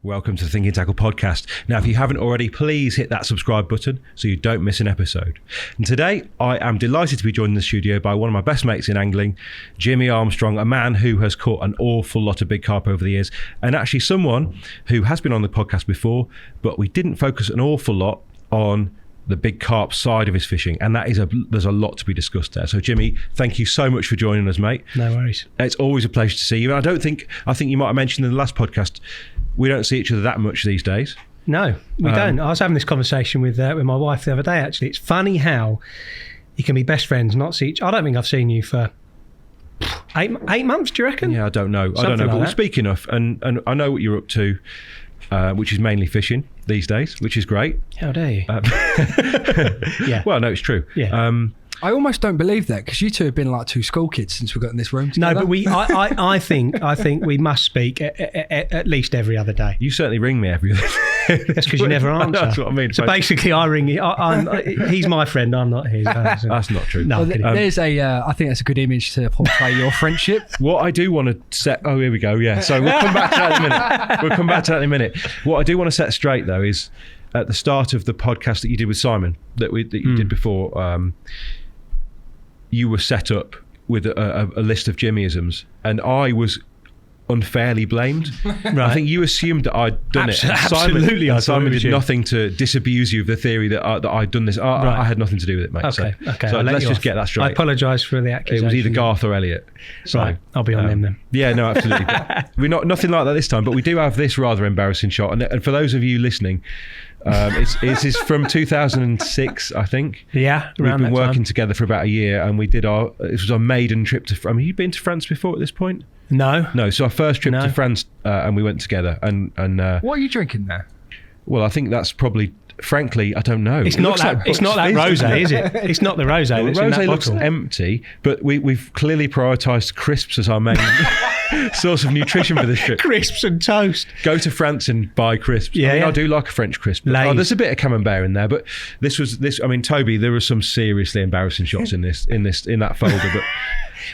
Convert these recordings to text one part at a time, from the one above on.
Welcome to the Thinking Tackle podcast. Now, if you haven't already, please hit that subscribe button so you don't miss an episode. And today, I am delighted to be joined in the studio by one of my best mates in angling, Jimmie Armstrong, a man who has caught an awful lot of big carp over the years, and actually someone who has been on the podcast before, but we didn't focus an awful lot on the big carp side of his fishing, and there's a lot to be discussed there. So Jimmie, thank you so much for joining us, mate. No worries. It's always a pleasure to see you. And I think you might have mentioned in the last podcast, we don't see each other that much these days. No, we don't. I was having this conversation with my wife the other day, actually. It's funny how you can be best friends, not see each. I don't think I've seen you for eight months, do you reckon? Yeah, I don't know. Something but like we that. speak enough, and I know what you're up to, which is mainly fishing these days, which is great. How dare you? Yeah. Well, no, it's true. Yeah. I almost don't believe that, because you two have been like two school kids since we got in this room together. No, but I think we must speak at least every other day. You certainly ring me every day. That's because you never answer. That's what I mean. So basically, I ring you. He's my friend. I'm not his. That's not true. No, Well, there's I think that's a good image to portray your friendship. What I do want to set... Oh, here we go, yeah. So we'll come back to that in a minute. What I do want to set straight, though, is at the start of the podcast that you did with Simon, that you did before, you were set up with a list of Jimmyisms, and I was unfairly blamed. Right. I think you assumed that I'd done it. Absolutely, I thought it Simon was did you. nothing to disabuse you of the theory that I'd done this. I had nothing to do with it, mate. Okay. So I'll let let's you just off. get that straight. I apologise for the It accusation. was either Garth or Elliot. So, Right, I'll be on them then. Yeah, no, absolutely. But we're nothing like that this time, but we do have this rather embarrassing shot. And for those of you listening, it's from 2006, I think. Yeah, We've around been that working time. together for about a year, and we did this was our maiden trip to France. Have you been to France before at this point? No. So our first trip No. to France, and we went together. And What are you drinking there? well, I think that's probably, frankly, I don't know. It's It not looks that. like It's not that Bucks Fizz, rosé, is it? It's not the rosé The that's in that rosé looks bottle. empty, but we've clearly prioritised crisps as our main source of nutrition for this trip. Crisps and toast. Go to France and buy crisps. Yeah, I mean, yeah. I do like a French crisp. But, Lay's. there's a bit of camembert in there, but this. I mean, Toby, there were some seriously embarrassing shots in that folder. But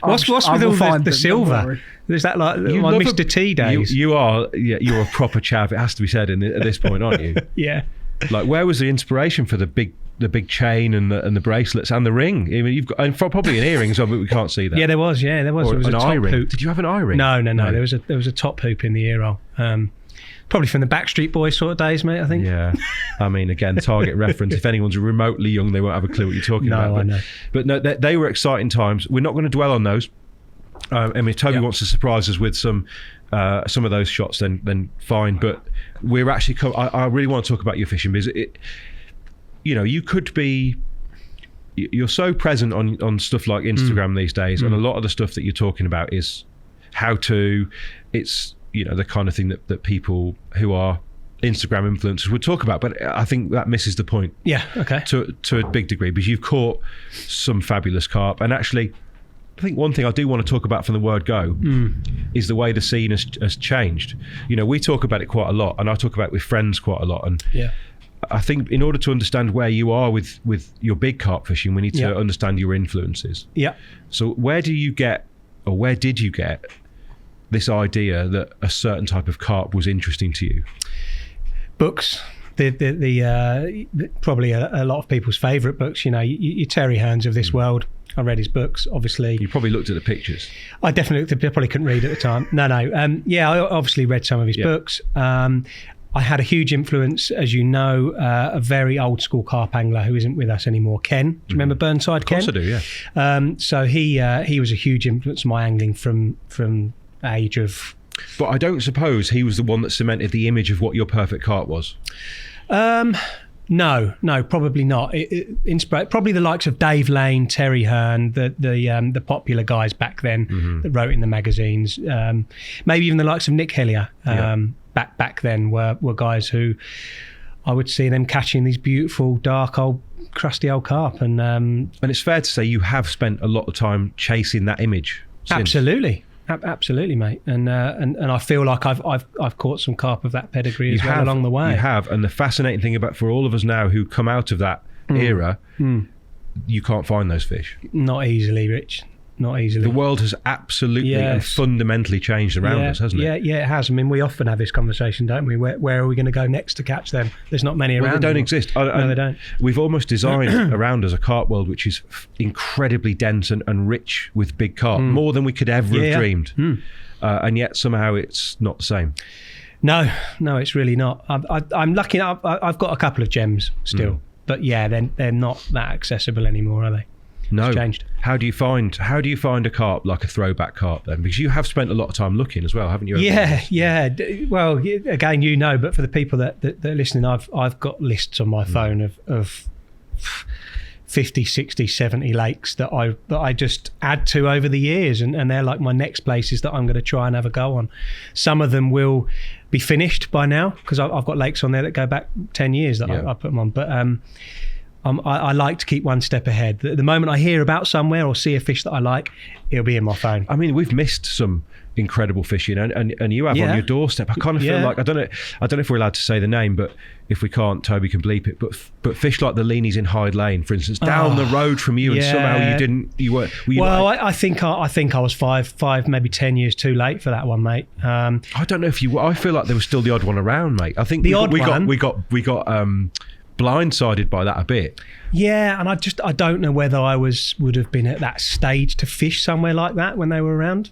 What's with I will all find the them, don't silver? worry. Is that like you my love Mr. T days? you're a proper chav. It has to be said at this point, aren't you? Yeah. Like, where was the inspiration for the big chain and the bracelets and the ring? I mean, you've got, and probably an earring as well, but we can't see that. Yeah, there was. There was. Or There was an a eye top ring. hoop. Did you have an eye ring? No. There was a top hoop in the ear roll. Probably from the Backstreet Boys sort of days, mate. I think. Yeah, I mean, again, target reference. If anyone's remotely young, they won't have a clue what you're talking about. No, I know. But no, they were exciting times. We're not going to dwell on those. I mean, if Toby wants to surprise us with some of those shots, then fine. But we're actually. I really want to talk about your fishing, because you could be. You're so present on stuff like Instagram these days, and a lot of the stuff that you're talking about is how to. It's the kind of thing that people who are Instagram influencers would talk about, but I think that misses the point. Yeah. Okay. To a big degree, because you've caught some fabulous carp, and actually, I think one thing I do want to talk about from the word go is the way the scene has changed. We talk about it quite a lot, and I talk about it with friends quite a lot, and Yeah. I think in order to understand where you are with your big carp fishing, we need to understand your influences. Yeah. So where did you get this idea that a certain type of carp was interesting to you? Books. The probably a lot of people's favourite books. Your Terry Hearns of this world. I read his books, obviously. You probably looked at the pictures. I definitely probably couldn't read at the time. No. I obviously read some of his books. I had a huge influence, as you know, a very old school carp angler who isn't with us anymore, Ken. Do you remember Burnside Ken? Of course I do, yeah. So he was a huge influence on my angling from age of... But I don't suppose he was the one that cemented the image of what your perfect carp was. No, probably not. Probably the likes of Dave Lane, Terry Hearn, the popular guys back then that wrote in the magazines. Maybe even the likes of Nick Hillier back then were guys who I would see them catching these beautiful, dark, old, crusty old carp. And it's fair to say you have spent a lot of time chasing that image since. Absolutely, mate. And I feel like I've caught some carp of that pedigree along the way. You have, and the fascinating thing about for all of us now who come out of that era, you can't find those fish. Not easily, Rich. not easily. The world has absolutely and fundamentally changed around us, hasn't it? Yeah, it has. I mean, we often have this conversation, don't we? Where are we going to go next to catch them? There's not many around. Well, they don't exist. No, they don't. We've almost designed around us a carp world which is incredibly dense and rich with big carp, more than we could ever have dreamed. And yet somehow it's not the same. No, it's really not. I'm lucky. I've got a couple of gems still, but yeah, they're not that accessible anymore, are they? No. It's changed. How do you find a carp, like a throwback carp then? Because you have spent a lot of time looking as well, haven't you? Yeah. Well, again, but for the people that are listening, I've got lists on my phone of 50, 60, 70 lakes that I just add to over the years, and they're like my next places that I'm going to try and have a go on. Some of them will be finished by now because I've got lakes on there that go back 10 years that I put them on, but I like to keep one step ahead. The moment I hear about somewhere or see a fish that I like, it'll be in my phone. I mean, we've missed some incredible fishing, and you have on your doorstep. I kind of feel like I don't know if we're allowed to say the name, but if we can't, Toby can bleep it. But fish like the Leanies in Hyde Lane, for instance, down the road from you, and somehow you didn't. I think I was five, maybe 10 years too late for that one, mate. I don't know if you. I feel like there was still the odd one around, mate. I think we got blindsided by that a bit. Yeah, and I don't know whether I would have been at that stage to fish somewhere like that when they were around.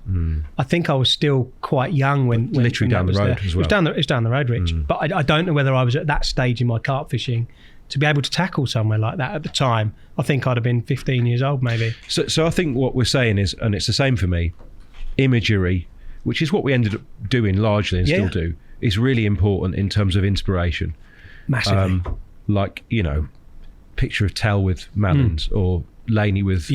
I think I was still quite young when literally down the road as well. It's down the road, Rich. But I don't know whether I was at that stage in my carp fishing to be able to tackle somewhere like that at the time. I think I'd have been 15 years old maybe. So I think what we're saying is, and it's the same for me, imagery, which is what we ended up doing largely and still do, is really important in terms of inspiration. Massively. Like, picture of Tell with Malins or Laney with,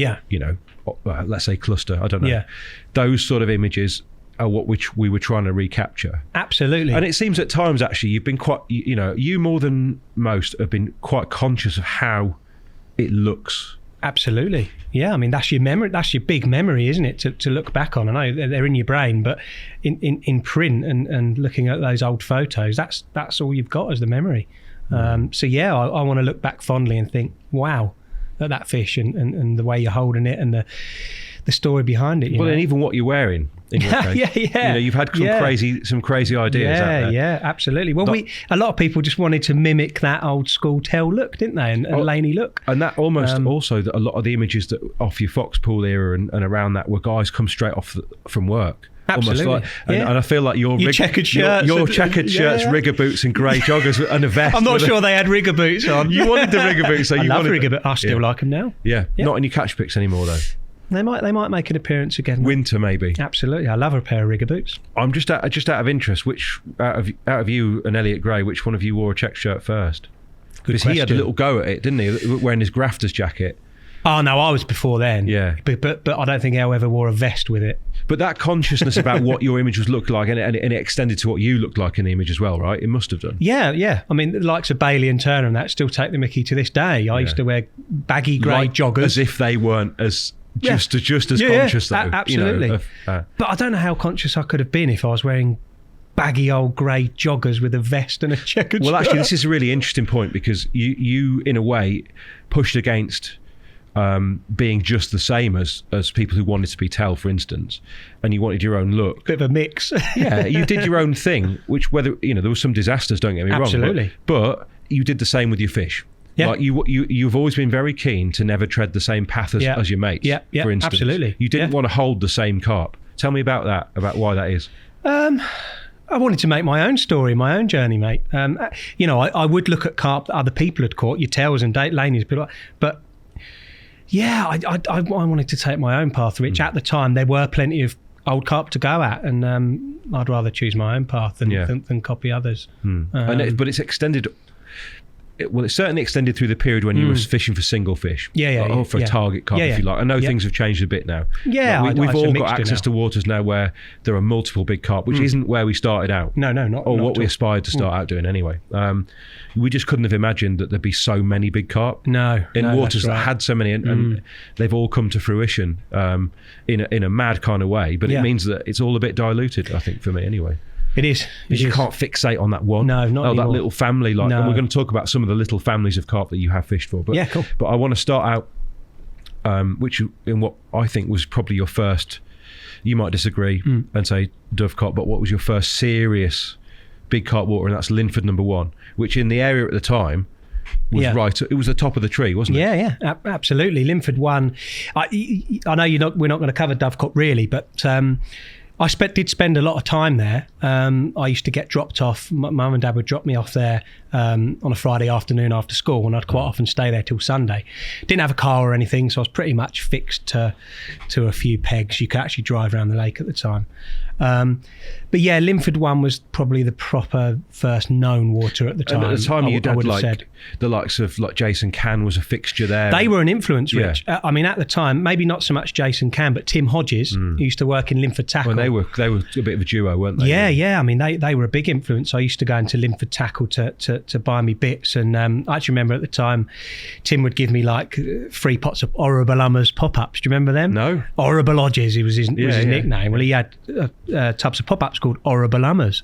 let's say cluster. I don't know. Yeah. Those sort of images are what we were trying to recapture. Absolutely. And it seems at times, actually, you've been quite, you more than most have been quite conscious of how it looks. Absolutely. Yeah, I mean, that's your memory. That's your big memory, isn't it, to look back on? I know they're in your brain, but in print and looking at those old photos, that's all you've got as the memory. I want to look back fondly and think, wow, at that fish and the way you're holding it and the story behind it. And even what you're wearing. In your case. You've had some crazy ideas. Yeah, absolutely. Well, a lot of people just wanted to mimic that old school Tell look, didn't they? And Laney look. And that almost also that a lot of the images that off your Foxpool era and around that were guys come straight off from work. Absolutely. And I feel like your checkered shirts, your checkered shirts, rigger boots, and grey joggers and a vest. I'm not sure they had rigger boots on. You wanted the rigger boots, so you love wanted rigger boots. I still like them now. Yeah, not in your catch picks anymore though. They might make an appearance again. Winter maybe. Absolutely, I love a pair of rigger boots. I'm just out of interest. Which out of you and Elliot Gray, which one of you wore a check shirt first? Because he had a little go at it, didn't he? Wearing his grafter's jacket. Oh no, I was before then. Yeah, but I don't think I ever wore a vest with it. But that consciousness about what your image was looked like, and it extended to what you looked like in the image as well, right? It must have done. Yeah. I mean, the likes of Bailey and Turner and that still take the mickey to this day. I used to wear baggy grey joggers, as if they weren't as just as conscious though. Absolutely. But I don't know how conscious I could have been if I was wearing baggy old grey joggers with a vest and a checkered shirt. Actually, this is a really interesting point because you in a way pushed against being just the same as people who wanted to be Tell, for instance, and you wanted your own look. Bit of a mix. Yeah, you did your own thing, which there were some disasters, don't get me wrong. Absolutely. But you did the same with your fish. Yeah. Like you've always been very keen to never tread the same path as your mates, for instance. Absolutely. You didn't want to hold the same carp. Tell me about that, about why that is. I wanted to make my own story, my own journey, mate. I would look at carp that other people had caught, your Tells and Laney's, but yeah, I wanted to take my own path, Rich. At the time, there were plenty of old carp to go at, and I'd rather choose my own path than copy others. But it's extended. It certainly extended through the period when you were fishing for single fish. Or for a target carp, if you like. I know things have changed a bit now. Yeah, we've all got access to waters now where there are multiple big carp, which isn't where we started out. No, not. Or what we aspired to start out doing anay. We just couldn't have imagined that there'd be so many big carp. No, waters that had so many, and they've all come to fruition in a mad kind of way. But it means that it's all a bit diluted, I think, for me anyway. It is. You can't fixate on that one. No, not anymore. That little family. And we're going to talk about some of the little families of carp that you have fished for. But, cool. But I want to start out which in what I think was probably your first, you might disagree and say dovecot, but what was your first serious big carp water? And that's Linford number 1, which in the area at the time was right. It was the top of the tree, wasn't it? Yeah, absolutely. Linford 1. I know we're not going to cover dovecot really, but I did spend a lot of time there. I used to get dropped off. Mum and Dad would drop me off there on a Friday afternoon after school, and I'd quite often stay there till Sunday. Didn't have a car or anything, so I was pretty much fixed to a few pegs. You could actually drive around the lake at the time. But yeah, Linford 1 was probably the proper first known water at the time. And at the time, you'd had said. The likes of like Jason Cann was a fixture there. They were an influence, Rich. I mean, at the time, maybe not so much Jason Cann, but Tim Hodges, who used to work in Linford Tackle. Well, they were a bit of a duo, weren't they? Yeah. I mean, they were a big influence. I used to go into Linford Tackle to buy me bits, and I actually remember at the time, Tim would give me like 3 pots of Orabalamas pop-ups. Do you remember them? No. Orabalages was his nickname. Well, he had tubs of pop-ups called Orabalamas.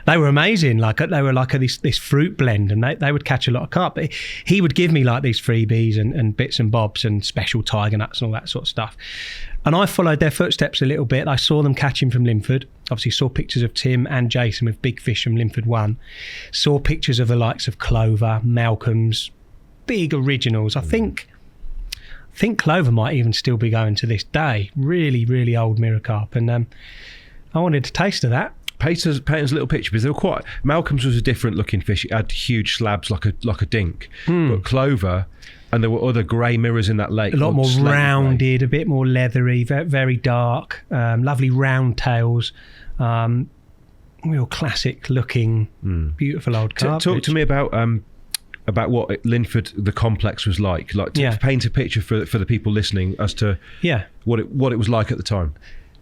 They were amazing. They were like this fruit blend, and they would catch a lot of carp. But he would give me like these freebies and bits and bobs and special tiger nuts and all that sort of stuff. And I followed their footsteps a little bit. I saw them catching from Linford. Obviously saw pictures of Tim and Jason with big fish from Linford 1. Saw pictures of the likes of Clover, Malcolm's, big originals. I think Clover might even still be going to this day. Really, really old mirror carp. And I wanted a taste of that. Painter's little picture, because they were quite. Malcolm's was a different looking fish. It had huge slabs like a dink. But Clover, and there were other grey mirrors in that lake. A lot more rounded, a bit more leathery, very, very dark, lovely round tails, real classic looking, beautiful old carp. Talk to me about what Linford, the complex, was like. To paint a picture for the people listening as to what it was like at the time.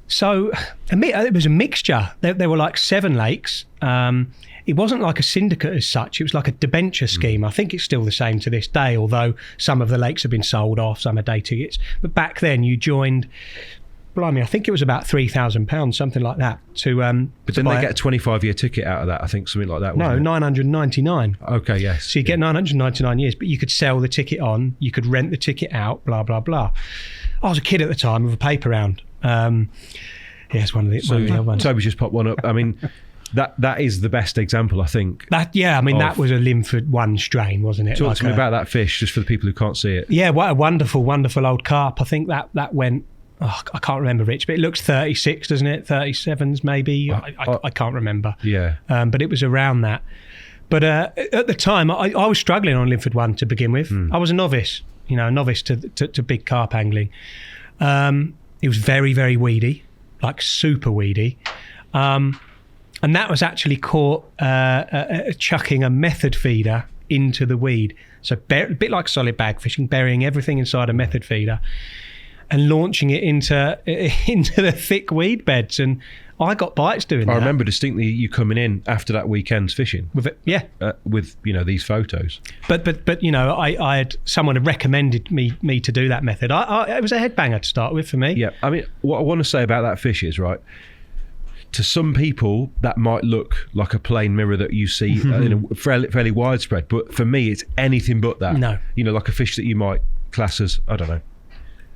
So it was a mixture. There were like 7 lakes. It wasn't like a syndicate as such. It was like a debenture scheme. I think it's still the same to this day, although some of the lakes have been sold off, some are day tickets. But back then you joined, blimey, I think it was about £3,000, something like that. But then they get a 25-year ticket out of that, I think, something like that. No, 999. Okay, yes. So you get 999 years, but you could sell the ticket on, you could rent the ticket out, blah, blah, blah. I was a kid at the time with a paper round. It's one of the other ones. Toby's just popped one up. I mean, that is the best example, I think. That was a Linford 1 strain, wasn't it? Talk to me about that fish, just for the people who can't see it. Yeah, what a wonderful, wonderful old carp. I think that went. I can't remember, Rich, but it looks 36, doesn't it? 37s maybe. I can't remember. Yeah. But it was around that. But at the time, I was struggling on Linford 1 to begin with. I was a novice, to big carp angling. It was very, very weedy, like super weedy. And that was actually caught chucking a method feeder into the weed. So a bit like solid bag fishing, burying everything inside a method feeder and launching it into the thick weed beds. And I got bites doing that. I remember distinctly you coming in after that weekend's fishing. With it, yeah. With these photos. But I had someone had recommended me to do that method. It was a headbanger to start with for me. Yeah, I mean, what I want to say about that fish is, right, to some people that might look like a plain mirror that you see in a fairly widespread, but for me it's anything but that. No. Like a fish that you might class as, I don't know,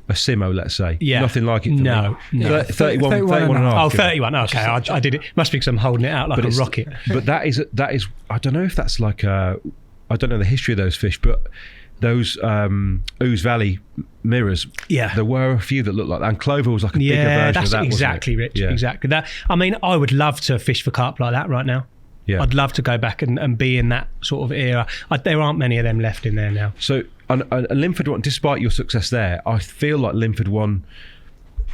a Simo, let's say. Yeah. Nothing like it. No. 31 and a half. Oh, 31. Okay, I did it. Must be because I'm holding it out like a rocket. But that is. I don't know if that's like I don't know the history of those fish, but those Ouse Valley mirrors. Yeah. There were a few that looked like that, and Clover was like a bigger version of that. Exactly, wasn't it? Rich. Yeah. Exactly that. I mean, I would love to fish for carp like that right now. Yeah. I'd love to go back and be in that sort of era. There aren't many of them left in there now. So, and Linford 1, despite your success there, I feel like Linford 1,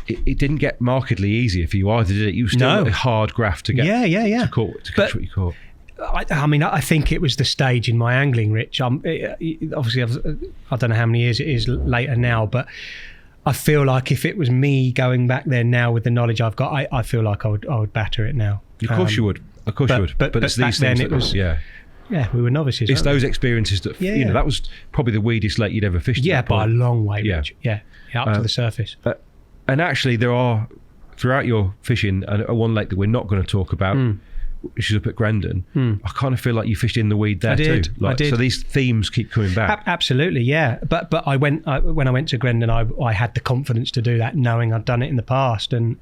it didn't get markedly easier for you either, did it? You were still a hard graft to get to catch what you caught. I mean, I think it was the stage in my angling, Rich. Obviously, I don't know how many years it is later now, but I feel like if it was me going back there now with the knowledge I've got, I feel like I would batter it now. Of course you would. Of course you would. But it's back these then things it was... Yeah, we were novices. It's those experiences that, that was probably the weediest lake you'd ever fished. Yeah, by a long way, yeah. Rich. Yeah, up to the surface. And actually, there are, throughout your fishing, one lake that we're not going to talk about, which is up at Grendon, I kind of feel like you fished in the weed there too. I did. So these themes keep coming back. Absolutely, yeah. But when I went to Grendon, I had the confidence to do that, knowing I'd done it in the past, and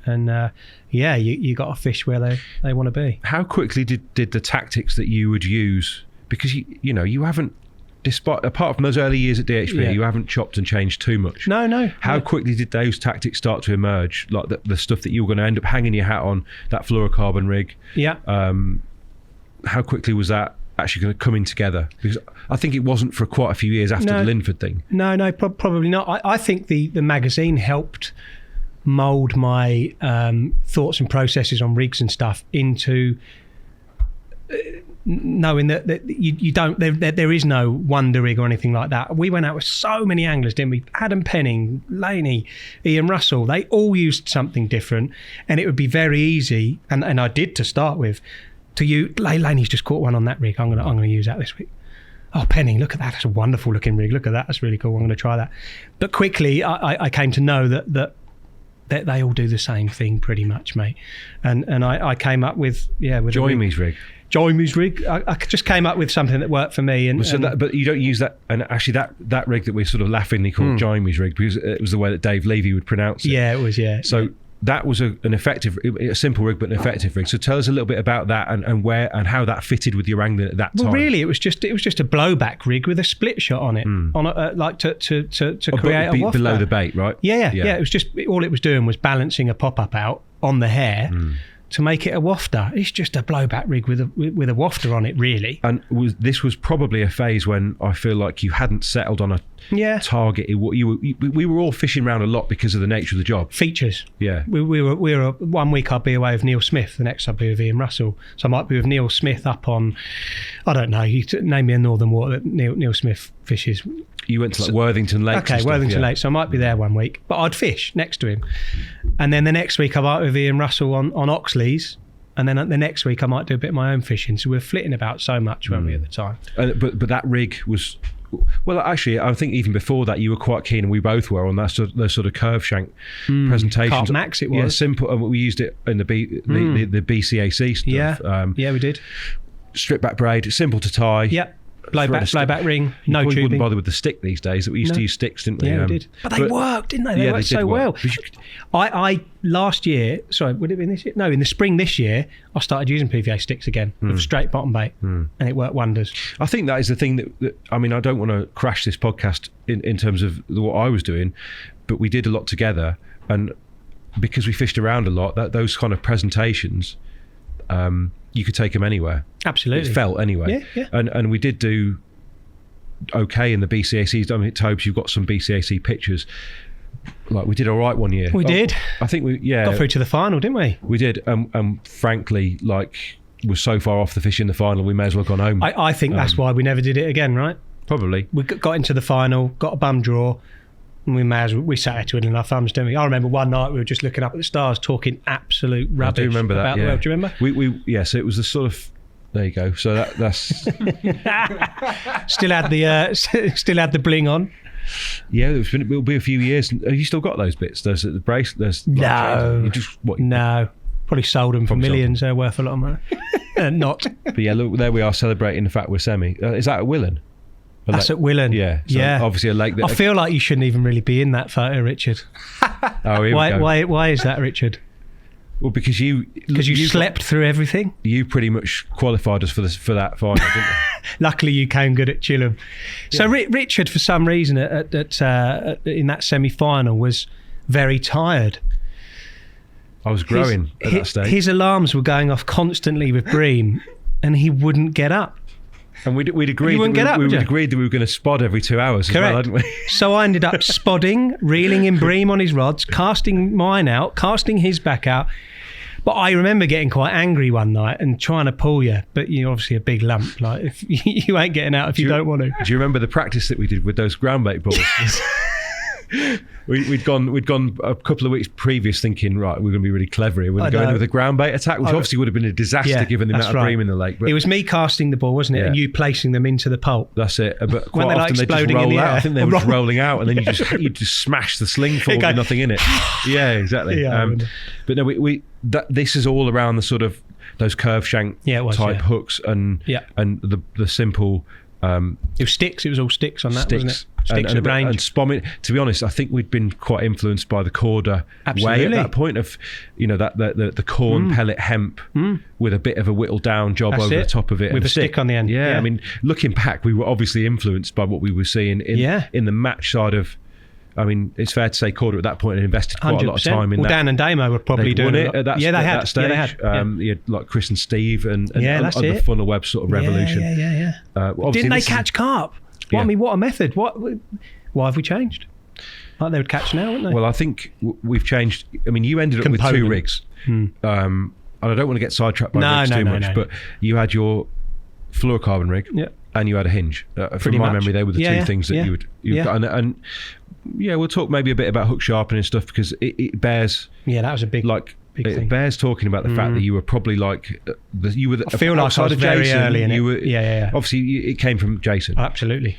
you got to fish where they want to be. How quickly did the tactics that you would use, because you haven't, despite apart from those early years at DHP, you haven't chopped and changed too much. No. How quickly did those tactics start to emerge? Like the stuff that you were going to end up hanging your hat on, that fluorocarbon rig. Yeah. How quickly was that actually going to come in together? Because I think it wasn't for quite a few years after the Linford thing. No, probably not. I think the magazine helped mould my thoughts and processes on rigs and stuff into knowing that you don't, there is no wonder rig or anything like that. We went out with so many anglers, didn't we? Adam Penning, Laney, Ian Russell, they all used something different, and it would be very easy, and I did to start with, to you, Laney's just caught one on that rig, I'm gonna use that this week. Oh, Penning, look at that, that's a wonderful looking rig, look at that, that's really cool, I'm going to try that. But quickly I came to know that they all do the same thing pretty much, mate. And I came up with Jimmie's rig. Jimmie's rig. I just came up with something that worked for me. But you don't use that. And actually, that rig that we sort of laughingly called Jimmie's rig, because it was the way that Dave Levy would pronounce it. Yeah, it was. Yeah. So that was a simple rig, but an effective rig. So tell us a little bit about that and where and how that fitted with your angling at that time. Well, really, it was just a blowback rig with a split shot on it, on like to create a waft below the bait, right? Yeah. It was just all it was doing was balancing a pop up out on the hair. To make it a wafter. It's just a blowback rig with a wafter on it, really. And this was probably a phase when I feel like you hadn't settled on a target. We were all fishing around a lot because of the nature of the job. Features. Yeah. We were 1 week I'd be away with Neil Smith, the next I'd be with Ian Russell. So I might be with Neil Smith up on, I don't know, you name me a northern water that Neil Smith fishes. You went to like Worthington Lakes. Okay, Worthington Lakes. So I might be there 1 week, but I'd fish next to him. And then the next week I might be with Ian Russell on Oxley's. And then the next week I might do a bit of my own fishing. So we were flitting about so much, weren't we, at the time? But that rig was, well, actually, I think even before that you were quite keen, and we both were, on those sort of curve shank presentations. Carp Max it was. Yeah, simple. And we used it in the BCAC stuff. Yeah, we did. Strip back braid, simple to tie. Yep. Blowback ring, no tubing. You wouldn't bother with the stick these days. We used to use sticks, didn't we? Yeah, we did. But they worked, didn't they? They worked so well. I last year, sorry, would it have been this year? No, in the spring this year, I started using PVA sticks again with straight bottom bait, and it worked wonders. I think that is the thing that I mean, I don't want to crash this podcast in terms of what I was doing, but we did a lot together, and because we fished around a lot, those kind of presentations, you could take them anywhere. Absolutely. It felt anyway. Yeah. And we did do okay in the BCACs. I mean, Tobes, you've got some BCAC pictures. Like, we did all right 1 year. We did. I think we got through to the final, didn't we? We did. Frankly, like, was so far off the fish in the final, we may as well have gone home. I think that's why we never did it again, right? Probably. We got into the final, got a bum draw, and we sat there twiddling our thumbs, didn't we? I remember one night we were just looking up at the stars, talking absolute rubbish. I do remember about the world. Do you remember? So it was the sort of, there you go. So that's still had the bling on. Yeah, it'll be a few years. Have you still got those bits? Those the brace? No, no. Probably sold them for millions. They're worth a lot of money. Not. But yeah, look, there we are celebrating the fact we're semi. Is that at Willen? That's at Willen. Yeah. So obviously a lake that... I feel like you shouldn't even really be in that photo, Richard. Oh, here we go. Why is that, Richard? Well, because you slept through everything. You pretty much qualified us for that final, didn't you? Luckily, you came good at Chilham. Yeah. So Richard, for some reason, in that semi-final, was very tired. I was growing at that stage. His alarms were going off constantly with bream, and he wouldn't get up. And we'd agreed that we were going to spod every 2 hours. Correct. As well, hadn't we? So I ended up spodding, reeling in bream on his rods, casting mine out, casting his back out. But I remember getting quite angry one night and trying to pull you, but you're obviously a big lump. Like, if you ain't getting out if you don't want to. Do you remember the practice that we did with those ground bait balls? We'd gone a couple of weeks previous thinking, right, we're going to be really clever here. We're going to go in with a ground bait attack, which obviously would have been a disaster given the amount of bream in the lake. But it was me casting the ball, wasn't it? Yeah. And you placing them into the pulp. That's it. But quite often they just roll out. I think they were just rolling out, and then you just smash the sling full with nothing in it. Yeah, exactly. Yeah, but no, this is all around the sort of those curve shank type hooks and the simple. It was sticks. It was all sticks on that, wasn't it? Sticks and range. And spomming. To be honest, I think we'd been quite influenced by the Korda way at that point of, that the corn pellet hemp with a bit of a whittled down job over the top of it. With a stick on the end. Yeah, I mean, looking back, we were obviously influenced by what we were seeing in the match side of. I mean, it's fair to say Korda at that point had invested quite 100%. A lot of time in that. Dan and Damo were probably doing it at that, they had. That stage. Yeah, they had. You had like Chris and Steve and the funnel web sort of revolution. Didn't they catch carp? What a method. Why have we changed? Like they would catch now, wouldn't they? Well, I think we've changed. I mean, you ended up with 2 rigs. And I don't want to get sidetracked by rigs too much, but you had your fluorocarbon rig and you had a hinge. From my memory, they were the 2 things that you've got. And we'll talk maybe a bit about hook sharpening and stuff because it bears. Yeah, that was a big thing. Bears talking about the fact that you were probably like I feel like I was very early in it. Obviously, it came from Jason. Absolutely.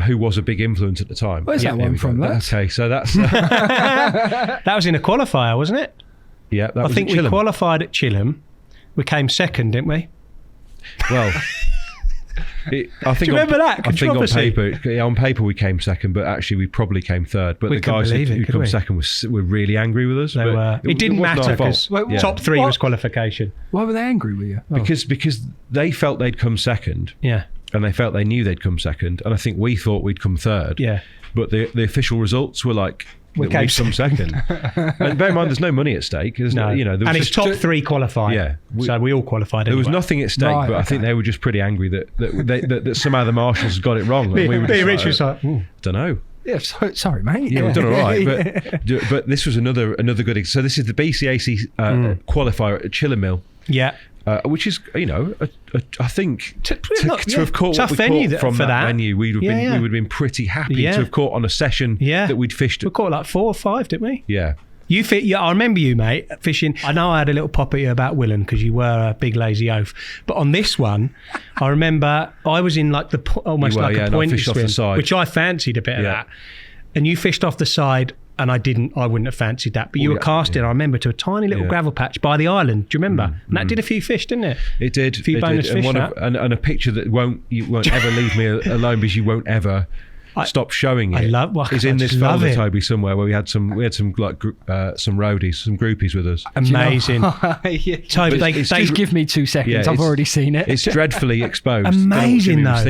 Who was a big influence at the time. Where's that one from? Okay, so that's that was in a qualifier, wasn't it? Yeah, I think we qualified at Chilham. We came second, didn't we? Well, I think. Do you remember that? I think on paper we came second, but actually we probably came third. But the guys who come second were really angry with us. It didn't matter because top 3 was qualification. Why were they angry with you? Because they felt they'd come second. Yeah. And they felt they knew they'd come second, and I think we thought we'd come third. Yeah. But the official results were like we'd come second. And bear in mind, there's no money at stake. There and it's top 3 qualified. Yeah. So we all qualified. There was nothing at stake, but I think they were just pretty angry that somehow the marshals got it wrong. And we were just Rich was like, don't know. Yeah, sorry, mate. Yeah, we've done all right, but this was another good. So this is the BCAC qualifier at Chilham Mill. Yeah. Which is, I think to have caught tough what we caught from that venue, we would have been pretty happy to have caught on a session that we'd fished. We caught like 4 or 5, didn't we? Yeah. I remember you, mate, fishing. I know I had a little pop at you about Willen because you were a big lazy oaf. But on this one, I remember I was in like a pointy swim, which I fancied a bit of that. And you fished off the side. And I wouldn't have fancied that. But you were casting, I remember, to a tiny little gravel patch by the island. Do you remember? And that did a few fish, didn't it? It did. A few bonus fish. And a picture that you won't ever leave me alone because you won't ever stop showing it. It's in this folder, Toby, somewhere where we had some like some roadies, some groupies with us. Amazing. Toby, just give me 2 seconds. I've already seen it. It's dreadfully exposed. Amazing, though.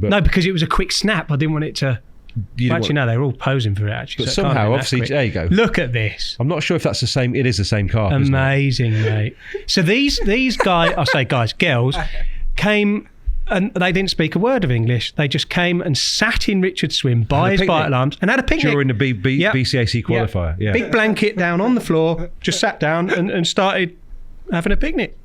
No, because it was a quick snap. I didn't want it to... they were all posing for it, actually. But somehow, obviously, there you go. Look at this. I'm not sure if that's the same. It is the same carp. Amazing, mate. So these guys, I say guys, girls, came and they didn't speak a word of English. They just came and sat in Richard's swim by his bite alarms and had a picnic during the BCAC qualifier. Yeah. Big blanket down on the floor, just sat down and started having a picnic.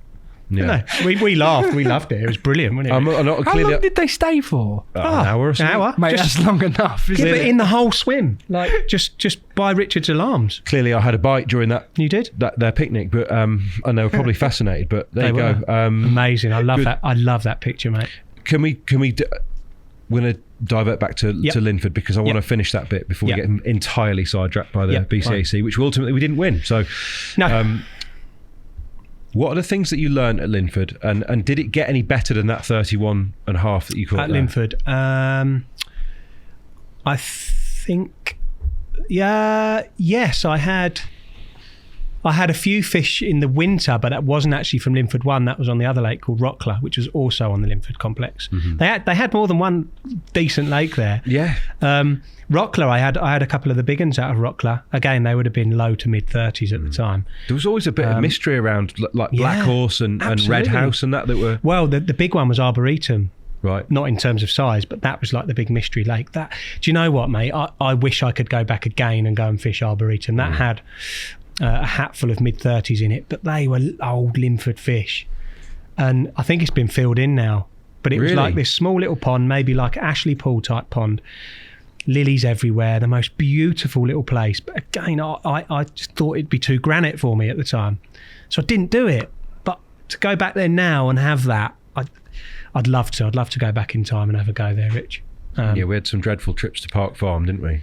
Yeah. No, we laughed. We loved it. It was brilliant, wasn't it? How long did they stay for? An hour or so. An hour? Mate, that's long enough. But in the whole swim, like just by Richard's alarms. Clearly, I had a bite during that. You did? Their picnic, but and they were probably fascinated. But there you go. Amazing. I love that. I love that picture, mate. Can we? We're going to divert back to Linford because I want to finish that bit before we get entirely sidetracked by the BCAC, which ultimately we didn't win. So, no. What are the things that you learned at Linford, and did it get any better than that 31.5 that you caught at Linford? I think, yes, I had a few fish in the winter, but that wasn't actually from Linford 1. That was on the other lake called Rockler, which was also on the Linford complex. Mm-hmm. They had more than one decent lake there. Yeah. Rockler, I had a couple of the big ones out of Rockler. Again, they would have been low to mid 30s at the time. There was always a bit of mystery around like Black Horse and Red House and that were... Well, the big one was Arboretum. Right. Not in terms of size, but that was like the big mystery lake. Do you know what, mate? I wish I could go back again and go and fish Arboretum. That had a hatful of mid 30s in it, but they were old Linford fish. And I think it's been filled in now. But it was like this small little pond, maybe like Ashley Pool type pond. Lilies everywhere, the most beautiful little place. But again, I just thought it'd be too granite for me at the time. So I didn't do it. But to go back there now and have that, I'd love to. I'd love to go back in time and have a go there, Rich. We had some dreadful trips to Park Farm, didn't we?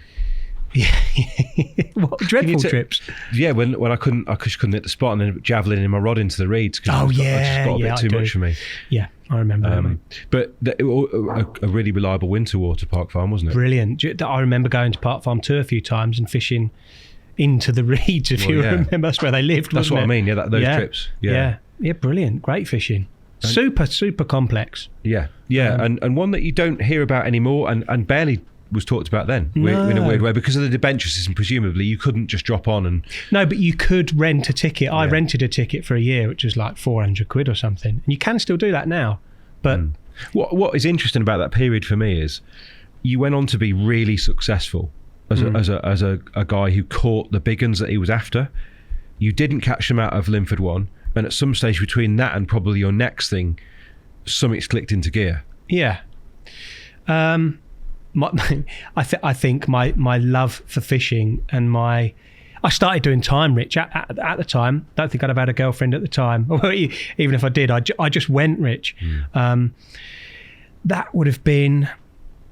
What dreadful trips? Yeah, when I just couldn't hit the spot, and then javelin my rod into the reeds. Oh, it just got a bit too much for me. Yeah, I remember that. Mate. But a really reliable winter water, Park Farm, wasn't it? Brilliant. I remember going to Park Farm 2 a few times and fishing into the reeds, if you remember. That's where they lived, That's what I mean, yeah, those trips. Yeah, brilliant. Great fishing. Super complex. Yeah, and one that you don't hear about anymore and barely was talked about then, in a weird way, because of the debenture system. Presumably you couldn't just drop on and... No, but you could rent a ticket. I rented a ticket for a year, which was like 400 quid or something, and you can still do that now. But what is interesting about that period for me is you went on to be really successful as a guy who caught the big uns that he was after. You didn't catch them out of Linford 1, and at some stage between that and probably your next thing, something's clicked into gear. Yeah. I think my love for fishing and I started doing time, Rich, at the time. Don't think I'd have had a girlfriend at the time. Even if I did, I just went, Rich. That would have been...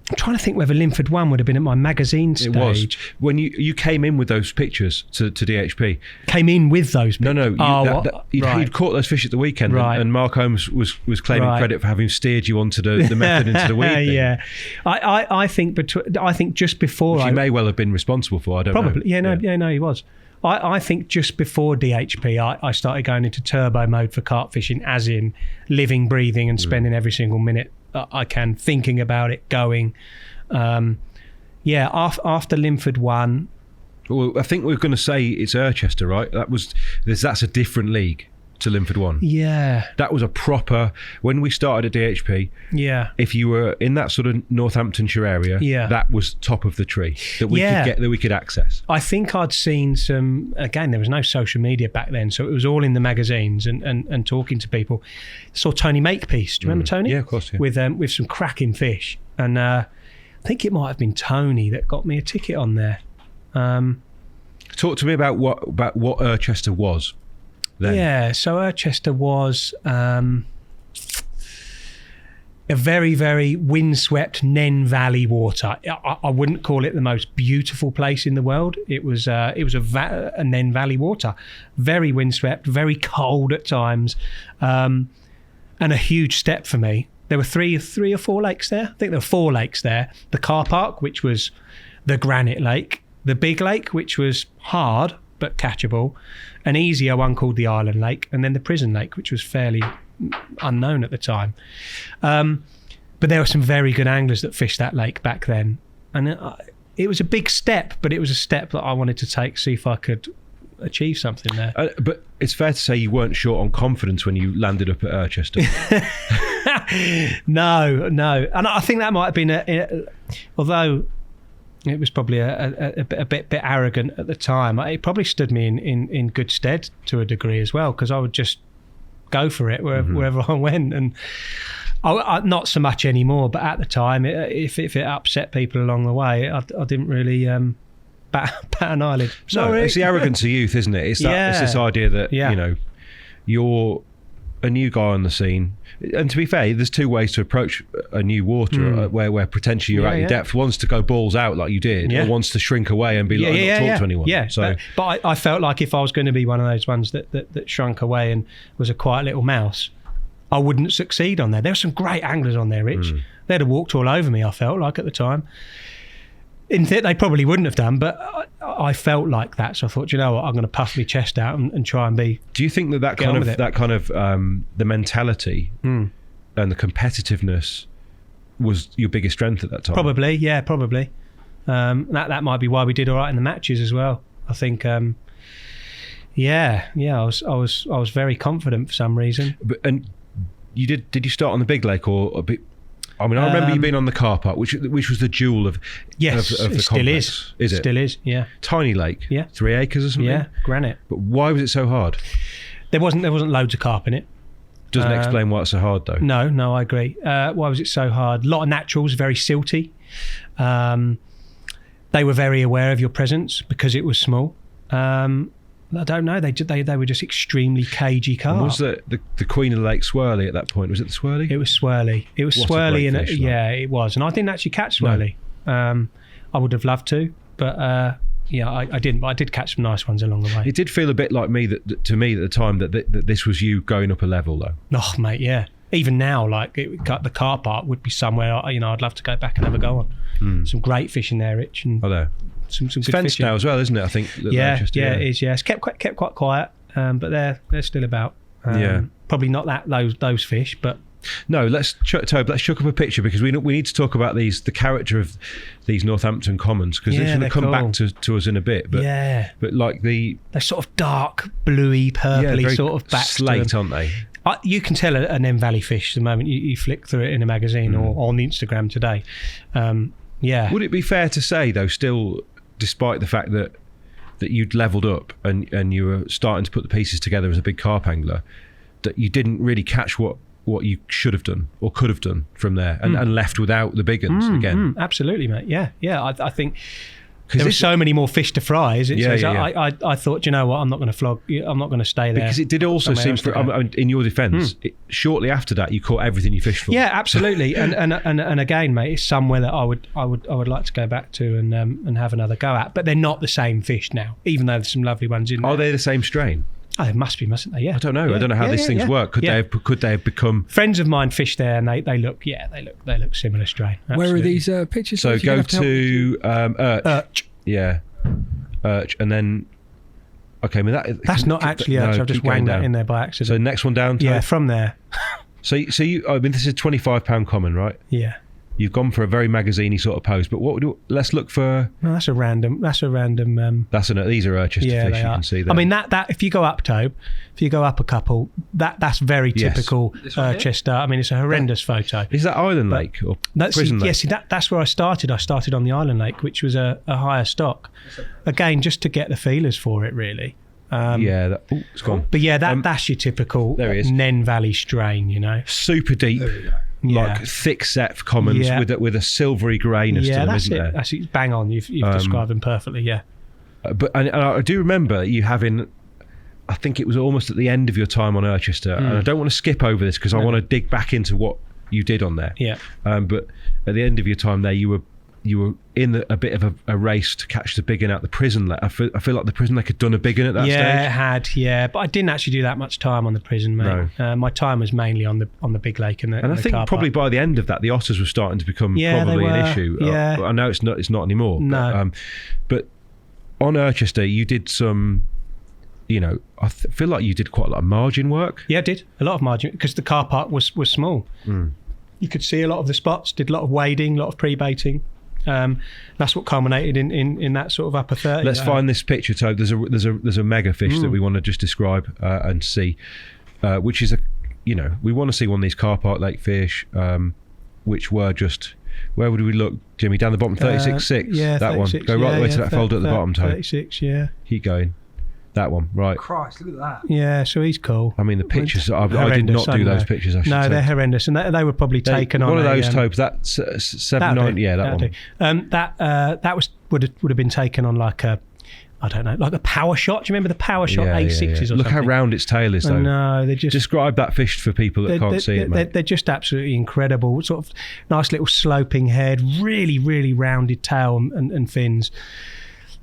I'm trying to think whether Linford 1 would have been at my magazine stage. It was. When you came in with those pictures to DHP. Came in with those pictures? No. You'd caught those fish at the weekend, and Mark Holmes was claiming credit for having steered you onto the method into the weed. Yeah. I think just before... Which he may well have been responsible for, I don't know. Probably. Yeah, he was. I think just before DHP, I started going into turbo mode for carp fishing, as in living, breathing, and spending every single minute I can thinking about it, going. After Linford 1. Well, I think we're going to say it's Irchester, right? That's a different league to Linford 1. Yeah. That was a proper... When we started at DHP, if you were in that sort of Northamptonshire area, that was top of the tree that we could access. I think I'd seen some... Again, there was no social media back then, so it was all in the magazines and talking to people. Saw Tony Makepeace. Do you remember Tony? Yeah, of course. Yeah. With some cracking fish. And I think it might have been Tony that got me a ticket on there. Talk to me about what Irchester was. Then. Yeah, so Irchester was a very, very windswept Nen Valley water. I wouldn't call it the most beautiful place in the world. It was a Nen Valley water, very windswept, very cold at times, and a huge step for me. There were three or four lakes there. I think there were 4 lakes there. The car park, which was the Granite Lake, the Big Lake, which was hard but catchable, an easier one called the Island Lake, and then the Prison Lake, which was fairly unknown at the time. But there were some very good anglers that fished that lake back then, and it was a big step, but it was a step that I wanted to take, see if I could achieve something there. But it's fair to say you weren't short on confidence when you landed up at Irchester. No, and I think that might have been although it was probably a bit arrogant at the time. It probably stood me in good stead to a degree as well, because I would just go for it wherever I went. And I not so much anymore, but at the time, if it upset people along the way, I didn't really bat an eyelid. No, it's the arrogance of youth, isn't it? It's this idea that you're a new guy on the scene. And to be fair, there's 2 ways to approach a new water where potentially you're at your depth. One's to go balls out like you did, or one's to shrink away and be not talk to anyone. Yeah, so, but I felt like if I was going to be one of those ones that shrunk away and was a quiet little mouse, I wouldn't succeed on there. There were some great anglers on there, Rich. They'd have walked all over me, I felt like, at the time. They probably wouldn't have done, but I felt like that. So I thought, you know what, I'm going to puff my chest out and try and be. Do you think that kind of the mentality and the competitiveness was your biggest strength at that time? Probably. That might be why we did all right in the matches as well. I think. I was very confident for some reason. And you did you start on the Big Lake or a bit? I mean, I remember you being on the car park, which was the jewel of the complex. Still is. Is it? Still is, yeah. Tiny lake? Yeah. 3 acres or something? Yeah, granite. But why was it so hard? There wasn't loads of carp in it. Doesn't explain why it's so hard, though. No, I agree. Why was it so hard? A lot of naturals, very silty. They were very aware of your presence because it was small. I don't know. They were just extremely cagey carp. And was the Queen of the Lake swirly at that point? Was it the swirly? It was swirly. It was swirly, and fish, it was. And I didn't actually catch swirly. No. I would have loved to. but yeah, I didn't. But I did catch some nice ones along the way. It did feel a bit like to me at the time that this was you going up a level, though. Oh, mate, yeah. Even now, like the car park would be somewhere I'd love to go back and have a go on. Some great fishing there, Rich. And some good fenced fishing now as well, isn't it? I think. Yeah, it is. Yeah, it's kept quite quiet, but they're still about. Probably not those fish, but. No, Tobe, let's chuck up a picture because we need to talk about the character of these Northampton commons because it's going to come back to us in a bit. But like they're sort of dark, bluey, purpley sort of back slate, aren't they? You can tell an M Valley fish the moment you flick through it in a magazine or on Instagram today. Would it be fair to say though, still, despite the fact that you'd levelled up and you were starting to put the pieces together as a big carp angler, that you didn't really catch what you should have done or could have done from there and left without the big uns again? Absolutely, mate. Yeah. I think there were so many more fish to fry. I thought, you know what, I'm not going to flog. I'm not going to stay there. Because it did also seem, in your defence, shortly after that, you caught everything you fished for. Yeah, absolutely. and again, mate, it's somewhere that I would like to go back to and have another go at. But they're not the same fish now, even though there's some lovely ones in there. Are they the same strain? Oh, they must be, mustn't they? Yeah. I don't know. Yeah. I don't know how these things work. Could they have become? Friends of mine fish there, and they look similar strain. Absolutely. Where are these pictures? So go to Urch. Yeah, Urch, and then okay. I mean that's not actually Urch. I've just wanged that in there by accident. So next one down. Yeah, from there. So you. I mean, this is a £25 common, right? Yeah. You've gone for a very magazine-y sort of pose, but let's look for. No, that's a random. These are Urchester fish. You can see them. I mean that if you go up, Tobe, if you go up a couple, that's very typical Urchester. I mean, it's a horrendous photo. Is that Island Lake or Prison Lake? Yes, that's where I started. I started on the Island Lake, which was a higher stock. Again, just to get the feelers for it, really. It's gone. But yeah, that's your typical Nen Valley strain, you know. Super deep. Like thick set commons with a silvery greyness to them, isn't there? That's bang on. You've described them perfectly. Yeah. But I do remember you having. I think it was almost at the end of your time on Urchester, and I don't want to skip over this because I want to dig back into what you did on there. Yeah. But at the end of your time there, you were in a bit of a race to catch the big one out the Prison Lake. I feel like the Prison Lake had done a big one at that stage. Yeah, it had. Yeah, but I didn't actually do that much time on the Prison, mate. No. My time was mainly on the big lake and I think probably by the end of that, the otters were starting to become probably an issue. Yeah. I know it's not anymore. No. But on Urchester, you did some. You know, I feel like you did quite a lot of margin work. Yeah, I did a lot of margin because the car park was small. You could see a lot of the spots. Did a lot of wading, a lot of pre-baiting. That's what culminated in that sort of upper 30. Let's find this picture, Toad. There's a mega fish that we want to just describe and see, which is we want to see one of these car park lake fish, which were just. Where would we look, Jimmie? Down the bottom, 36.6. Yeah, that 36, one. Go right the way to that folder at the bottom, Toad. 36. Yeah. Keep going. That one, right? Christ, look at that. Yeah, so he's cool. I mean, the pictures. I did not do those pictures. No, they're horrendous, and they were probably taken on. One of those Tobes. That's 790. Yeah, that one. That would have been taken on like a. I don't know, like a power shot. Do you remember the power shot A6s or something? Look how round its tail is, though. No, they just describe that fish for people that can't see it, mate. They're just absolutely incredible. Sort of nice little sloping head, really, really rounded tail and fins.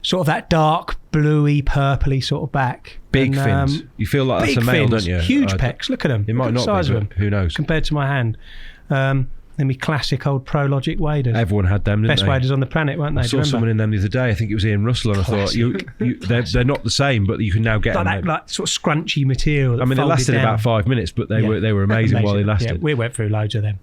Sort of that dark, bluey, purpley sort of back. Big fins. You feel like that's a male, fins, don't you? Huge pecs. Look at them. It might not size be, of them, who knows? Compared to my hand. Then we classic old ProLogic waders. Everyone had them, didn't Best they? waders on the planet, weren't they? I saw someone in them the other day. I think it was Ian Russell, and Classic. I thought they're not the same, but you can now get like them. That like sort of scrunchy material. I mean, they lasted about 5 minutes, but they were amazing while they lasted. Yeah, we went through loads of them.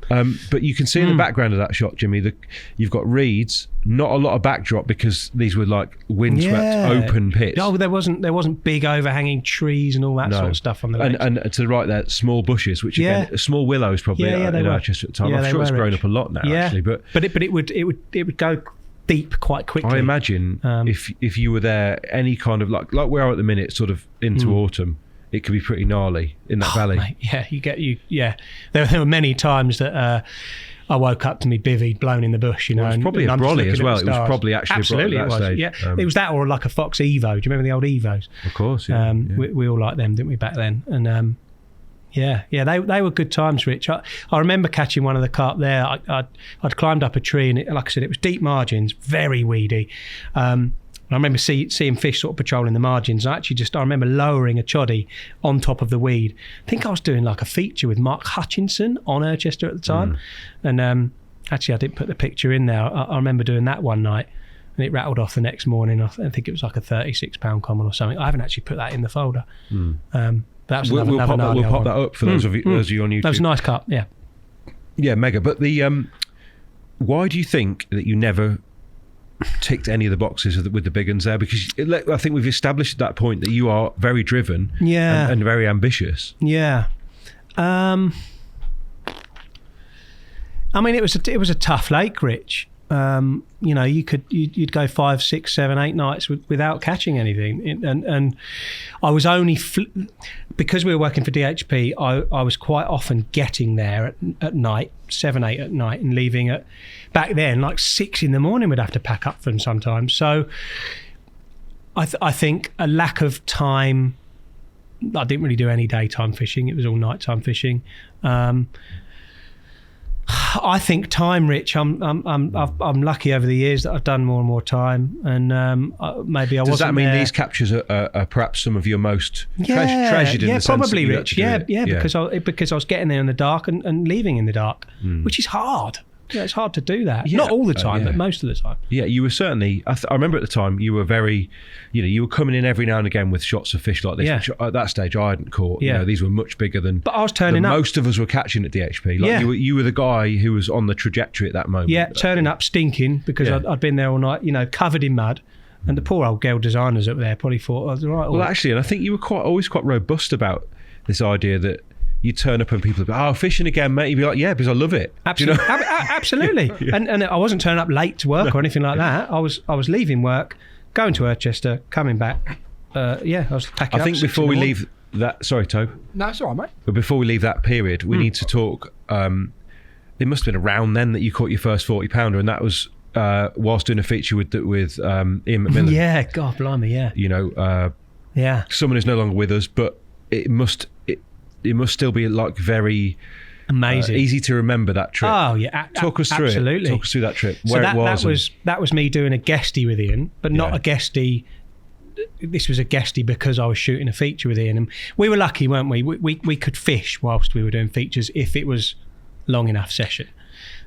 But you can see in the background of that shot, Jimmie, you've got reeds. Not a lot of backdrop because these were like windswept open pits. Oh, there wasn't big overhanging trees and all that sort of stuff on the lakes. And to the right there, small bushes, which again, small willows probably in Urchester at the time. I'm sure it's grown up a lot now, actually. But it would go deep quite quickly. I imagine if you were there, any kind of like we are at the minute, sort of into autumn, it could be pretty gnarly in that valley. Mate, There were many times that. I woke up to me bivvy blown in the bush, It was probably a brolly as well. It was probably actually absolutely a brolly at that stage. Yeah, it was that or like a Fox Evo. Do you remember the old Evos? Of course, we all liked them, didn't we, back then? And Yeah, they were good times, Rich. I remember catching one of the carp there. I'd climbed up a tree, and like I said, it was deep margins, very weedy. I remember seeing fish sort of patrolling the margins. I remember lowering a choddy on top of the weed. I think I was doing like a feature with Mark Hutchinson on Urchester at the time. And actually, I didn't put the picture in there. I remember doing that one night, and it rattled off the next morning. I think it was like a 36-pound common or something. I haven't actually put that in the folder. That was we'll pop that up for those of you on YouTube. That was a nice carp, yeah. Yeah, mega. But why do you think that you never ticked any of the boxes with the big ones there? Because I think we've established at that point that you are very driven and very ambitious. Yeah. I mean, it was a tough lake, Rich. You'd go 5, 6, 7, 8 nights without catching anything, and I was only because we were working for DHP. I was quite often getting there at night, 7, 8 at night, and leaving at back then like 6 in the morning. We'd have to pack up for them sometimes. So I think a lack of time. I didn't really do any daytime fishing. It was all nighttime fishing. I think time, Rich. I'm lucky over the years that I've done more and more time, and maybe I wasn't. Does that mean there. These captures are perhaps some of your most treasured? In the probably, sense Rich. Yeah, because I was getting there in the dark and leaving in the dark, which is hard. Yeah, it's hard to do that. Not all the time, but most of the time. Yeah, you were certainly. I remember at the time you were very, you were coming in every now and again with shots of fish like this. Yeah. Which at that stage I hadn't caught. Yeah. These were much bigger than. But I was turning up. Most of us were catching at DHP. Like you were the guy who was on the trajectory at that moment. Yeah, turning up stinking because I'd been there all night. Covered in mud. And the poor old girl designers up there probably thought, right. Well, actually, and I think you were always quite robust about this idea that you turn up and people would be, fishing again, mate. You'd be like, yeah, because I love it. Absolutely. Absolutely. Yeah. And I wasn't turning up late to work or anything like that. I was leaving work, going to Urchester, coming back. I was packing up. I think before we leave that... Sorry, Tobe. No, it's all right, mate. But before we leave that period, we need to talk... it must have been around then that you caught your first 40-pounder, and that was whilst doing a feature with Ian McMillan. Yeah, God blimey, yeah. Someone who's no longer with us, but it must still be like very amazing, easy to remember that trip. Oh yeah, talk us through absolutely. It. Talk us through that trip. So that was me doing a guestie with Ian, but not a guestie. This was a guestie because I was shooting a feature with Ian, and we were lucky, weren't we? We could fish whilst we were doing features if it was long enough session.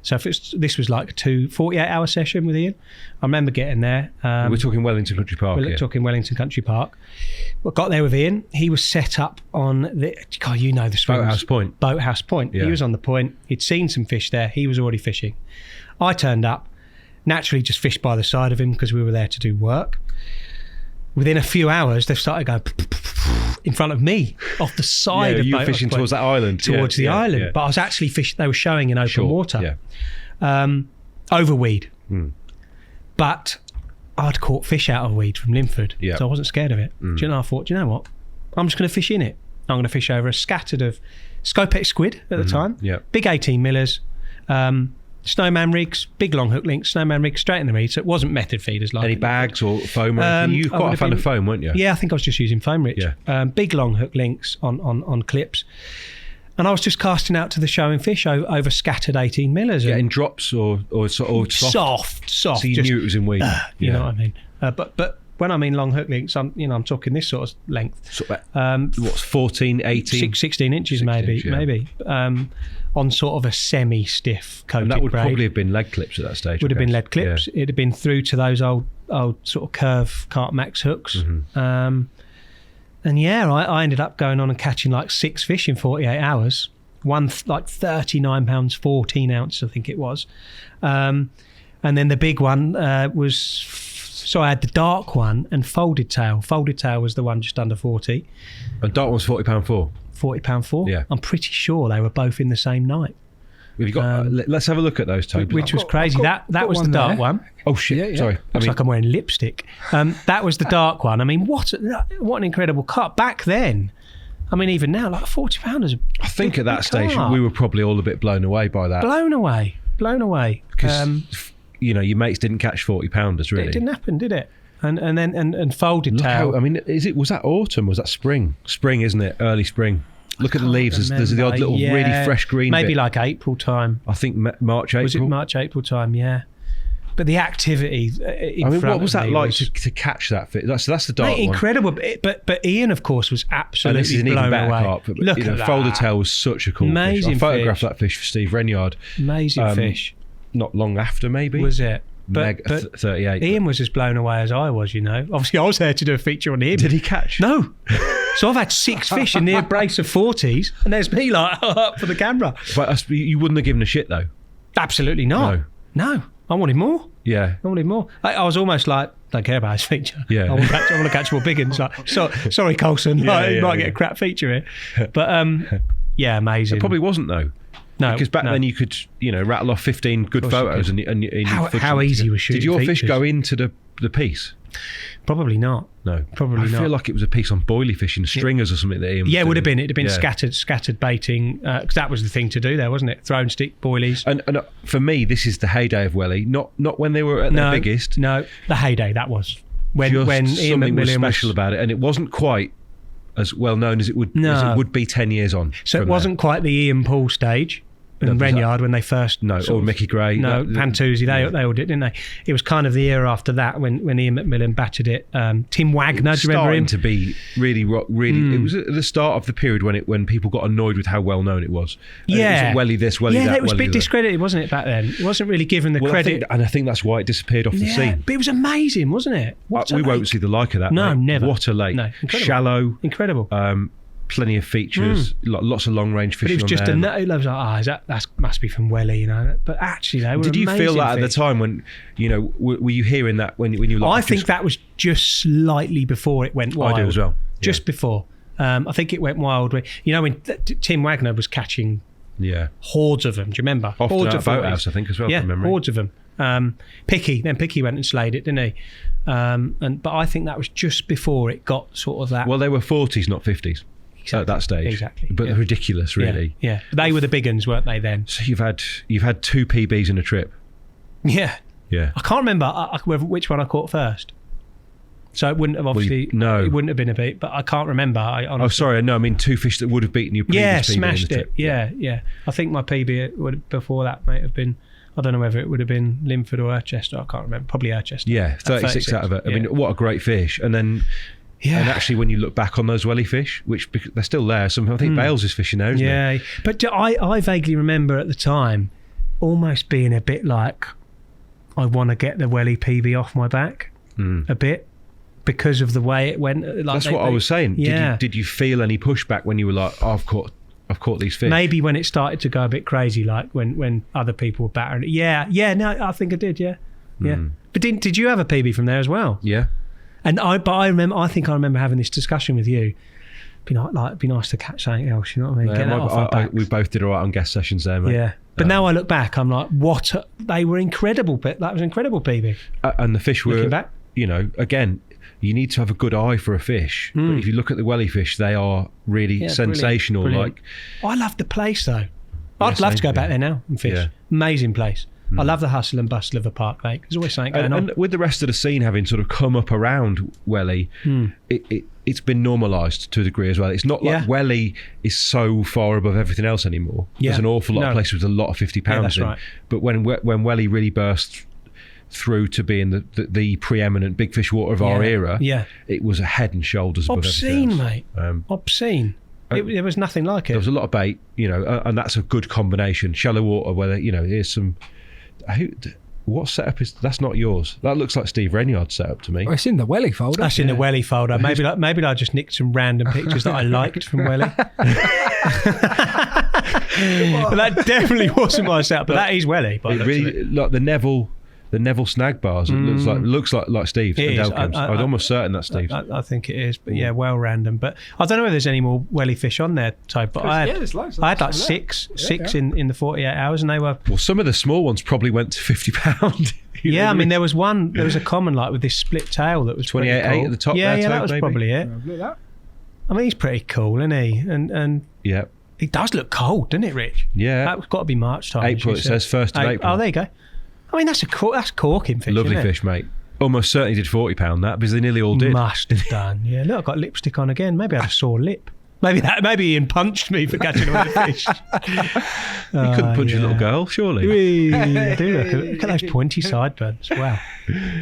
So this was like a 48-hour session with Ian. I remember getting there. We're talking Wellington Country Park. We're talking Wellington Country Park. We got there with Ian. He was set up on the swings. Boathouse Point. Yeah. He was on the point. He'd seen some fish there. He was already fishing. I turned up, naturally just fished by the side of him because we were there to do work. Within a few hours, they started going in front of me off the side of you were fishing towards that island. Towards the island. Yeah. But I was actually fishing. They were showing in open water. Yeah. Over weed. But I'd caught fish out of weed from Linford. Yeah. So I wasn't scared of it. I thought, do you know what? I'm just going to fish in it. I'm going to fish over a scattered of scopex squid at the time. Yeah. Big 18 millers. Snowman rigs, big long hook links, snowman rigs straight in the reed, so it wasn't method feeders like any bags or foam or anything. You were quite a fan of foam, weren't you? Yeah, I think I was just using foam, Rich. Yeah. Big long hook links on clips, and I was just casting out to the showing fish over scattered 18 millers. In drops or soft. So you knew it was in weed. You know what I mean? But when I mean long hook links, I'm talking this sort of length. What's 14, 18? 16 inches, 16 maybe. On sort of a semi-stiff coated and that would braid. Probably have been lead clips at that stage. Would have been lead clips. Yeah. It'd have been through to those old sort of curve Carp Max hooks. Mm-hmm. I ended up going on and catching like 6 fish in 48 hours. One like 39 pounds, 14 ounces, I think it was. And then the big one was... So I had the dark one and folded tail. Folded tail was the one just under 40. And dark one was £40.4? £40.4. Yeah. I'm pretty sure they were both in the same night. Have you got? Let's have a look at those, Toby. Which was crazy. That was the dark one. Oh shit! Yeah. Sorry, looks like I'm wearing lipstick. That was the dark one. I mean, what an incredible cut back then. I mean, even now, like £40. I think at that stage we were probably all a bit blown away by that. Blown away. Because your mates didn't catch £40 really. It didn't happen, did it? And folded tail. Was that autumn? Was that spring? Spring, isn't it? Early spring. Look at the leaves. There's the odd little really fresh green maybe bit. like April time. I think March, April. Was it March, April time? Yeah. But the activity what was that like to catch that fish? That's the dark one. Incredible. But Ian, of course, was absolutely this is an blown even better away. carp. But, Look at that. Folder tail was such a cool Amazing fish. I photographed fish. that fish for Steve Renyard. Amazing fish. Not long after, maybe. Was it? But 38. Ian was as blown away as I was, Obviously, I was there to do a feature on him. Did he catch? No. So I've had 6 fish in near brace of 40s, and there's me like up for the camera. But you wouldn't have given a shit though. Absolutely not. No. I wanted more. Yeah. I wanted more. I was almost like, don't care about his feature. Yeah. I want to catch more big ones. Like, sorry, Colson. You might get a crap feature here. But yeah, amazing. It probably wasn't though. No, because back then you could, rattle off 15 good photos and how easy was shooting. Did your features? fish go into the piece? Probably not. No, probably not. I feel like it was a piece on boilie fishing, stringers or something. That Ian was it would have been. It'd have been yeah. scattered baiting because that was the thing to do there, wasn't it? Throw and stick boilies. And for me, this is the heyday of Welly. Not when they were at their biggest. No, the heyday that was when Ian something was McMillan special about it, and it wasn't quite as well known as it would be 10 years on. So it wasn't quite the Ian Paul stage. And Renyard when they first or Mickey Gray Pantuzzi they all did, didn't they? It was kind of the era after that when Ian McMillan battered it. Tim Wagner, do you remember him? To be really it was at the start of the period when people got annoyed with how well known it was. Yeah, it was Welly this, Welly that. Yeah, it was a bit that. discredited, wasn't it, back then? It wasn't really given the credit, I think that's why it disappeared off the scene. But it was amazing, wasn't it? We won't see the like of that. No, mate. never. What a lake! No, incredible. Shallow, incredible. Plenty of features, lots of long range fishing. But it was just it was like, that must be from Welly, But actually, they were. Did you feel that fish. at the time when were you hearing that when you? I think that was just slightly before it went wild. I do as well. Just before. I think it went wild. When Tim Wagner was catching hordes of them. Do you remember? Often hordes at Boathouse, I think, as well. Yeah, from memory. hordes of them. Picky went and slayed it, didn't he? But I think that was just before it got sort of that. Well, they were 40s, not 50s. Exactly. At that stage, exactly, but ridiculous, really. Yeah. They were the big uns, weren't they? Then. So you've had 2 PBs in a trip. Yeah. I can't remember which one I caught first. So it wouldn't have it wouldn't have been a beat, but I can't remember. Sorry, no, I mean 2 fish that would have beaten your previous PB smashed in the it. trip. Yeah. I think my PB before that might have been. I don't know whether it would have been Linford or Irchester. I can't remember. Probably Irchester. Yeah, 36 out of it. I mean, what a great fish. And then. Yeah. And actually, when you look back on those Welly fish, which they're still there, I think Bales is fishing there, isn't he? But I vaguely remember at the time almost being a bit like, I want to get the Welly PB off my back a bit because of the way it went. That's what I was saying. Yeah. Did you feel any pushback when you were like, I've caught these fish? Maybe when it started to go a bit crazy, like when other people were battering it. Yeah. No, I think I did. Yeah. But did you have a PB from there as well? Yeah. And I remember having this discussion with you. Be nice to catch something else. You know what I mean? Get that off our backs. We both did all right on guest sessions there, mate. Yeah, but now I look back, I'm like, they were incredible. But that was an incredible PB. And the fish were, looking back, again, you need to have a good eye for a fish. But if you look at the Welly fish, they are really sensational. Brilliant. I love the place though. I'd love to go back there now and fish. Amazing place. I love the hustle and bustle of a park lake. There's always something going on. And with the rest of the scene having sort of come up around Welly, it's been normalised to a degree as well. It's not like Welly is so far above everything else anymore. There's an awful lot of places with a lot of 50 pounds in. Right. But when Welly really burst through to being the preeminent big fish water of our era, it was a head and shoulders above everything else. Mate. Obscene. There was nothing like it. There was a lot of bait, and that's a good combination. Shallow water, where here's some. What setup is that's not yours? That looks like Steve Renyard's setup to me. Well, it's in the Welly folder. That's in the Welly folder. Maybe I just nicked some random pictures that I liked from Welly. But that definitely wasn't my setup. But that is Welly. It really like the Neville snag bars. It looks like Steve's. I'm almost certain that's Steve's. I think it is. But well random. But I don't know if there's any more Welly fish on there, Toad. But I had like six in the 48 hours, and they were. Well, some of the small ones probably went to £50. Yeah, I mean there was a common like with this split tail that was 28.8 cool. at the top. Yeah, there, that was maybe. probably it. I mean he's pretty cool, isn't he? And yeah, he does look cold, doesn't it, Rich? Yeah, that's got to be March time. April. It says 1st of April. Oh, there you go. I mean, that's corking fish. Lovely isn't it? fish, mate. Almost certainly did £40 that because they nearly all did. Must have done. Yeah, look, I've got lipstick on again. Maybe I had a sore lip. Maybe Ian punched me for catching all the fish. You couldn't punch a little girl, surely. Look at those pointy sideburns. Wow,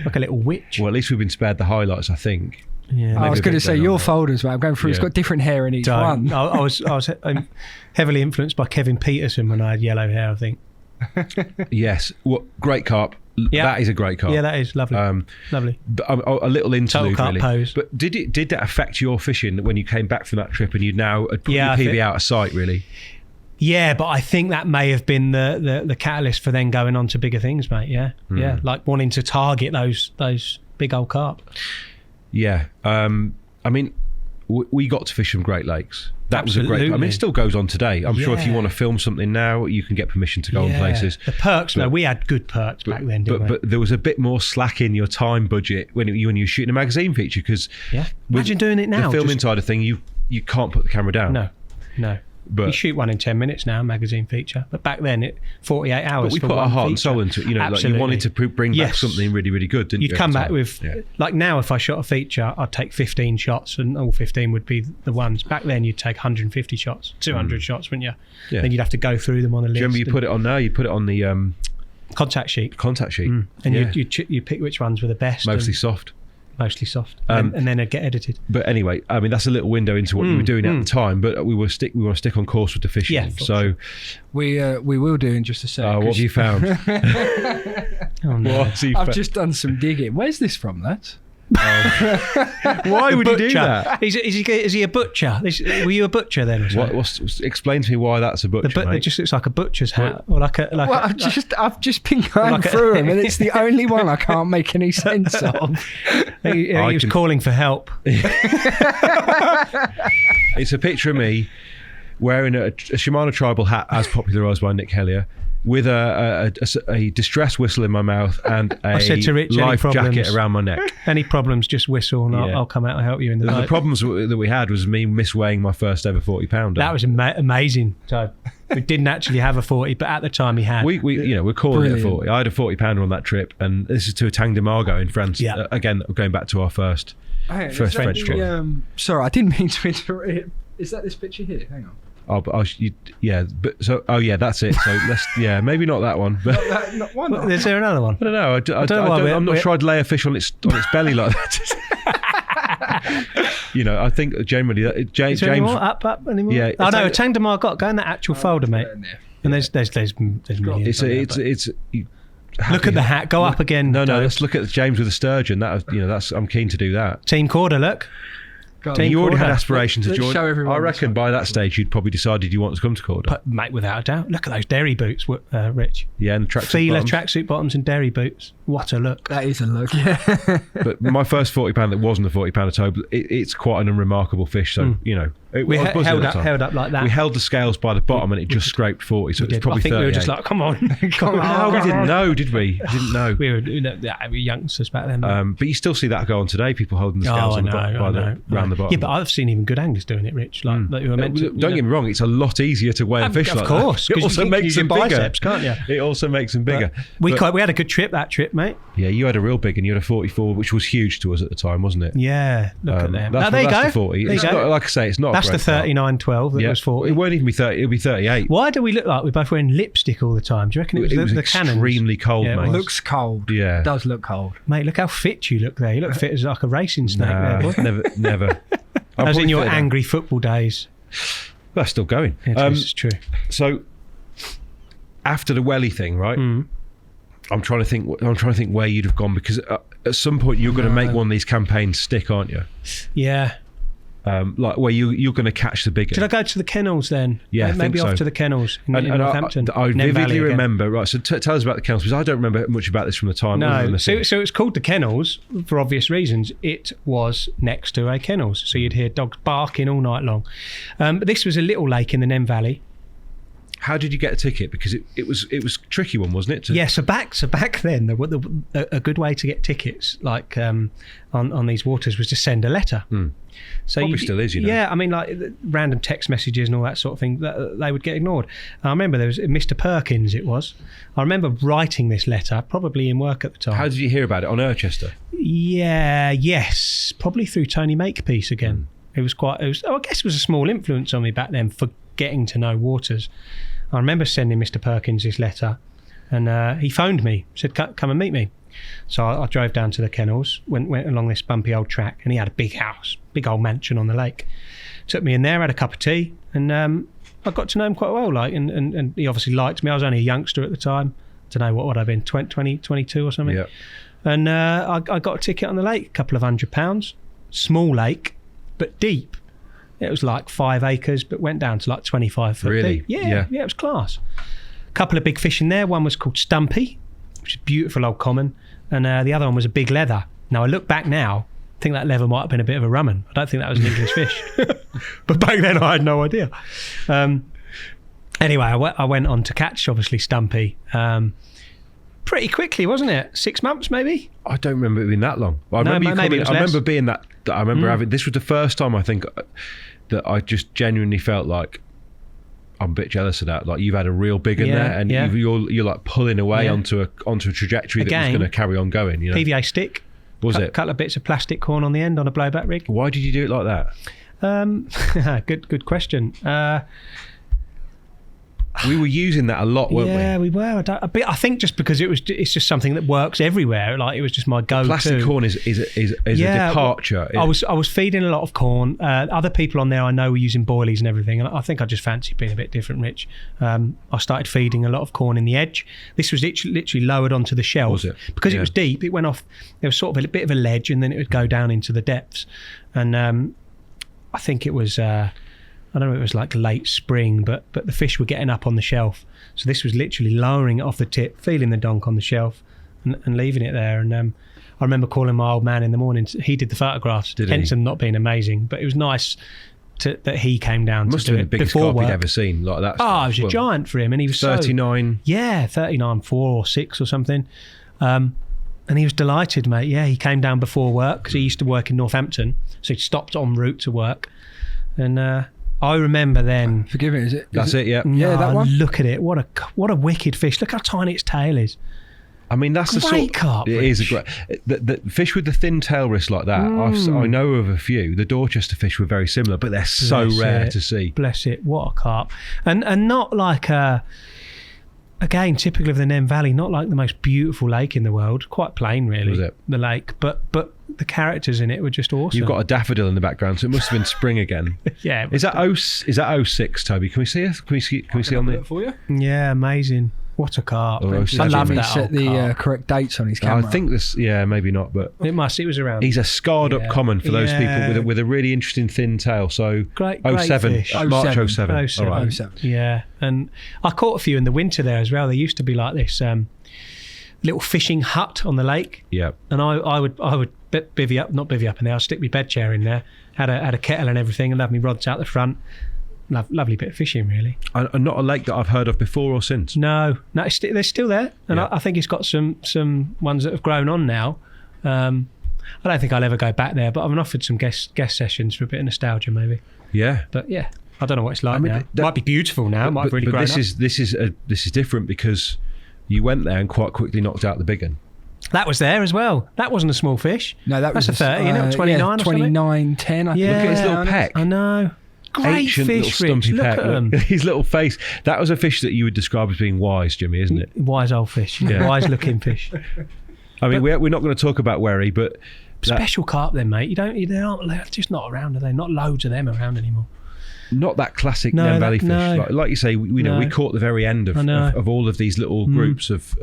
like a little witch. Well, at least we've been spared the highlights, I think. Yeah, I was going to say your folders, mate. I'm going through. Yeah. It's got different hair in each one. I was heavily influenced by Kevin Peterson when I had yellow hair, I think. Yes. Well, great carp. Yeah. That is a great carp. Yeah, that is lovely. Lovely. But a little interlude, Total carp really. pose. But did that affect your fishing when you came back from that trip and you'd now put your I PB think- out of sight, really? Yeah, but I think that may have been the catalyst for then going on to bigger things, mate. Yeah, yeah, like wanting to target those big old carp. Yeah. I mean, we got to fish some Great Lakes. That was a great. I Absolutely. mean, it still goes on today. I'm sure if you Yeah. want to film something now, you can get permission to go on places. The perks, But- we had good perks back then, didn't we? But there was a bit more slack in your time budget when you were shooting a magazine feature, because Yeah. Imagine doing it now. the filming just- side of thing, you can't put the camera down. No. But You shoot one in 10 minutes now, magazine feature. But back then, 48 hours. But we for put our one heart and feature. soul into it. You know, like you Absolutely. wanted to bring back Yes. something really, really good, didn't you? You'd come at the back time? with, Yeah. like now, if I shot a feature, I'd take 15 shots and all 15 would be the ones. Back then, you'd take 150 shots, 200 shots, wouldn't you? Yeah. Then you'd have to go through them on a list. Remember, you put it on there. You put it on the contact sheet. contact sheet, And yeah. you pick which ones were the best. Mostly and soft. mostly soft. And then it'd get edited. But anyway, I mean, that's a little window into what you were doing at the time. But we want to stick on course with the fishing. Yeah, for so, We will do in just a sec. what have you found? Oh, no. What's he I've fa- just done some digging. Where's this from, lads? Why would you do Butcher. that? Is he a butcher? Were you a butcher then? Or something? Explain to me why that's a butcher, It mate. just looks like a butcher's hat, or like a. Well, I've just been going like a- through them, and it's the only one I can't make any sense of. He was can- calling for help. It's a picture of me wearing a Shimano tribal hat, as popularised by Nick Hellier, with a distress whistle in my mouth and a said to Rich, any life problems? jacket around my neck. Any problems, just whistle, and Yeah. I'll come out and help you in the The night. problems that we had was me misweighing my first ever 40-pounder. That was amazing. So we didn't actually have a 40, but at the time he had. we're calling Brilliant. it a 40. I had a 40-pounder on that trip, and this is to a Tang de Margot in France. Yeah. Again, going back to our first Is French that trip. sorry, I didn't mean to interrupt. Is that this picture here? Hang on. Oh, but that's it. So maybe not that one. But Why not? Is there another one? I don't know. I'm not sure I'd lay a fish on its belly like that. I think generally Is James. there any more? Up anymore? Yeah, Oh it's no, like- Tang de Margot. Go in that actual folder, mate. And there's millions. It's on there, it's but- it's. Look at the hat. Go up again. No, Dave. let's look at James with a sturgeon. That's I'm keen to do that. Team Korda. Look. Team You already had Korda. aspirations to Let's join. show everyone I this reckon by that stage you'd probably decided you wanted to come to Korda. But, mate, without a doubt. Look at those dairy boots, Rich. Yeah, and the tracksuit Feeler bottoms. tracksuit bottoms and dairy boots. What a look. That is a look. Yeah. But my first 40-pounder that wasn't a 40-pounder toad, it's quite an unremarkable fish. So I We was buzzing held at the time. held up like that. We held the scales by the bottom and it just scraped 40. So We it's did. probably I think 38. we were just like, come on. come on. No, we didn't know, did we? Didn't know. We were youngsters back then. But you still see that go on today. People holding the scales on the bottom, round the bottom. Yeah, but I've seen even good anglers doing it, Rich. Like you were meant to. Don't get me wrong, it's a lot easier to weigh a fish like that. Of course, It because also you can makes use them your bigger. biceps, can't you? It also makes them bigger. We But- had a good trip that trip, mate. Yeah, you had a real big, and you had a 44, which was huge to us at the time, wasn't it? Yeah, look at them. That's, There you that's go. the 40. There you It's go. not, like I say, it's not. That's a the great carp. 39-12 that was 40. It won't even be 30. It'll be 38. Why do we look like we're both wearing lipstick all the time? Do you reckon it was the cannons? extremely cold, Yeah, it mate. was. Looks cold. Yeah. It does look cold. Mate, look how fit you look there. You look fit as like a racing snake there, boy. never. That was in your angry football days. That's still going. Yeah, this is true. So after the welly thing, right? I'm trying to think where you'd have gone, because at some point you're going to make one of these campaigns stick, aren't you? Yeah. Like where you're going to catch the bigger. Did I go to the kennels then? Yeah, I maybe think off so. to the kennels in And Northampton. I Nem vividly Valley again. remember. Right, so tell us about the kennels, because I don't remember much about this from the time. other than No, the so thing. it's called the kennels for obvious reasons. It was next to a kennels, so you'd hear dogs barking all night long. But this was a little lake in the Nem Valley. How did you get a ticket? Because it was a tricky one, wasn't it? So back then, a good way to get tickets, like on these waters, was to send a letter. So Probably still is, Yeah, I mean, like random text messages and all that sort of thing, they would get ignored. I remember there was Mr. Perkins. It was. I remember writing this letter, probably in work at the time. How did you hear about it on Urchester? Yes, probably through Tony Makepeace again. I guess it was a small influence on me back then for getting to know waters. I remember sending Mr. Perkins this letter, and he phoned me, said, come and meet me. So I drove down to the kennels, went along this bumpy old track, and he had a big house, big old mansion on the lake. Took me in there, had a cup of tea, and I got to know him quite well. And he obviously liked me. I was only a youngster at the time. I don't know what would I have been, 20, 22 or something. Yeah. And I got a ticket on the lake, a couple of £100. Small lake, but deep. It was like 5 acres, but went down to like 25 foot Really? deep. Yeah, it was class. A couple of big fish in there. One was called Stumpy, which is a beautiful old common, and the other one was a big leather. Now I look back now, I think that leather might have been a bit of a rumman. I don't think that was an English fish, but back then I had no idea. Anyway, I went on to catch obviously Stumpy. Pretty quickly, wasn't it? 6 months maybe? I don't remember it being that long. I remember being that. I remember having. This was the first time I think that I just genuinely felt like I'm a bit jealous of that. Like you've had a real big in there, and you're like pulling away onto a trajectory that was going to carry on going. You know? PVA stick. Was it? A couple of bits of plastic corn on the end on a blowback rig. Why did you do it like that? Good question. We were using that a lot, weren't we? Yeah, we were. I think just because it's just something that works everywhere. Like it was just my go-to. Plastic corn is a departure. I was feeding a lot of corn. Other people on there I know were using boilies and everything, and I think I just fancied being a bit different, Rich. I started feeding a lot of corn in the edge. This was literally lowered onto the shelf. Was it? Because it was deep. It went off. There was sort of a bit of a ledge, and then it would go down into the depths. And I think it was. I don't know if it was like late spring, but the fish were getting up on the shelf. So this was literally lowering it off the tip, feeling the donk on the shelf and leaving it there. And I remember calling my old man in the morning. He did the photographs, hence them not being amazing. But it was nice that he came down Must to do have it been the biggest before carp work. he'd ever seen like that. Oh, it was a giant for him. And he was 39. 39, 4 or 6 or something. And he was delighted, mate. Yeah, he came down before work because he used to work in Northampton. So he stopped en route to work. And... I remember then. Forgive me, is it? That's it, yeah. Yeah, that one. Look at it. What a wicked fish. Look how tiny its tail is. I mean, that's the Great carp. It is a great. The fish with the thin tail wrist like that. I know of a few. The Dorchester fish were very similar, but they're so rare to see. Bless it. What a carp. And not like again, typical of the Nem Valley, not like the most beautiful lake in the world. Quite plain, really. Was it? The lake, but the characters in it were just awesome. You've got a daffodil in the background, so it must have been spring again. Yeah. Is that 06, Toby? Can we see it? Can we see on the? For you? Yeah, amazing. What a carp. Oh, I love that. Set the correct dates on his camera. I think this. Yeah, maybe not, but it was around. He's a scarred up common for those people with a really interesting thin tail. So great 07, fish. March 07. 07. All right. 07. Yeah, and I caught a few in the winter there as well. There used to be like this little fishing hut on the lake. Yeah. And I would not bivvy up in there. I'd stick my bed chair in there. Had a kettle and everything, and have me rods out the front. Lovely bit of fishing, really. And not a lake that I've heard of before or since. No, they're still there, and I think it's got some ones that have grown on now. I don't think I'll ever go back there, but I've been offered some guest sessions for a bit of nostalgia, maybe. Yeah, but yeah, I don't know what it's like now. It might be beautiful now. It might have really grown up. This is different because you went there and quite quickly knocked out the big one. That was there as well. That wasn't a small fish. No, that's a 30, you know, 29 or something. 29, 10. I think. Look at his little peck. I know. Great Ancient fish, little Rich. stumpy Look peck. at him. His little face. That was a fish that you would describe as being wise, Jimmie, isn't it? Wise old fish. Yeah. Wise looking fish. I mean, we're not going to talk about Wherry, but special carp then, mate. They're just not around, are they? Not loads of them around anymore. Not that classic Nem Valley fish. No. Like you say, we caught the very end of all of these little groups of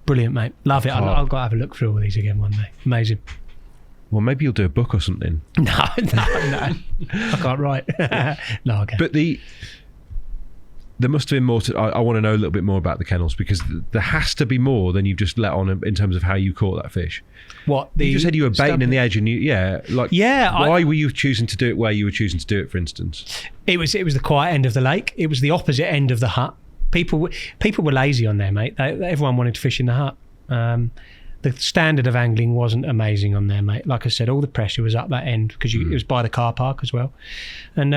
brilliant, mate. Love it. I've got to have a look through all these again one day. Amazing. Well, maybe you'll do a book or something. No. I can't write. No, I can't. But there must have been more to... I want to know a little bit more about the kennels, because there has to be more than you've just let on in terms of how you caught that fish. What? You just said you were baiting in the edge, and why were you choosing to do it where you were choosing to do it, for instance? It was the quiet end of the lake. It was the opposite end of the hut. People were lazy on there, mate. Everyone wanted to fish in the hut. The standard of angling wasn't amazing on there, mate. Like I said, all the pressure was up that end because it was by the car park as well. And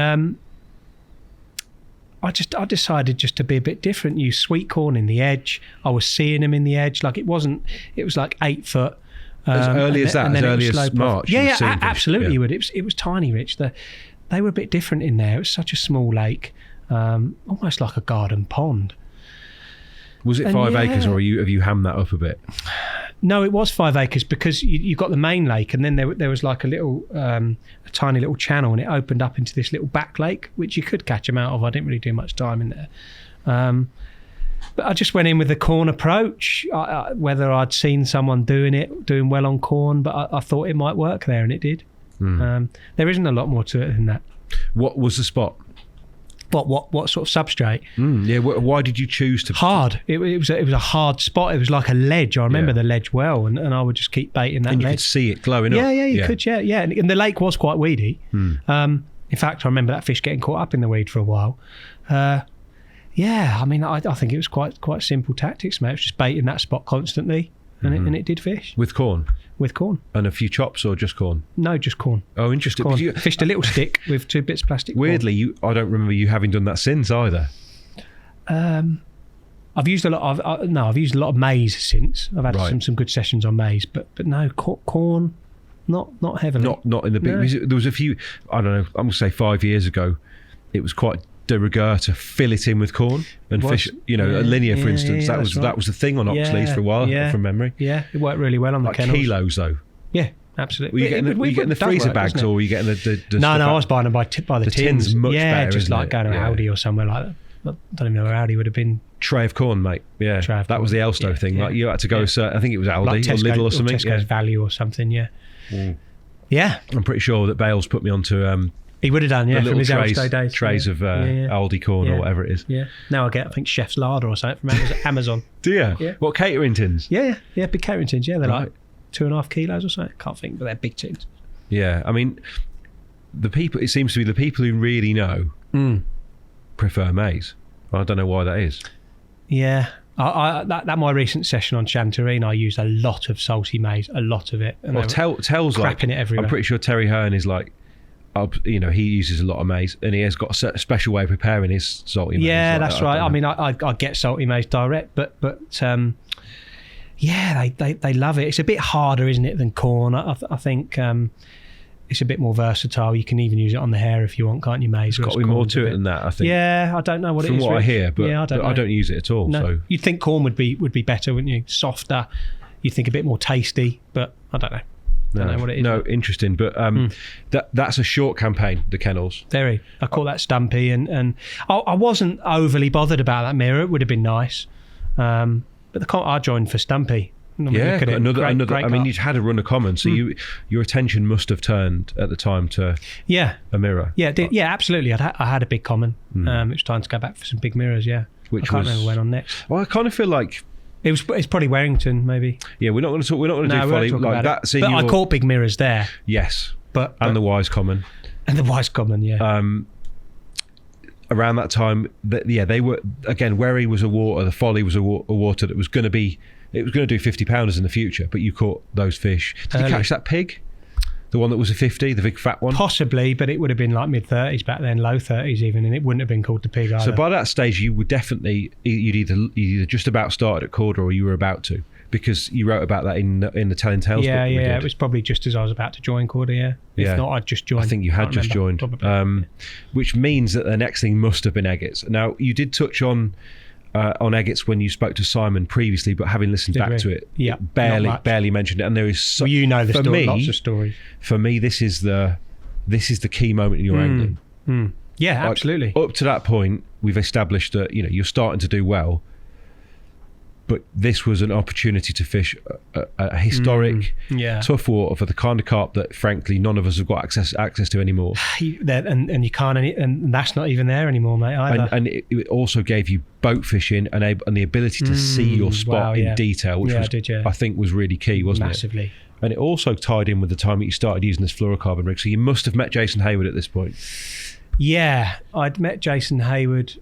I decided just to be a bit different. Use sweet corn in the edge. I was seeing them in the edge. Like it was like 8 foot. As early as that, and as then it early was as slow March. Yeah, you were seeing fish. absolutely. Yeah. You would. It was tiny, Rich. They were a bit different in there. It was such a small lake, almost like a garden pond. Was it 5 acres, or have you hammed that up a bit? No, it was 5 acres because you got the main lake, and then there was like a tiny little channel, and it opened up into this little back lake, which you could catch them out of. I didn't really do much time in there. But I just went in with the corn approach, whether I'd seen someone doing well on corn, but I thought it might work there, and it did. There isn't a lot more to it than that. What was the spot? What sort of substrate? Yeah. Why did you choose to? Hard. It was a hard spot. It was like a ledge. I remember the ledge well, and I would just keep baiting that and you ledge. could see it glowing up. Yeah, you could. Yeah. And the lake was quite weedy. In fact, I remember that fish getting caught up in the weed for a while. I mean, I think it was quite simple tactics, mate. It was just baiting that spot constantly, and it did fish. With corn? With corn. And a few chops, or just corn? No, just corn. Oh, interesting. Corn. Fished a little stick with 2 bits of plastic. Weirdly, I don't remember you having done that since either. I've used a lot of maize since. I've had some good sessions on maize, but no, corn, not heavily. Not in the big. No. There was a few. I don't know. I'm gonna say 5 years ago, it was quite de rigueur to fill it in with corn and fish. A linear, for instance. That was the thing on Oxleys for a while, from memory. Yeah, it worked really well on the kennels. Kilos though. Yeah, absolutely. Were you getting the freezer bags, or were you getting the No, I was buying them by the tins. Much better, just like going to Aldi or somewhere like that. I don't even know where Aldi would have been. Tray of corn, mate. Yeah, that was the Elstow thing. Like you had to go. I think it was Aldi like Tesco, or Lidl or something. Tesco's Value or something. Yeah. Yeah. I'm pretty sure that Bales put me onto. He would have done, the from his Elstow days. Trays of Aldi corn or whatever it is. Yeah. Now I get, I think, Chef's Larder or something from Amazon. Do you? Yeah. What, catering tins? Yeah, big catering tins. Yeah, they're like 2.5 kilos or something. Can't think, but they're big tins. Yeah, I mean, it seems to be the people who really know prefer maize. I don't know why that is. Yeah. That my recent session on Chanterine, I used a lot of salty maize, a lot of it. And Tell's like, it everywhere. I'm pretty sure Terry Hearn is like, he uses a lot of maize, and he has got a special way of preparing his salty maize. Yeah, that's right. I mean, I get salty maize direct, but they love it. It's a bit harder, isn't it, than corn? I think it's a bit more versatile. You can even use it on the hair if you want, can't you, maize? It's got to be more to it than that, I think. Yeah, I don't know what it is. From what I hear, but I don't use it at all. No. So you'd think corn would be better, wouldn't you? Softer. You'd think a bit more tasty, but I don't know. I don't know what it is. No, interesting. But that's a short campaign, the kennels. Very. I call that stumpy, and I wasn't overly bothered about that mirror. It would have been nice. But I joined for stumpy. Another. Great I mean, you'd had a run of common, so your attention must have turned at the time to a mirror. Yeah, absolutely. I had a big common. It was time to go back for some big mirrors. Yeah, I can't remember when on next. Well, I kind of feel like it's probably Warrington, maybe. Yeah, we're not going to talk. We're not going to do folly like that. But I caught big mirrors there. Yes, but the wise common. And the wise common, yeah. Around that time, they were again. Wherry was a water. The folly was a water that was going to be. It was going to do 50 pounders in the future, but you caught those fish. Did you catch that pig? The one that was a 50, the big fat one? Possibly, but it would have been like mid-30s back then, low 30s even, and it wouldn't have been called the pig either. So by that stage, you would definitely, you'd either just about started at Korda or you were about to, because you wrote about that in the Telling Tales book. Yeah, it was probably just as I was about to join Korda, yeah. If not, I'd just joined. I think you had just joined. Which means that the next thing must have been Eggett's. Now, you did touch on Eggett's when you spoke to Simon previously, but having listened back to it, barely mentioned it. And there is the story, lots of stories. For me, this is the key moment in your angling. Yeah, absolutely. Up to that point, we've established that you're starting to do well, but this was an opportunity to fish a historic, tough water for the kind of carp that, frankly, none of us have got access to anymore. And you can't, and that's not even there anymore, mate. Either. And it also gave you boat fishing and the ability to see your spot in detail, which I think was really key, wasn't it? Massively. And it also tied in with the time that you started using this fluorocarbon rig. So you must have met Jason Hayward at this point. Yeah, I'd met Jason Hayward.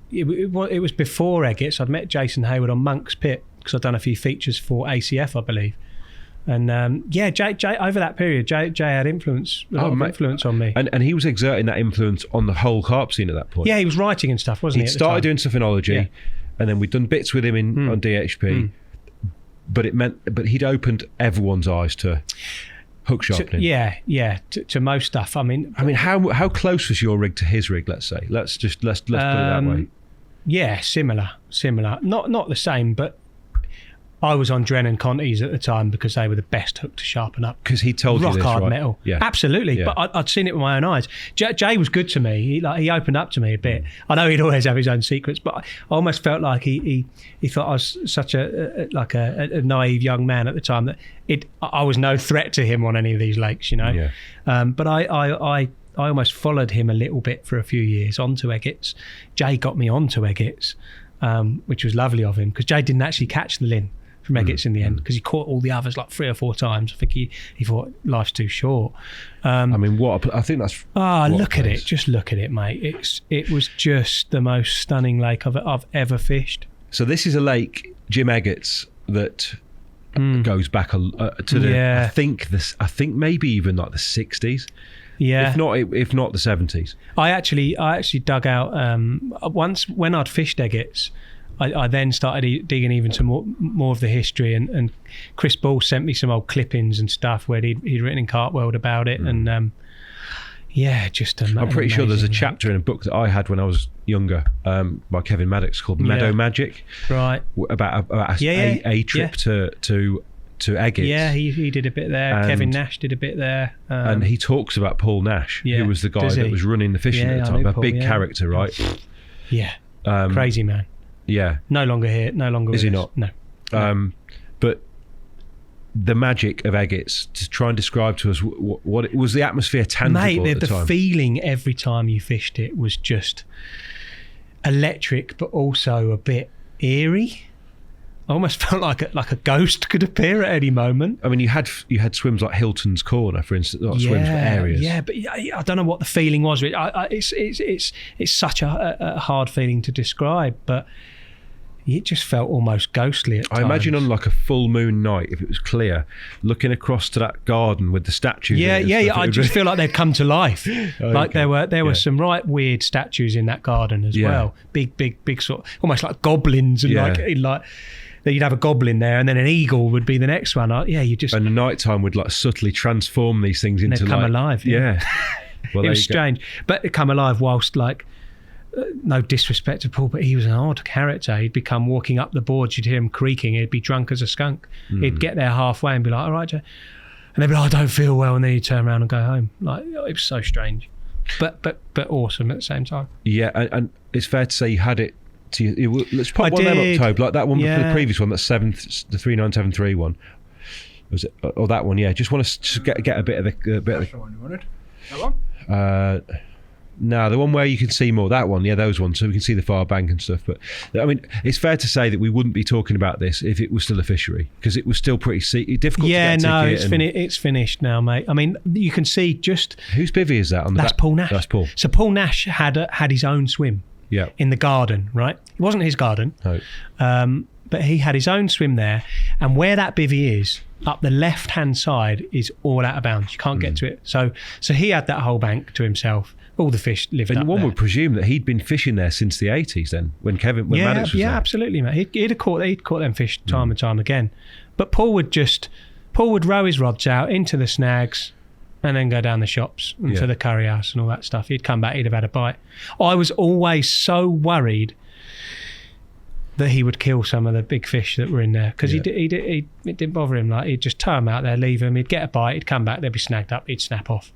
It was before Eggett's. I'd met Jason Hayward on Monk's Pit because I'd done a few features for ACF, I believe. And Jay over that period, Jay had influence on me. And he was exerting that influence on the whole carp scene at that point. Yeah, he was writing and stuff, wasn't he? He started doing sophinology, and then we'd done bits with him on DHP. but he'd opened everyone's eyes to hook sharpening. To most stuff. I mean, how close was your rig to his rig? Let's say. Let's put it that way. Yeah, similar. Not the same, but I was on Drennan Conti's at the time because they were the best hook to sharpen up. Because he told you this, rock hard right? metal. Yeah, absolutely. Yeah. But I'd seen it with my own eyes. Jay was good to me. He opened up to me a bit. I know he'd always have his own secrets, but I almost felt like he thought I was such a naive young man at the time that I was no threat to him on any of these lakes, you know. Yeah. But I almost followed him a little bit for a few years onto Eggett's. Jay got me onto Eggett's, which was lovely of him because Jay didn't actually catch the Lynn from Eggett's in the end because he caught all the others like 3 or 4 times. I think he thought life's too short. I think that's. Look at it! Just look at it, mate. It was just the most stunning lake I've ever fished. So this is a lake, Jim Eggett's, that goes back to the. I think maybe even like the 60s. Yeah. If not the 70s. I actually dug out once when I'd fished Eggett's. I then started digging even some more of the history, and Chris Ball sent me some old clippings and stuff where he'd written in Carp World about it, and just I'm pretty sure there's a chapter in a book that I had when I was younger by Kevin Maddox called Meadow Magic, right? About a trip to Eggett's. Yeah, he did a bit there. And Kevin Nash did a bit there, and he talks about Paul Nash, who was the guy that was running the fishing at the time. A big character, right? Yeah, crazy man. Yeah, no longer here. No longer is he us. not? No. But the magic of Eggett's, to try and describe to us what it was, the atmosphere tangible. Mate, at the time. feeling every time you fished it was just electric, but also a bit eerie. I almost felt like a ghost could appear at any moment. I mean, you had swims like Hilton's Corner, for instance, not swims for areas. Yeah, but I don't know what the feeling was. It's such a hard feeling to describe, but it just felt almost ghostly at times. I imagine on like a full moon night, if it was clear, looking across to that garden with the statues. I just feel like they'd come to life. Like there were some right weird statues in that garden as well. Big sort, almost like goblins, and like you'd have a goblin there, and then an eagle would be the next one. You just, and the nighttime would like subtly transform these things into come alive. Yeah. Well, it was strange, but it come alive whilst like. No disrespect to Paul, but he was an odd character. He'd become walking up the boards, you'd hear him creaking, he'd be drunk as a skunk. He'd get there halfway and be like, all right, Joe. And they'd be like, I don't feel well, and then he'd turn around and go home. Like, it was so strange, but awesome at the same time. Yeah, and it's fair to say you had it to you. Let's pop one of them up, Tobe, like that one, the previous one, that's the 3973 one. Was it? Or that one, yeah. Just want to get a bit of the... That's the one you wanted. That one? No, the one where you can see more, that one, those ones, so we can see the far bank and stuff. But I mean, it's fair to say that we wouldn't be talking about this if it was still a fishery, because it was still pretty difficult to get a ticket. It's finished now, mate. I mean, you can see just... Whose bivvy is that? That's Paul Nash. That's Paul. So Paul Nash had his own swim in the garden, right? It wasn't his garden, but he had his own swim there, and where that bivvy is, up the left-hand side, is all out of bounds. You can't get to it. So he had that whole bank to himself. All the fish lived up there. And one would presume that he'd been fishing there since the 80s then, when Maddox was there. Yeah, absolutely, mate. He'd caught them fish time and time again. But Paul would row his rods out into the snags and then go down the shops and to the curry house and all that stuff. He'd come back, he'd have had a bite. I was always so worried that he would kill some of the big fish that were in there, because it didn't bother him. Like, he'd just tow them out there, leave them, he'd get a bite, he'd come back, they'd be snagged up, he'd snap off.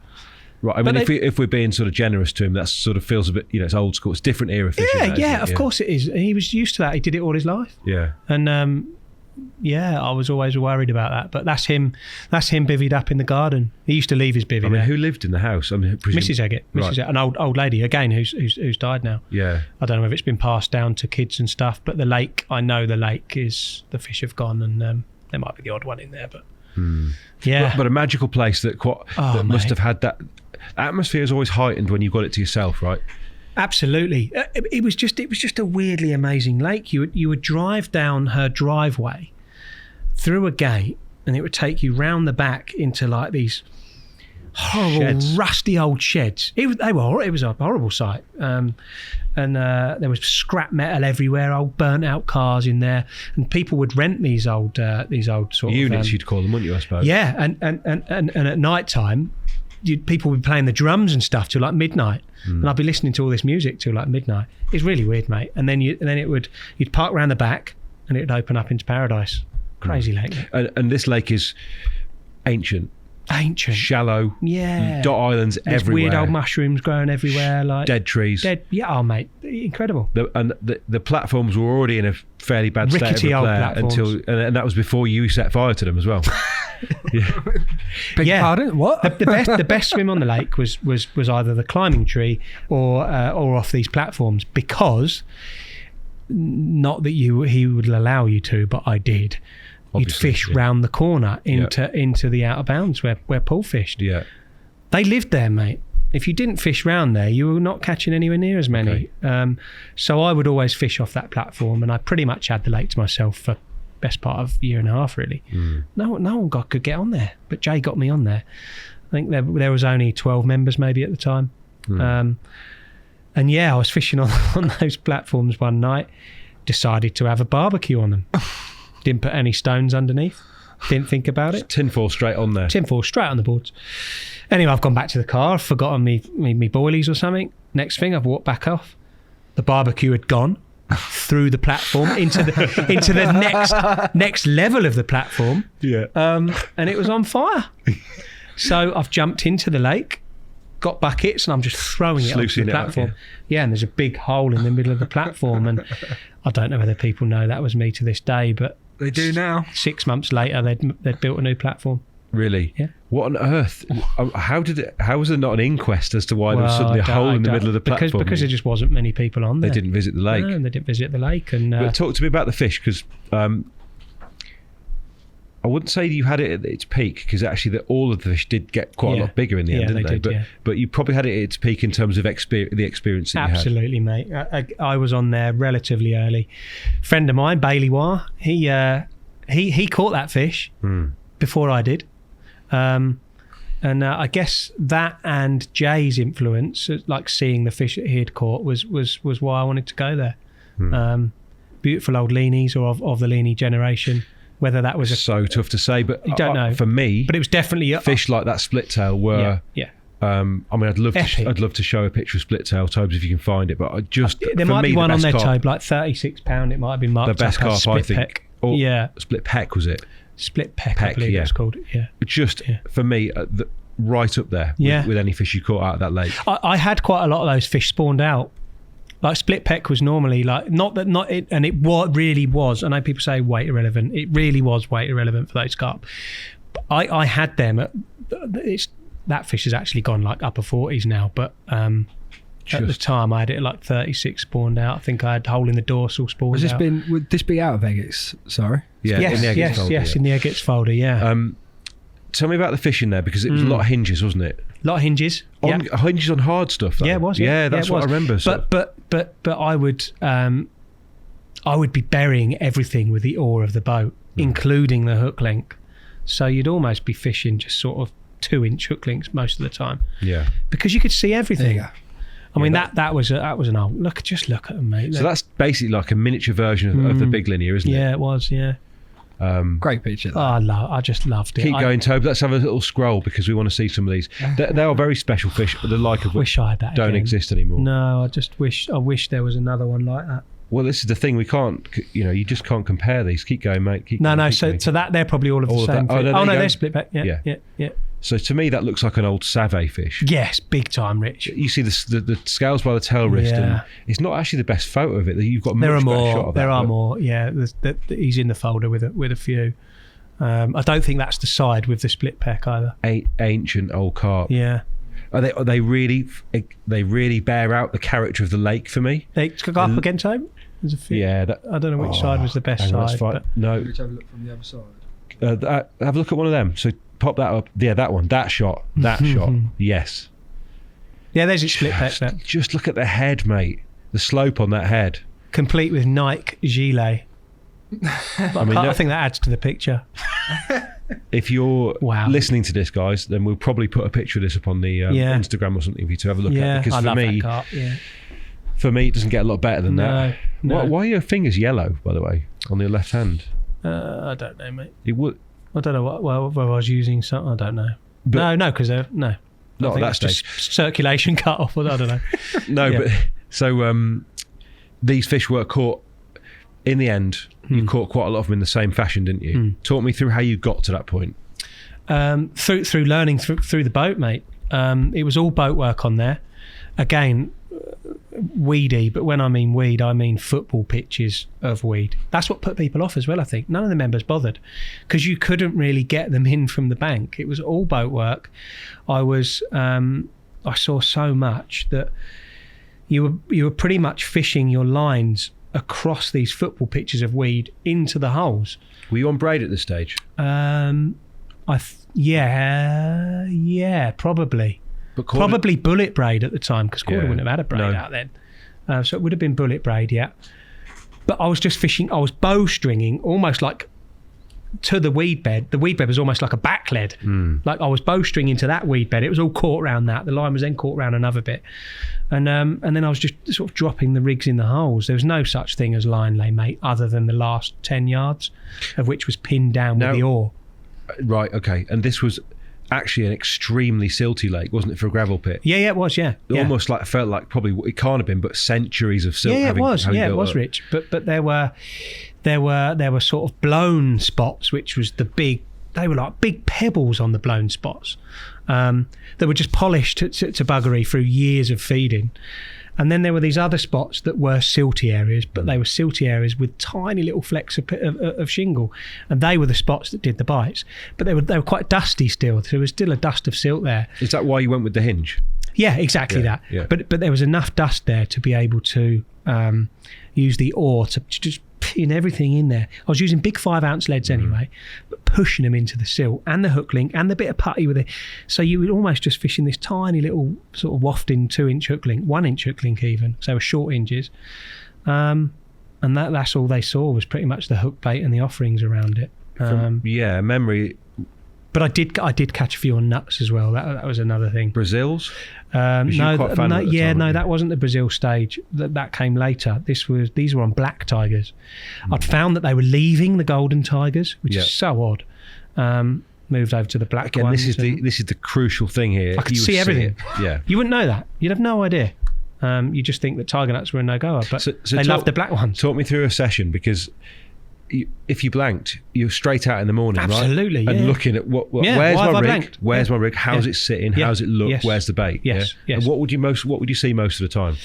Right, I mean, if we're being sort of generous to him, that sort of feels a bit, it's old school. It's different era fishing. Of course it is. He was used to that. He did it all his life. Yeah. And I was always worried about that. But that's him bivvied up in the garden. He used to leave his bivvy there. Who lived in the house? I mean, Mrs. Eggett. An old lady, again, who's died now. Yeah. I don't know if it's been passed down to kids and stuff, but the lake is, the fish have gone, and there might be the odd one in there, but yeah. But a magical place that must have had that... Atmosphere is always heightened when you've got it to yourself, right? Absolutely. It was just a weirdly amazing lake. You would drive down her driveway through a gate, and it would take you round the back into like these horrible, sheds. rusty old sheds. It was a horrible sight. And there was scrap metal everywhere, old burnt out cars in there, and people would rent these old sort units, of you'd call them, wouldn't you? I suppose. Yeah, and at night time, people would be playing the drums and stuff till like midnight, and I'd be listening to all this music till like midnight. It's really weird, mate. And then you'd park around the back, and it would open up into paradise. Crazy lake. And this lake is ancient, shallow. Yeah, dot islands there's everywhere. Weird old mushrooms growing everywhere, like dead trees. Mate, incredible. The platforms were already in a fairly bad state Rickety of old repair platforms. and that was before you set fire to them as well. Beg pardon? What? The best swim on the lake was either the climbing tree or off these platforms, because not that he would allow you to, but I did. Obviously, you'd fish round the corner into the outer bounds where Paul fished. Yeah, they lived there, mate. If you didn't fish round there, you were not catching anywhere near as many. Okay. So I would always fish off that platform, and I pretty much had the lake to myself for best part of a year and a half, really. No one could get on there, but Jay got me on there. I think there was only 12 members maybe at the time. And yeah, I was fishing on those platforms one night, decided to have a barbecue on them. Didn't put any stones underneath, didn't think about it. Tinfoil straight on there. Tinfoil straight on the boards. Anyway, I've gone back to the car, I've forgotten me boilies or something. Next thing, I've walked back off. The barbecue had gone through the platform into the next level of the platform. Yeah. And it was on fire. So I've jumped into the lake, got buckets, and I'm just throwing it onto the platform. Yeah, and there's a big hole in the middle of the platform, and I don't know whether people know that was me to this day, but they do now. 6 months later, they'd built a new platform. Really? Yeah. What on earth? How was there not an inquest as to why there was suddenly a hole in the middle of the platform? Because there just wasn't many people on there. They didn't visit the lake. No, they didn't visit the lake. And but talk to me about the fish, because I wouldn't say you had it at its peak, because actually all of the fish did get quite a lot bigger in the end, didn't they? But you probably had it at its peak in terms of the experience that Absolutely, you had. Mate. I was on there relatively early. Friend of mine, Bailey Wah, he caught that fish before I did. And I guess that and Jay's influence, like seeing the fish that he had caught, was why I wanted to go there. Beautiful old leanies, or of the leanie generation. Whether that was so tough to say, but you don't know. For me, but it was definitely fish like that split tail were. Yeah. I mean, I'd love to show a picture of split tail, Tobes, if you can find it. But I just there might be one on there, Tobe, like £36. It might have been marked the best up as carp, I think. peck. Or split peck, was it? Split peck, I believe it was called. Yeah. Just for me, right up there with any fish you caught out of that lake. I had quite a lot of those fish spawned out. Like split peck was normally like really was. I know people say weight irrelevant. It really was weight irrelevant for those carp. But I had them. That fish has actually gone like upper 40s now. But at the time, I had it at like 36 spawned out. I think I had hole in the dorsal spawned out. Would this be out of Agates? Sorry. Yeah. Yes, in the Agates folder. Yeah. Tell me about the fish in there, because it was a lot of hinges, wasn't it? A lot of hinges. Hinges on hard stuff, though. Yeah, it was. Yeah, that's what I remember. So. But I would be burying everything with the oar of the boat, including the hook length. So you'd almost be fishing just sort of 2-inch hook lengths most of the time. Yeah. Because you could see everything. There you go. I mean, that was an old look. Just look at them, mate. So that's basically like a miniature version of the big linear, isn't it? Yeah, it was. Yeah. Great picture. I just loved it. Keep going, Tobe. Let's have a little scroll, because we want to see some of these. They are very special fish, the like of which I had that don't again. exist anymore. No, I wish there was another one like that. Well, this is the thing. We can't, you just can't compare these. Keep going, mate. So that they're probably all of the same. They're split back. Yeah. So to me, that looks like an old Save fish. Yes, big time, Rich. You see the scales by the tail wrist, and it's not actually the best photo of it. You've got there much are better more. shot of there that, are more. Yeah, he's in the folder with a few. I don't think that's the side with the split peck either. Ancient old carp. Yeah. Are they really bear out the character of the lake for me? They go up again, Tobe? There's a few. Yeah. I don't know which side was the best side. But no. Let's have a look from the other side. Have a look at one of them. So pop that up. Yeah, that one. That shot. Yes. Yeah, there's a split peck there. Just look at the head, mate. The slope on that head. Complete with Nike gilet. I think that adds to the picture. if you're listening to this, guys, then we'll probably put a picture of this upon the Instagram or something for you to have a look at. Because I love me, that carp, for me, it doesn't get a lot better than that. No. Why are your fingers yellow, by the way, on your left hand? I don't know, mate. It would. I don't know what I was using. I don't know. But, because no. Not at that stage. Just circulation cut off. I don't know. But so these fish were caught. In the end, you caught quite a lot of them in the same fashion, didn't you? Talk me through how you got to that point. Through learning through the boat, mate. It was all boat work on there. Again, weedy, but when I mean weed, I mean football pitches of weed. That's what put people off as well, I think. None of the members bothered because you couldn't really get them in from the bank. It was all boat work. I saw so much that you were pretty much fishing your lines across these football pitches of weed into the holes. Were you on braid at this stage? Probably. But probably bullet braid at the time because Korda wouldn't have had a braid out then. So it would have been bullet braid, But I was just fishing. I was bowstringing almost like to the weed bed. The weed bed was almost like a back lead. Like I was bowstringing to that weed bed. It was all caught around that. The line was then caught around another bit. And then I was just sort of dropping the rigs in the holes. There was no such thing as line lay, mate, other than the last 10 yards, of which was pinned down with the oar. Right, okay. And this was actually an extremely silty lake, wasn't it, for a gravel pit? Yeah, it was, It almost felt like probably, it can't have been, but centuries of silt. It was, Rich. But there were sort of blown spots, which was they were like big pebbles on the blown spots that were just polished to buggery through years of feeding. And then there were these other spots that were silty areas, but they were silty areas with tiny little flecks of shingle, and they were the spots that did the bites. But they were quite dusty still. There was still a dust of silt there. Is that why you went with the hinge? Yeah, exactly that. Yeah. But there was enough dust there to be able to use the oar to just pin everything in there. I was using big 5-ounce leads anyway, but pushing them into the silt and the hook link and the bit of putty with it. So you would almost just fish in this tiny little sort of wafting 2-inch hook link, 1-inch hook link even. So they were short hinges. And that's all they saw was pretty much the hook bait and the offerings around it. Memory. But I did catch a few on nuts as well. That was another thing. Brazils? That wasn't the Brazil stage. That came later. These were on black tigers. I'd found that they were leaving the golden tigers, which is so odd. Moved over to the black ones. This is the crucial thing here. I could see everything. Yeah, you wouldn't know that. You'd have no idea. You just think that tiger nuts were a no-goer, but they loved the black ones. Talk me through a session because. If you blanked, you're straight out in the morning, absolutely, right? And looking at where's my rig? Where's my rig? How's it sitting? How's it look? Yes. Where's the bait? Yes. And what would you see most of the time?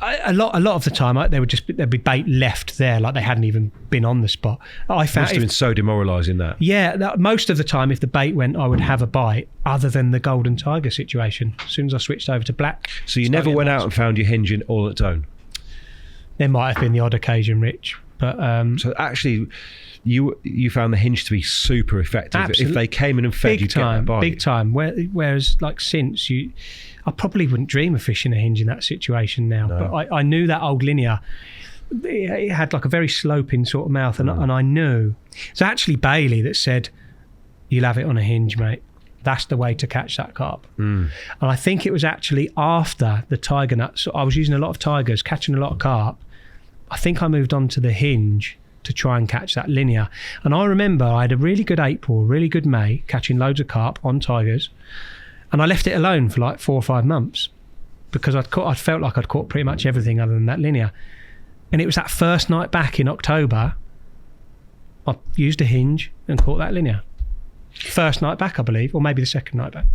A lot of the time, there'd be bait left there, like they hadn't even been on the spot. I found must have been so demoralising that. Yeah, most of the time, if the bait went, I would have a bite. Other than the golden tiger situation, as soon as I switched over to black. So you never went out and found your hinge in all on its own. There might have been the odd occasion, Rich. But so actually, you found the hinge to be super effective. Absolutely. If they came in and fed, you'd get that bite. Big time. Whereas, like since I probably wouldn't dream of fishing a hinge in that situation now. No. But I knew that old linear. It had like a very sloping sort of mouth, and I knew it's actually Bailey that said, "You'll have it on a hinge, mate. That's the way to catch that carp." And I think it was actually after the tiger nuts. So I was using a lot of tigers, catching a lot of carp. I think I moved on to the hinge to try and catch that linear. And I remember I had a really good April, really good May, catching loads of carp on tigers. And I left it alone for like 4 or 5 months because I felt like I'd caught pretty much everything other than that linear. And it was that first night back in October, I used a hinge and caught that linear. First night back, I believe, or maybe the second night back.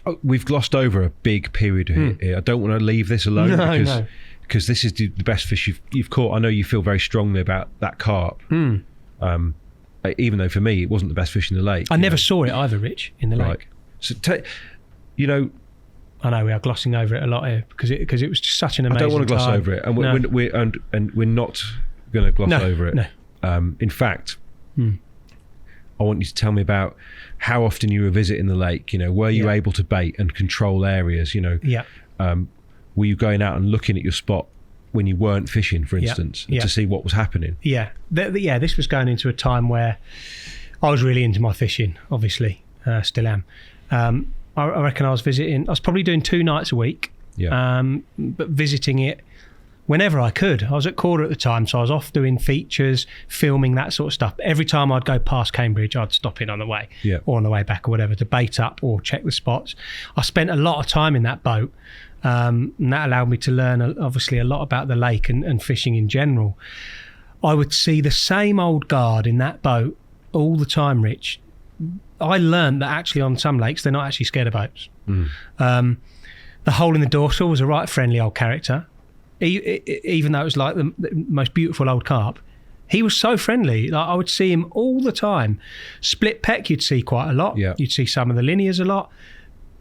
Oh, we've glossed over a big period here. I don't want to leave this alone because this is the best fish you've caught. I know you feel very strongly about that carp. Even though for me it wasn't the best fish in the lake. I never saw it either, Rich, in the lake. So I know we are glossing over it a lot here because it was just such an amazing. I don't want to gloss over it, and we're not going to gloss over it. No. In fact, I want you to tell me about how often you were visiting the lake. Were you able to bait and control areas? Were you going out and looking at your spot when you weren't fishing, for instance, to see what was happening? Yeah. This was going into a time where I was really into my fishing, obviously, still am. I reckon I was probably doing 2 nights a week, but visiting it whenever I could. I was at Korda at the time, so I was off doing features, filming, that sort of stuff. Every time I'd go past Cambridge, I'd stop in on the way or on the way back or whatever to bait up or check the spots. I spent a lot of time in that boat, and that allowed me to learn, obviously, a lot about the lake and fishing in general. I would see the same old guard in that boat all the time, Rich. I learned that actually on some lakes, they're not actually scared of boats. The hole in the dorsal was a right friendly old character. Even though it was like the most beautiful old carp, he was so friendly. Like, I would see him all the time. Split peck you'd see quite a lot. You'd see some of the linears a lot.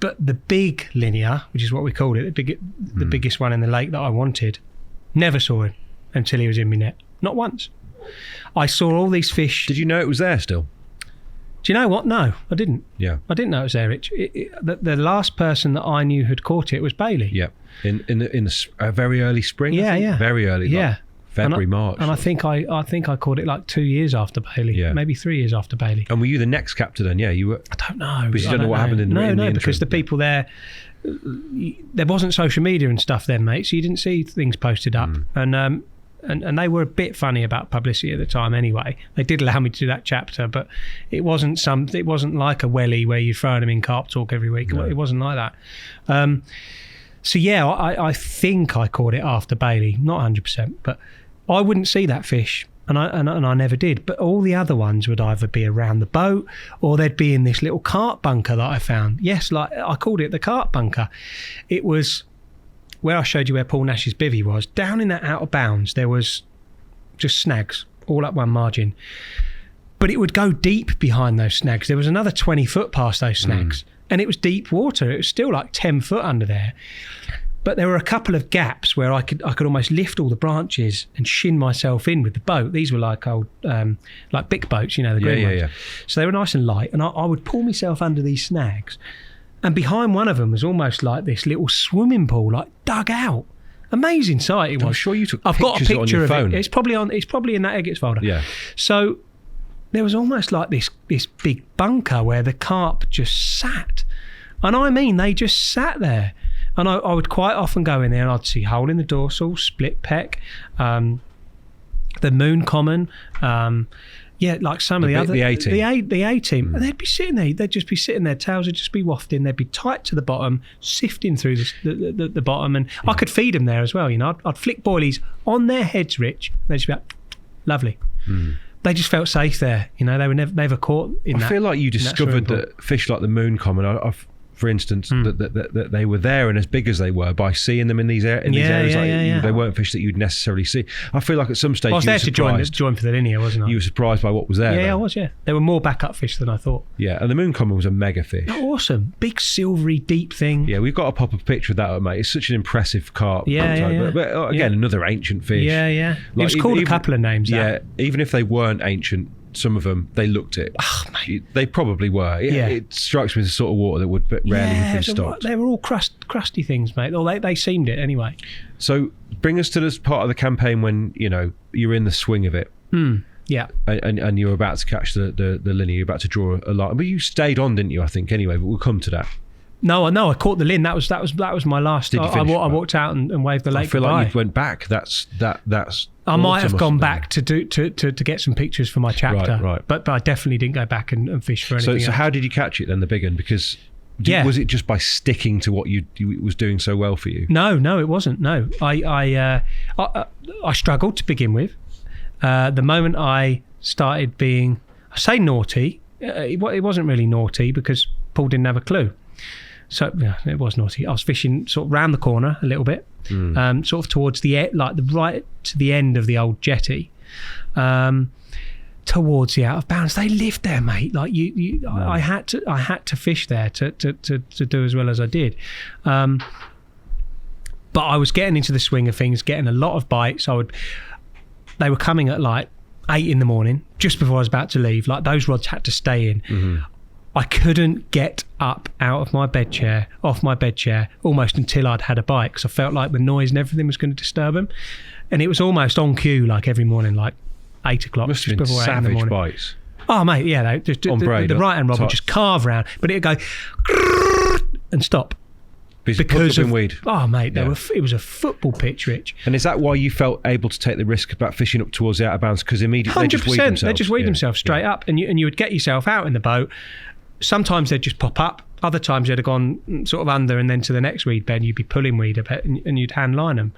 But the big linear, which is what we called it, the biggest one in the lake that I wanted, never saw him until he was in my net. Not once. I saw all these fish. Did you know it was there still? Do you know what? No, I didn't. Yeah. I didn't know it was there, Rich. The last person that I knew had caught it was Bailey. Yeah. In a very early spring. Yeah. Very early. Like February, March. And I think I caught it like 2 years after Bailey. Yeah. Maybe 3 years after Bailey. And were you the next captor then? Yeah, you were. I don't know. But you don't know what happened in the interim. No, because the people there wasn't social media and stuff then, mate. So you didn't see things posted up. And they were a bit funny about publicity at the time anyway. They did allow me to do that chapter, but it wasn't like a welly where you're throwing them in Carp Talk every week. No. It wasn't like that. So yeah, I think I caught it after Bailey, not 100%, but I wouldn't see that fish, and I never did. But all the other ones would either be around the boat or they'd be in this little carp bunker that I found. Yes, like I called it the carp bunker. It was where I showed you where Paul Nash's bivvy was. Down in that out of bounds, there was just snags all up one margin. But it would go deep behind those snags. There was another 20 foot past those snags. And it was deep water. It was still like 10 foot under there. But there were a couple of gaps where I could almost lift all the branches and shin myself in with the boat. These were like old, like big boats, you know, the green ones. Yeah. So they were nice and light. And I would pull myself under these snags. And behind one of them was almost like this little swimming pool, like dug out. Amazing sight it was. I'm sure you took I've got a pictures picture on your of phone. it. It's probably in that Eggett's folder. Yeah. So there was almost like this big bunker where the carp just sat. And I mean, they just sat there. And I would quite often go in there and I'd see hole in the dorsal, split peck, the moon common, like some of the other... The A-team. The A-team. And they'd be sitting there. They'd just be sitting there. Tails would just be wafting. They'd be tight to the bottom, sifting through the bottom. And I could feed them there as well, you know. I'd flick boilies on their heads, Rich. They'd just be like, lovely. They just felt safe there. You know, they were never caught in that. I feel like you discovered that fish like the moon common, for instance, that they were there and as big as they were by seeing them in these areas. They weren't fish that you'd necessarily see. I feel like at some stage I was there to join for the linear, wasn't I? You were surprised by what was there. Yeah, I was. Yeah, there were more backup fish than I thought. Yeah, and the moon common was a mega fish. Oh, awesome, big silvery deep thing. Yeah, we've got to pop a picture of that, mate. It's such an impressive carp. But again, another ancient fish. Yeah. Like, it was called a couple of names. Even if they weren't ancient, some of them, they looked it. Oh, mate. They probably were. It strikes me as the sort of water that would rarely have been stopped. They were all crusty things, mate. Or they seemed it anyway. So bring us to this part of the campaign when, you know, you're in the swing of it. Yeah. And you're about to catch the linear, you're about to draw a line. But you stayed on, didn't you, I think, anyway, but we'll come to that. No, I caught the Lynn. That was my last. I walked out and waved the lake. I feel goodbye. like you went back. That's. I might have gone back to get some pictures for my chapter. Right. But I definitely didn't go back and fish for anything. So how did you catch it then, the big one? Because was it just by sticking to what you was doing so well for you? No, it wasn't. No, I struggled to begin with. The moment I started being, I say naughty, it wasn't really naughty because Paul didn't have a clue. So yeah, it was naughty. I was fishing sort of round the corner a little bit, sort of towards the right to the end of the old jetty, towards the out of bounds. They lived there, mate. Like I had to fish there to do as well as I did. But I was getting into the swing of things, getting a lot of bites. They were coming at like 8 a.m, just before I was about to leave. Like those rods had to stay in. I couldn't get up off my bed chair, almost until I'd had a bite, because I felt like the noise and everything was going to disturb them. And it was almost on cue, like every morning, like 8 o'clock. Must have been savage bites. Oh, mate, yeah, just On braid, the right hand rod would tight. just carve round, but it'd go and stop. Because of weed. Oh, mate, Yeah. it was a football pitch, Rich. And is that why you felt able to take the risk about fishing up towards the out of bounds? Because immediately they just weed 100%. themselves. They just weed Yeah. themselves straight up, and you would get yourself out in the boat. Sometimes they'd just pop up. Other times they'd have gone sort of under and then to the next weed bed. You'd be pulling weed a bit and you'd hand line them.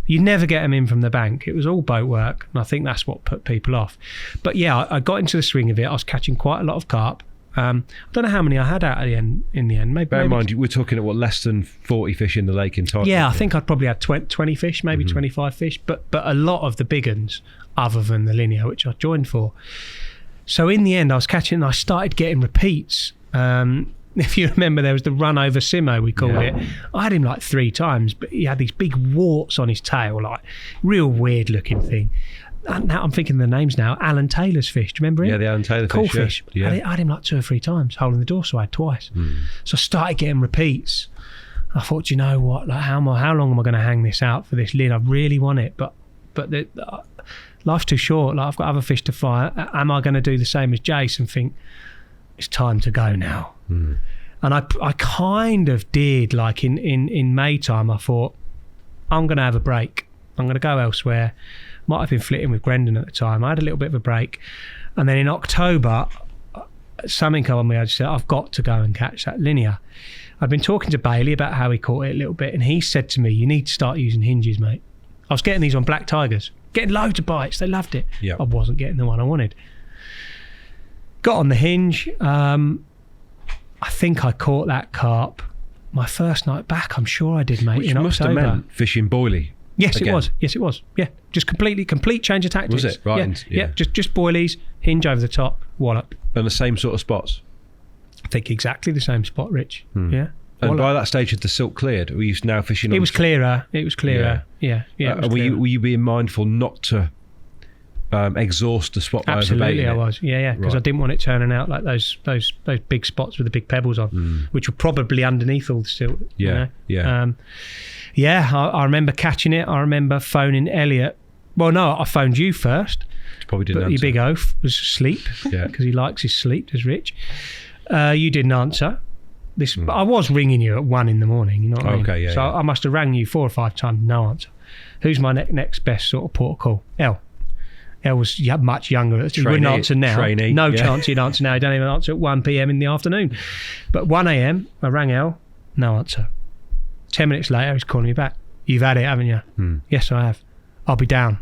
You'd never get them in from the bank. It was all boat work, and I think that's what put people off. But yeah, I got into the swing of it. I was catching quite a lot of carp. I don't know how many I had out at the end. In the end, Bear in mind, we're talking at less than 40 fish in the lake in total. Yeah, I think I'd probably had 20 fish, maybe 25 fish, but a lot of the big uns, other than the linear, which I joined for. So in the end, I was catching, and I started getting repeats. If you remember, there was the run over Simo, we called it. I had him like 3 times, but he had these big warts on his tail, like real weird looking thing. Now I'm thinking of the names now. Alan Taylor's fish. Do you remember him? Yeah, the Alan Taylor cool fish. fish. Yeah. I had him like 2 or 3 times, holding the dorsal. I had twice. So I started getting repeats. I thought, do you know what? Like, how long am I going to hang this out for this lid? I really want it, but life's too short. Like, I've got other fish to fry. Am I going to do the same as Jace and think it's time to go now? And I kind of did, like in May time. I thought, I'm going to have a break. I'm going to go elsewhere. Might have been flitting with Grendon at the time. I had a little bit of a break, and then in October, something told me. I just said, I've got to go and catch that linear. I'd been talking to Bailey about how he caught it a little bit, and he said to me, you need to start using hinges, mate. I was getting these on black tigers, getting loads of bites. They loved it. Yep. I wasn't getting the one I wanted. Got on the hinge. I think I caught that carp my first night back. I'm sure I did, mate. Which in must October. have meant fishing boilies. Yes, again. it was. Yes, it was. Yeah, just complete change of tactics. Was it? Right. Yeah, just boilies, hinge over the top, wallop. And the same sort of spots. I think exactly the same spot, Rich. Yeah. And Wallop. by that stage, had the silk cleared? Or were you now fishing? It was clearer. It was clearer. Yeah. It was were clearer. you being mindful not to exhaust the spot by Absolutely, overbaiting I it? was. Yeah, because I didn't want it turning out like those big spots with the big pebbles on, which were probably underneath all the silt. Yeah, I remember catching it. I remember phoning Elliot. Well, no, I phoned you first. Probably didn't But answer. your big oaf was asleep. Yeah. Because he likes his sleep, does Rich. You didn't answer. I was ringing you at 1 a.m, you know what I mean? Okay, yeah, So yeah. I must have rang you 4 or 5 times, no answer. Who's my next best sort of port of call? Elle was much younger. He wouldn't answer now. Trainee, No yeah. chance he'd answer now. He don't even answer at 1 p.m. in the afternoon. But 1 a.m, I rang Elle, no answer. 10 minutes later, he's calling me back. You've had it, haven't you? Yes, I have. I'll be down.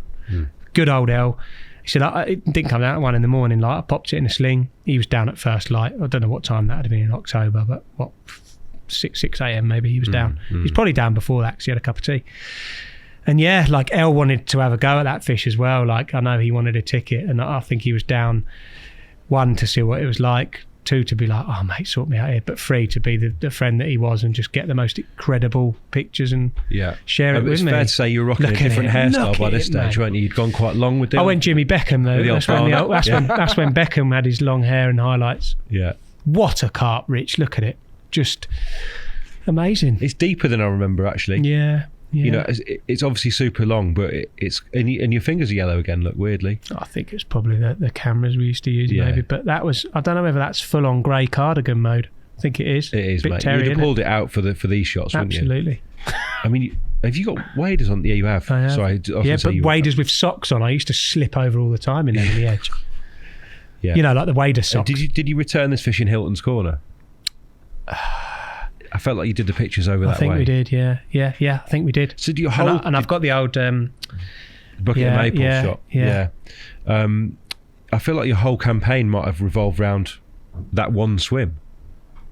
Good old Elle. He said, it didn't come down at 1 a.m. Like, I popped it in a sling. He was down at first light. I don't know what time that had been in October, but 6 a.m. maybe he was down. He's probably down before that because he had a cup of tea. And yeah, like Elle wanted to have a go at that fish as well. Like, I know he wanted a ticket, and I think he was down, 1, to see what it was like, 2, to be like, oh mate, sort me out here, but 3, to be the friend that he was and just get the most incredible pictures and share it with it's me. fair to say you were rocking Look a at different it. hairstyle Look by at this it, stage, mate. weren't you? You'd gone quite long with it. I went Jimmy Beckham though. With the old That's when Beckham had his long hair and highlights. Yeah. What a carp, Rich! Look at it, just amazing. It's deeper than I remember, actually. Yeah. You know, it's obviously super long, but it's and your fingers are yellow again. Look, weirdly. I think it's probably the cameras we used to use, Yeah. maybe. But that was, I don't know whether that's full on grey cardigan mode. I think it is. It is, Bit mate. Terry, You'd have innit? pulled it out for these shots, wouldn't you? Absolutely. I mean, have you got waders on? Yeah, you have. I have. Sorry, I was Yeah, gonna say but you- waders with socks on. I used to slip over all the time in them on the edge. Yeah. You know, like the wader socks. Did you return this fish in Hilton's Corner? I felt like you did the pictures over that way. I think we did. Yeah. I think we did. So do you hold? And I've got the old. Bucket of maple shot. Yeah. I feel like your whole campaign might have revolved around that one swim.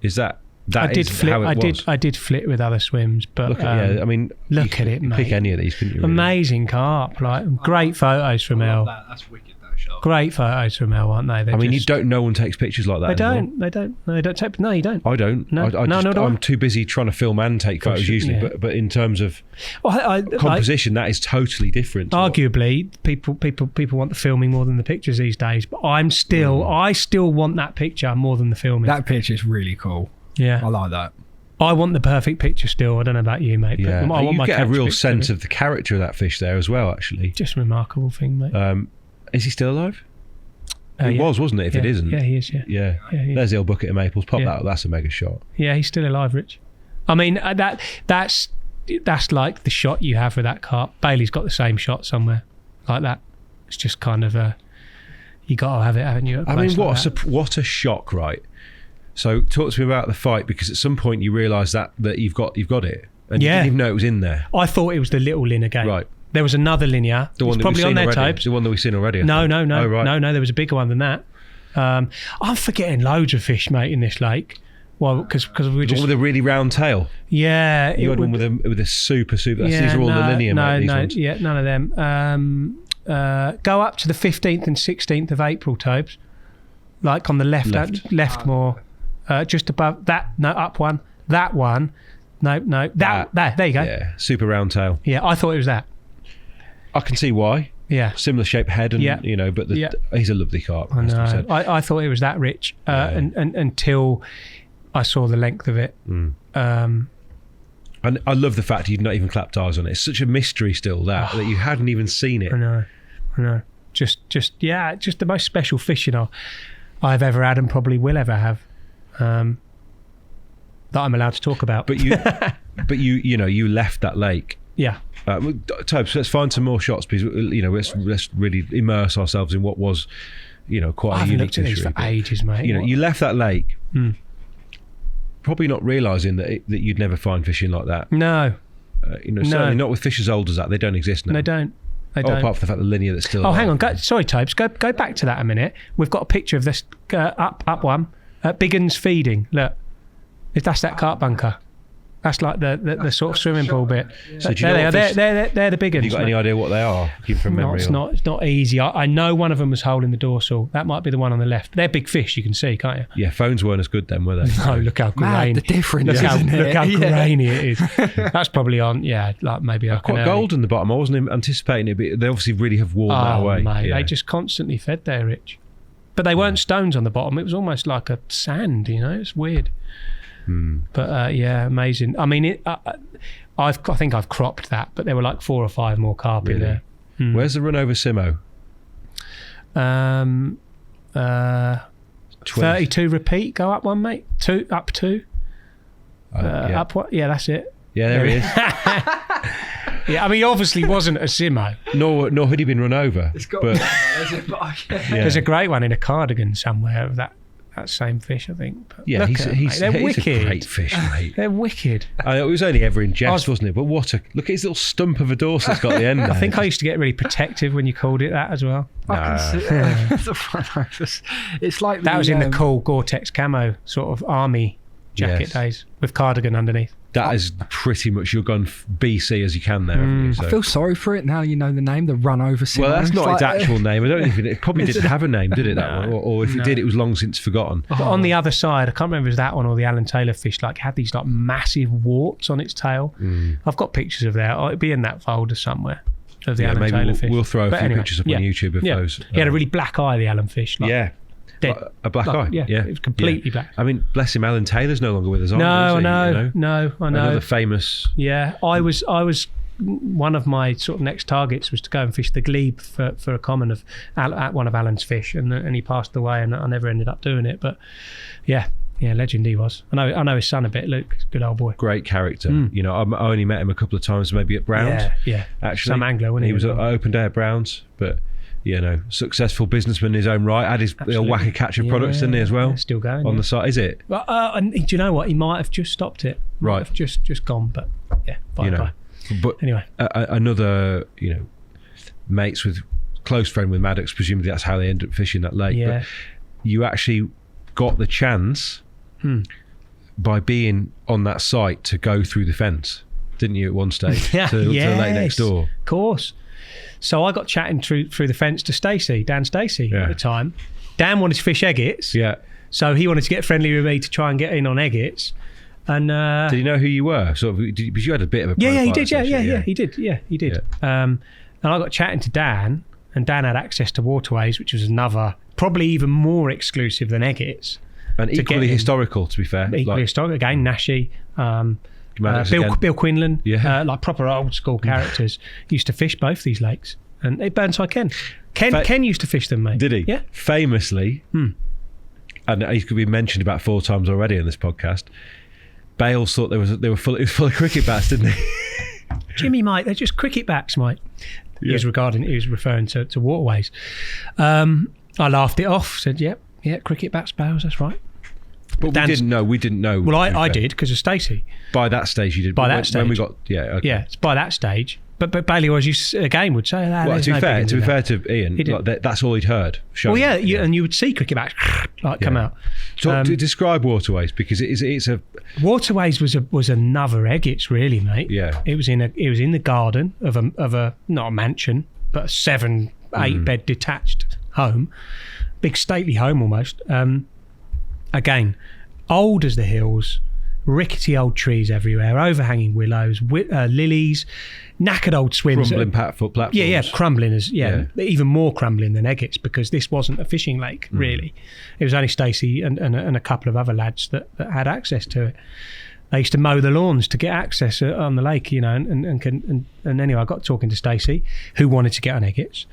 Is that I did is flip. how it was? I did flit with other swims, but Look at, I mean, look at it, you mate. pick any of these, couldn't you? Really? Amazing carp, like great photos from Elle. That's wicked, that shot. Great photos from Elle, aren't they? I mean, no one takes pictures like that. They anymore. don't. No, they don't take. No, you don't. I don't. No. I No, just, nor do I. I'm too busy trying to film and take course, photos usually. yeah. But in terms of Well, composition, that is totally different. to what- arguably, people want the filming more than the pictures these days. But I still want that picture more than the filming. That picture's really cool. Yeah, I like that. I want the perfect picture still. I don't know about you, mate. Yeah, But I want you my get a catch real picture. sense of the character of that fish there as well. Actually, Just a remarkable thing, mate. is he still alive? It was, wasn't it? If it isn't. Yeah, he is, Yeah. There's the old bucket of maples. Pop that. That's a mega shot. Yeah, he's still alive, Rich. I mean, that's like the shot you have with that carp. Bailey's got the same shot somewhere like that. It's just kind of you got to have it, haven't you? I mean, what a shock, right? So talk to me about the fight, because at some point you realise that you've got it, and you didn't even know it was in there. I thought it was the little Lin again. Right. There was another linear. The one that probably we've seen on their already. tapes. The one that we've seen already. No. Oh, right. No. There was a bigger one than that. I'm forgetting loads of fish, mate, in this lake. Well, because we just one with a really round tail. Yeah, you had one with a super. These are all the linear. Mate, these ones. Yeah, none of them. Go up to the 15th and 16th of April, Tobes. Like on the left more, just above that. No, up one. That one. No. There you go. Yeah, super round tail. Yeah, I thought it was that. I can see why. Yeah, similar shaped head, and but he's a lovely carp. I know. I thought it was that, Rich, and until I saw the length of it. And I love the fact you'd not even clapped eyes on it. It's such a mystery still that you hadn't even seen it. I know. Just the most special fishing I've ever had and probably will ever have. That I'm allowed to talk about. But you left that lake. Yeah. Tobes, let's find some more shots, please. Let's really immerse ourselves in what was, quite a unique looked at these for ages, mate. You left that lake, probably not realising that you'd never find fishing like that. No. Certainly not with fish as old as that. They don't exist now. They don't. Apart from the fact the linear that's still. Hang on. Sorry, Tobes. Go back to that a minute. We've got a picture of this up one. Biggun's feeding. Look, that's that carp bunker. That's like the sort of swimming pool bit. So they're the big ones. Have you got any idea what they are? From memory, it's not easy. I know one of them was holding the dorsal. That might be the one on the left. They're big fish, you can see, can't you? Yeah, phones weren't as good then, were they? No, look how grainy. The difference. Look how grainy it is. That's probably on. Yeah, like maybe quite gold in the bottom. I wasn't anticipating it, but they obviously really have worn that away. Mate, they just constantly fed there, Rich. But they weren't stones on the bottom. It was almost like a sand. It's weird. But amazing. I mean, I think I've cropped that, but there were like 4 or 5 more carp in there. Where's the run over Simo? 32 repeat. Go up one, mate. Up 2. Up what? Yeah, that's it. Yeah, there he is. Yeah, I mean, obviously wasn't a Simo. Nor had he been run over. It's got There's a great one in a cardigan somewhere of that same fish, I think. But yeah, he's they're wicked. A great fish, mate. They're wicked. It was only ever in jest, wasn't it? But look at his little stump of a dorsal it's got at the end there. I think I used to get really protective when you called it that as well. It's like that was in the cool Gore-Tex camo sort of army jacket days with cardigan underneath. That is pretty much you've gone BC as you can there, haven't you? So. I feel sorry for it now. You know the name, the run over. Well, that's not its actual name. I don't even. It probably didn't have a name, did it? That one, or if it did, it was long since forgotten. But on the other side, I can't remember if it was that one or the Alan Taylor fish. Like had these like massive warts on its tail. I've got pictures of that. It'll be in that folder somewhere of the Alan Taylor fish. We'll throw a few pictures up on YouTube of those. He had a really black eye, the Alan fish. Dead. A black eye. Yeah, it was completely black. I mean, bless him, Alan Taylor's no longer with us. No, I know. Another famous. Yeah, I was. One of my sort of next targets was to go and fish the glebe for a common at one of Alan's fish, and he passed away, and I never ended up doing it. But yeah, legend he was. I know his son a bit, Luke. Good old boy. Great character. I only met him a couple of times, maybe at Browns. Yeah. Actually, some angler when he was at open day at Browns, but. Successful businessman in his own right. Had his whacker catcher products, didn't he, as well? Still going. On the side, is it? And do you know what? He might have just stopped it. Might have just gone, but yeah, bye. But anyway. Another, mates with, close friend with Maddox, presumably that's how they ended up fishing that lake. Yeah. But you actually got the chance by being on that site to go through the fence, didn't you, at one stage? to the lake next door. Of course. So I got chatting through the fence to Dan Stacey at the time. Dan wanted to fish eggets. Yeah. So he wanted to get friendly with me to try and get in on eggets. And did he know who you were? Sort of, because you had a bit of a profile. Yeah, he did. Yeah, he did. Yeah, he did. Yeah. And I got chatting to Dan, and Dan had access to waterways, which was another, probably even more exclusive than eggets. And equally historical, to be fair. Equally historical. Again, Nashi. Bill Quinlan, like proper old school characters, used to fish both these lakes. And Burnside Ken used to fish them, mate. Did he? Yeah. Famously, and he's could be mentioned about 4 times already in this podcast. Bales thought it was full of cricket bats, didn't he? Jimmie, mate, they're just cricket bats, mate. He was referring to waterways. I laughed it off. Said, "Yeah, cricket bats, Bales. That's right." But we didn't know. Well, I did because of Stacey. By that stage, you did. By that stage, when we got it's by that stage. But Bailey was again would say that. Well, to be fair to Ian, that's all he'd heard. Well, and you would see cricket bats come out. To describe waterways, because it's a waterways was another Eggets, really, mate. Yeah, it was in the garden of a not a mansion, but a 7-8 bed detached home, big stately home almost. Again, old as the hills, rickety old trees everywhere, overhanging willows, lilies, knackered old swims. Crumbling platforms. Yeah, crumbling even more crumbling than Eggets, because this wasn't a fishing lake, really. It was only Stacey and a couple of other lads that had access to it. They used to mow the lawns to get access on the lake, and anyway, I got talking to Stacey, who wanted to get on Eggets.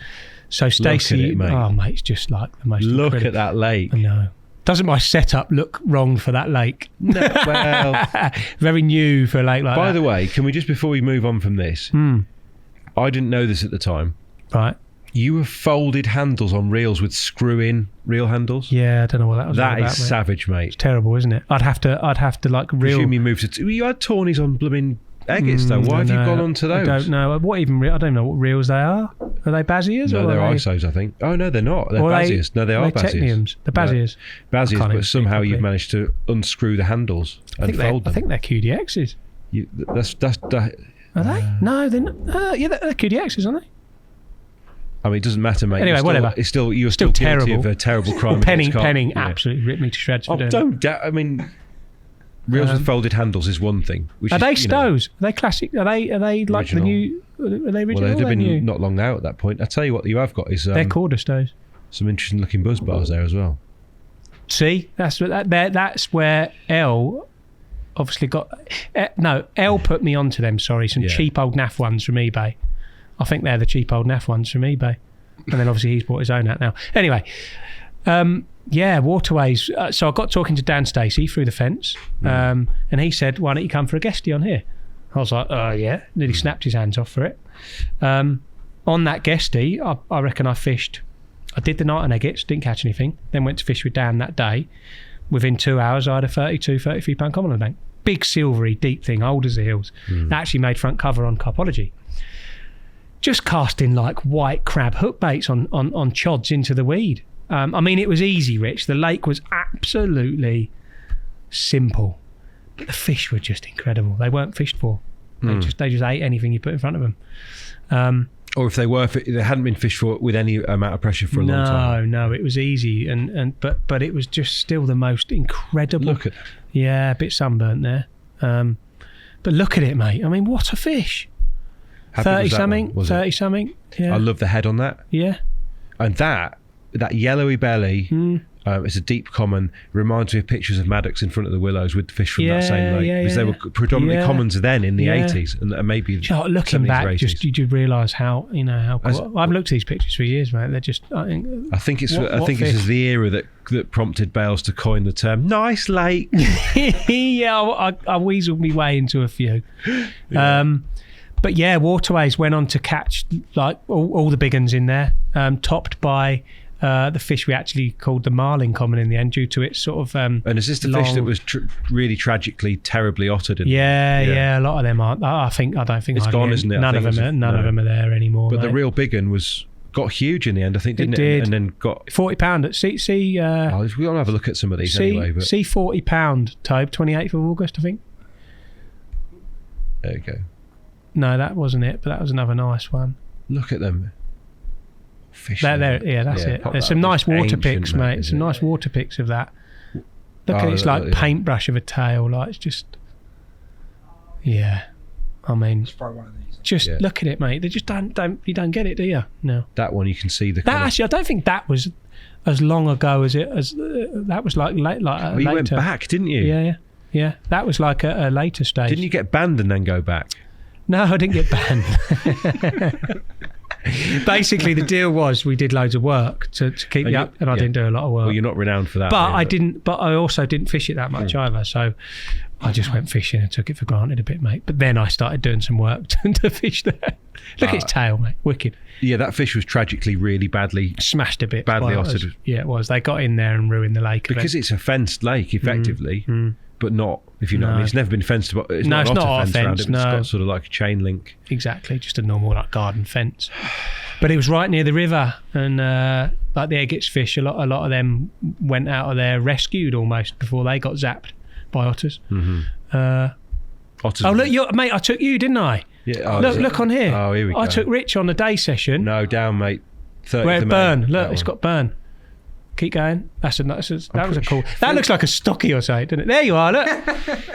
So Stacey, mate, it's just like the most Look incredible. At that lake. I know. Doesn't my setup look wrong for that lake? No, well, very new for a lake like that. By the way, can we just, before we move on from this, I didn't know this at the time. Right. You have folded handles on reels with screw-in reel handles. Yeah, I don't know what that was. That about, is savage, mate. It's terrible, isn't it? I'd have to like reel. Presume you moved to. You had Tawnies on blooming Eggets though. Why have you gone on to those? I don't know. I don't know what reels they are. Are they Baziers? No, they're ISOs, I think. Oh no, they're not. They're Baziers. No, they are Baziers. Techniums. They're Baziers. Baziers, but somehow you've managed to unscrew the handles and fold them. I think they're QDXs. Are they? No, they're not. Yeah, they're QDXs, aren't they? I mean, it doesn't matter, mate. Anyway, whatever. You're still terrible. guilty of a terrible crime. Penning absolutely ripped me to shreds. I mean, reels with folded handles is one thing. Are they Stows? Are they classic? Are they like original. the new? Are they original? Well, they'd have been new? not long now at that point. I tell you what, you have got is they're Korda Stows. Some interesting looking buzz bars there as well. See, that's where L obviously got. L put me onto them. Sorry, some cheap old naff ones from eBay. I think they're the cheap old naff ones from eBay, and then obviously he's bought his own out now. Anyway. Waterways. So I got talking to Dan Stacey through the fence, and he said, "Why don't you come for a guestie on here?" I was like, yeah. Nearly snapped his hands off for it. On that guestie, I reckon I fished. I did the night on Eggets, didn't catch anything. Then went to fish with Dan that day. Within 2 hours, I had a 33 pound common on the bank. Big silvery, deep thing, old as the hills. That actually made front cover on Carpology. Just casting like white crab hook baits on chods into the weed. I mean, it was easy, Rich. The lake was absolutely simple, but the fish were just incredible. They weren't fished for. They just ate anything you put in front of them. Or if they hadn't been fished for with any amount of pressure for a long time. No, it was easy, but it was just still the most incredible. Look at that. Yeah, a bit sunburnt there. But look at it, mate. I mean, what a fish. 30 something. Yeah. I love the head on that. Yeah. And that yellowy belly, it's a deep common, reminds me of pictures of Maddocks in front of the willows with the fish from that same lake, because they were predominantly commons then in the 80s and maybe looking 70s back, or 80s. just you realize how cool. I've looked at these pictures for years, mate. They're just I think it's the era that prompted Bales to coin the term nice lake. Yeah, I weaseled my way into a few. But yeah, Waterways went on to catch like all the big uns in there, topped by the fish we actually called the marlin common in the end, due to its sort of and is this the fish that was really tragically terribly ottered? Yeah, a lot of them aren't. I don't think it's gone, isn't it? None of them are there anymore. But mate. The real big un got huge in the end, I think, didn't it? And then got £40 at see. We're gonna have a look at some of these anyway. But see £40, Tobe, 28th of August, I think. There you go. No, that wasn't it, but that was another nice one. Look at them. Fish. That's it. There's some nice water pics, mate. Some nice water pics of that. Look at it, it's like paintbrush of a tail. Like, it's just... Yeah. I mean... Just look at it, mate. They just you don't get it, do you? No. That one, you can see the... Actually, I don't think that was as long ago as that was like late. Like you went back, didn't you? Yeah. That was like a later stage. Didn't you get banned and then go back? No, I didn't get banned. Basically, the deal was we did loads of work to keep you up, and I didn't do a lot of work. Well, you're not renowned for that. But I didn't. But I also didn't fish it that much either. So I just went fishing and took it for granted a bit, mate. But then I started doing some work to fish there. Look at its tail, mate. Wicked. Yeah, that fish was tragically really badly smashed a bit. Badly ottered. Yeah, it was. They got in there and ruined the lake. Because it's a fenced lake, effectively, but not, if you know what I mean. It's never been fenced. It's not a fence around it. It's got sort of like a chain link. Exactly, just a normal like garden fence. But it was right near the river, and like the Eggett's fish, a lot of them went out of there rescued almost before they got zapped by otters. Otters. Oh look, mate! I took you, didn't I? Yeah. Look on here. Oh, here we go. I took Rich on the day session. No, down, mate. 30th Where of May. burn? Look, it's got burn. Keep going. That was a cool. That looks like a stocky or something, doesn't it? There you are. Look.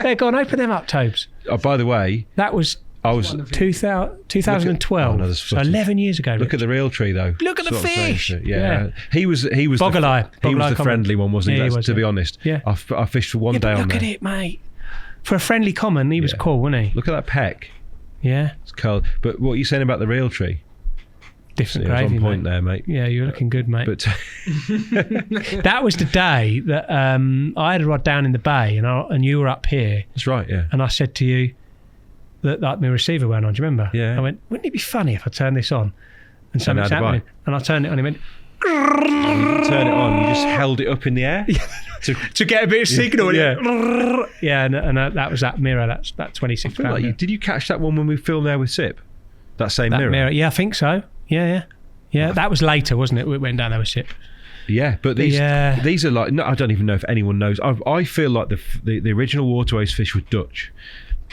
There, go on. Open them up, Tobes. Oh, by the way, that was. I was 2012. So 11 years ago. Look at the real tree, though. Look at the fish. Yeah. He was Boggle-eye. He was the friendly one, wasn't he? To be honest. Yeah. I fished for one day on there. Look at it, mate. For a friendly common, he was cool, wasn't he? Look at that peck. Yeah. It's curled. But what are you saying about the real tree? Different gravy, on point mate. there, mate. Yeah, you're looking good, mate. But that was the day that I had a rod down in the bay, and you were up here. That's right, yeah. And I said to you that like my receiver went on. Do you remember? Yeah. I went, wouldn't it be funny if I turned this on and something's happening? And I turned it on. And he went. You didn't turn it on. You just held it up in the air to get a bit of signal. Yeah. Yeah, and that was that mirror. That 26 pound. Like did you catch that one when we filmed there with Sip? That same mirror? Yeah, I think so. Yeah. That was later, wasn't it? We went down there with Sip. Yeah, but these are like, no, I don't even know if anyone knows. I feel like the original waterways fish were Dutch.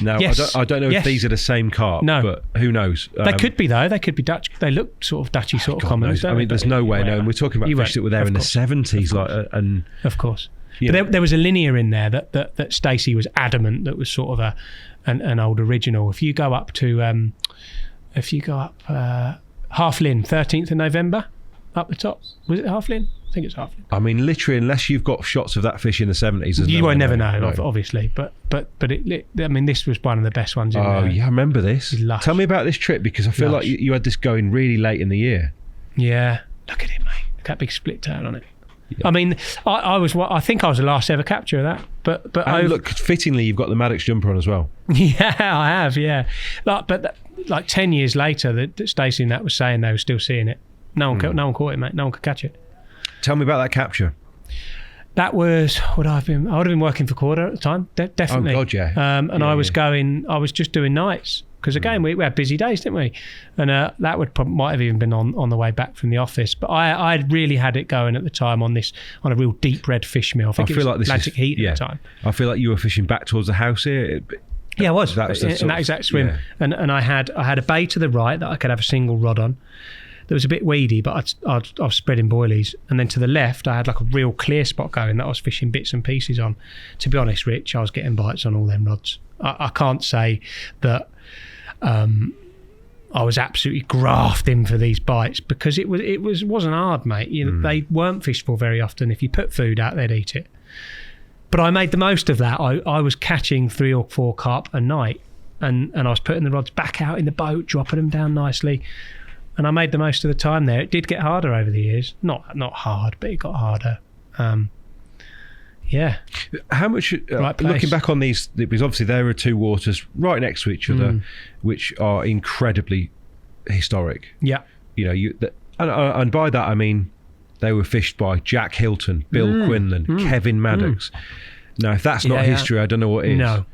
Now, yes. I don't know if these are the same carp, but who knows? They could be, though. They could be Dutch. They look sort of Dutchy sort of common. I mean, there's no way knowing. We're talking about fish that were there in the 70s. Of course. But there was a linear in there that Stacey was adamant that was sort of an old original. If you go up Half Lynn, 13th of November, up the top. Was it Half Lynn? I think it's Half Lynn. I mean, literally, unless you've got shots of that fish in the 70s, you won't never know, obviously. But I mean, this was one of the best ones. Yeah, I remember this. Lush. Tell me about this trip, because I feel like you had this going really late in the year. Yeah, look at it, mate. Look at that big split tail on it. Yeah. I mean, I think I was the last ever capture of that. But look, fittingly, you've got the Maddox jumper on as well. Yeah, I have. Yeah, like 10 years later, that Stacey and that was saying they were still seeing it. No one caught it, mate. No one could catch it. Tell me about that capture. That was I would have been working for Korda at the time, definitely. Oh God, yeah. I was just doing nights because again we had busy days, didn't we? And that might have even been on the way back from the office. But I really had it going at the time on a real deep red fish meal. I think it was Atlantic Heat at the time. I feel like you were fishing back towards the house here. Yeah, I was in that exact swim, and I had a bay to the right that I could have a single rod on. That was a bit weedy, but I was spreading boilies. And then to the left, I had like a real clear spot going that I was fishing bits and pieces on. To be honest, Rich, I was getting bites on all them rods. I can't say that I was absolutely grafting for these bites because it wasn't hard, mate. They weren't fished for very often. If you put food out, they'd eat it. But I made the most of that. I was catching 3 or 4 carp a night, and I was putting the rods back out in the boat, dropping them down nicely. And I made the most of the time there. It did get harder over the years. Not hard, but it got harder. Yeah. How much, looking back on these, because obviously there are 2 waters right next to each other, which are incredibly historic. Yeah. And by that I mean they were fished by Jack Hilton, Bill Quinlan, Kevin Maddox. Now, if that's not history, I don't know what is. No.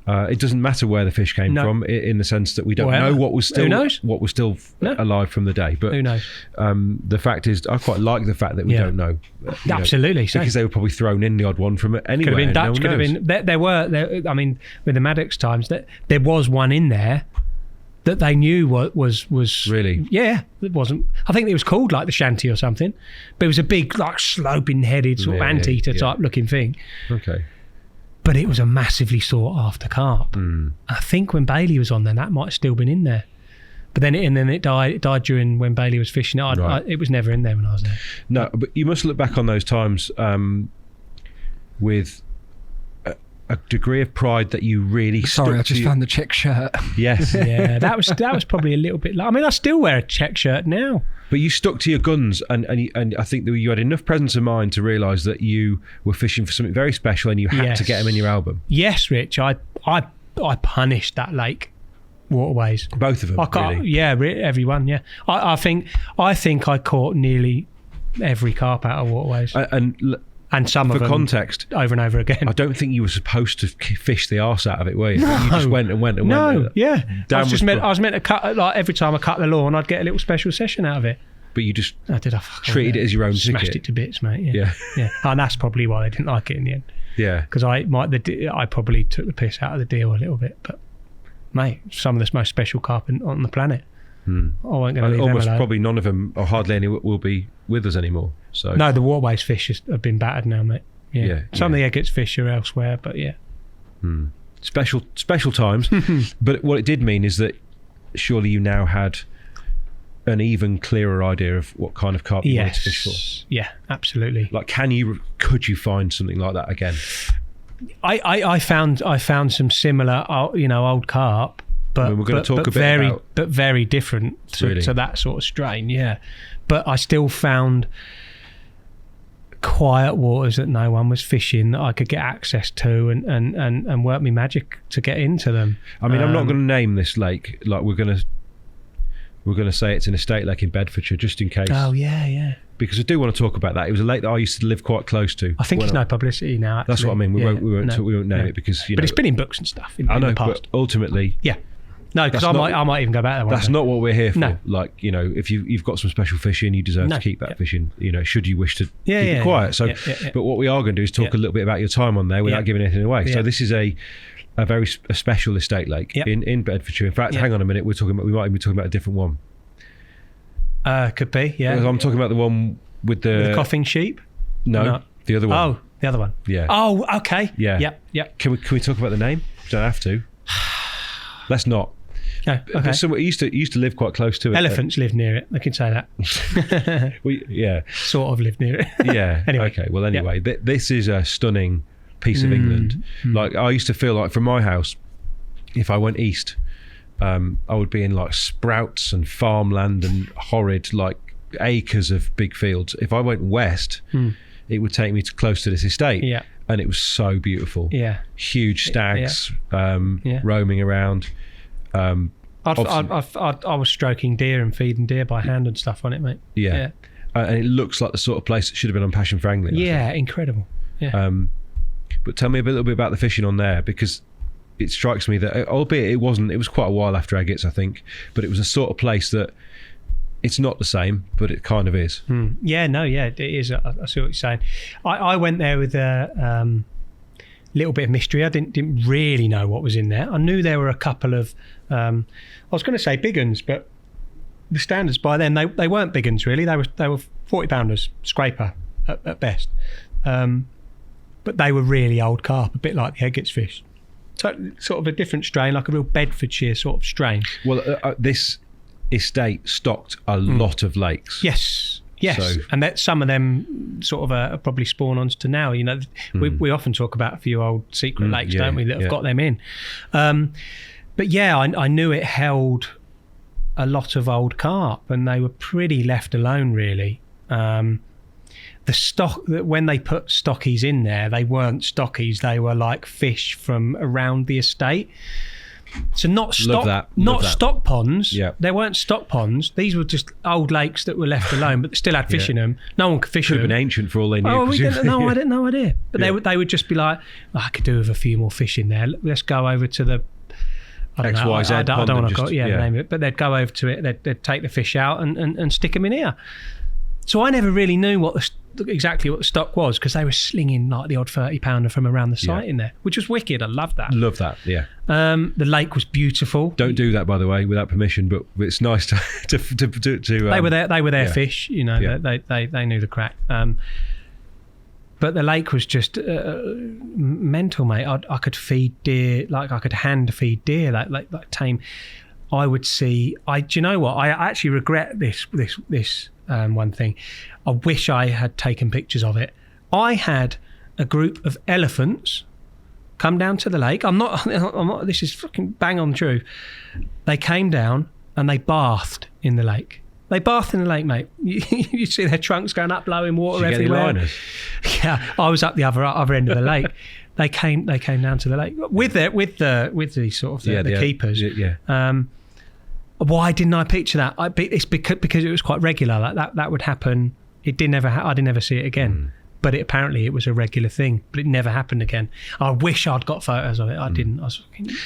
It doesn't matter where the fish came from, in the sense that we don't know what was still alive from the day. But who knows? The fact is, I quite like the fact that we don't know. Absolutely, because they were probably thrown in the odd one from anywhere. Could have been Dutch. Could have been. There were. I mean, with the Maddox times, that there was one in there that they knew was really. Yeah, it wasn't. I think it was called like the shanty or something, but it was a big, like sloping-headed sort of anteater type looking thing. Okay. But it was a massively sought after carp. I think when Bailey was on, then that might have still been in there. But then it died. It died during when Bailey was fishing it. It was never in there when I was there. No, but you must look back on those times with a degree of pride that you really Sorry, I just found the check shirt. Yes. Yeah, that was probably a little bit. I mean, I still wear a check shirt now. But you stuck to your guns, and I think that you had enough presence of mind to realise that you were fishing for something very special, and you had to get them in your album. Yes, Rich. I punished that lake waterways. Both of them. Really? Yeah, everyone. Yeah, I think I caught nearly every carp out of waterways, and some of them, for context, over and over again. I don't think you were supposed to fish the arse out of it, were you? No. You just went and went. No, yeah. I was meant to cut. Like every time I cut the lawn, I'd get a little special session out of it. But you just treated it as your own ticket. Smashed it to bits, mate. Yeah. And that's probably why they didn't like it in the end. Yeah. Because I probably took the piss out of the deal a little bit. But, mate, some of the most special carp on the planet. I won't going to leave them alone. Probably none of them, or hardly any, will be with us anymore. So no, the waterways fish have been battered now, mate. Yeah. Some of the Eggett's fish are elsewhere, but yeah. Special times. But what it did mean is that surely you now had an even clearer idea of what kind of carp you wanted to fish for. Yeah, absolutely. Like, could you find something like that again? I found some similar, old carp. But we're going to talk but very different to that sort of strain, yeah. But I still found quiet waters that no one was fishing that I could get access to and work me magic to get into them. I mean, I'm not going to name this lake. Like, we're going to say it's an estate lake in Bedfordshire, just in case. Oh yeah. Because I do want to talk about that. It was a lake that I used to live quite close to. I think it's no publicity now. Actually. That's what I mean. We won't name it because But it's been in books and stuff in the past. But ultimately, yeah. No, because I might even go back there one That's day. not what we're here for. No. Like, if you've got some special fishing, you deserve to keep that fishing. Should you wish to keep it quiet. But what we are going to do is talk a little bit about your time on there without giving anything away. So this is a very special estate lake in Bedfordshire. In fact, hang on a minute. We might even be talking about a different one. Could be, yeah. I'm talking about the one with the coughing sheep. No, the other one. Oh, the other one. Yeah. Oh, okay. Yeah. Yep. Can we talk about the name? We don't have to. Let's not. No, okay. So we used to live quite close to it. Elephants live near it. I can say that. Sort of live near it. Yeah. Anyway. Okay. Well, anyway, this is a stunning piece of England. Like, I used to feel like from my house, if I went east, I would be in like sprouts and farmland and horrid like acres of big fields. If I went west, it would take me close to this estate. Yeah. And it was so beautiful. Yeah. Huge stags roaming around. I was stroking deer and feeding deer by hand and stuff on it, mate. Yeah. And it looks like the sort of place that should have been on Passion for Angling. Yeah, incredible. Yeah. But tell me a little bit about the fishing on there, because it strikes me that, albeit it was quite a while after Aggett's, I think, but it was a sort of place that it's not the same, but it kind of is. Yeah, it is. I see what you're saying. I went there with a little bit of mystery. I didn't really know what was in there. I knew there were a couple of, I was going to say big uns, but the standards by then, they weren't big uns really. They were 40 pounders, scraper at best. But they were really old carp, a bit like the Eggett's fish. So, sort of a different strain, like a real Bedfordshire sort of strain. Well, this estate stocked a lot of lakes. Yes. So, and that some of them sort of are probably spawn-ons to now. We often talk about a few old secret lakes, don't we, that have got them in. But yeah, I knew it held a lot of old carp, and they were pretty left alone, really. The stock, when they put stockies in there, they weren't stockies. They were like fish from around the estate. So not stock ponds. Yeah. They weren't stock ponds. These were just old lakes that were left alone, but still had fish in them. No one could fish them. Could have been ancient for all they knew. I didn't no idea. But they would just be like, I could do with a few more fish in there. Let's go over to the XYZ. I don't want to name it, but they'd go over to it. They'd take the fish out and stick them in here. So I never really knew exactly what the stock was, because they were slinging like the odd 30 pounder from around the site in there, which was wicked. I loved that. Love that. Yeah. The lake was beautiful. Don't do that, by the way, without permission. But it's nice to they were their fish. They knew the crack. But the lake was just mental, mate. I could feed deer, like I could hand feed deer, like tame. I would see. Do you know what? I actually regret this one thing. I wish I had taken pictures of it. I had a group of elephants come down to the lake. I'm not. This is fucking bang on true. They came down and they bathed in the lake. They bathed in the lake, mate. You see their trunks going up, blowing water everywhere. Yeah, I was up the other end of the lake. They came down to the lake with the sort of the keepers. Yeah. Why didn't I picture that? It's because it was quite regular. Like that would happen. It didn't ever. I didn't ever see it again. But apparently it was a regular thing. But it never happened again. I wish I'd got photos of it. I didn't.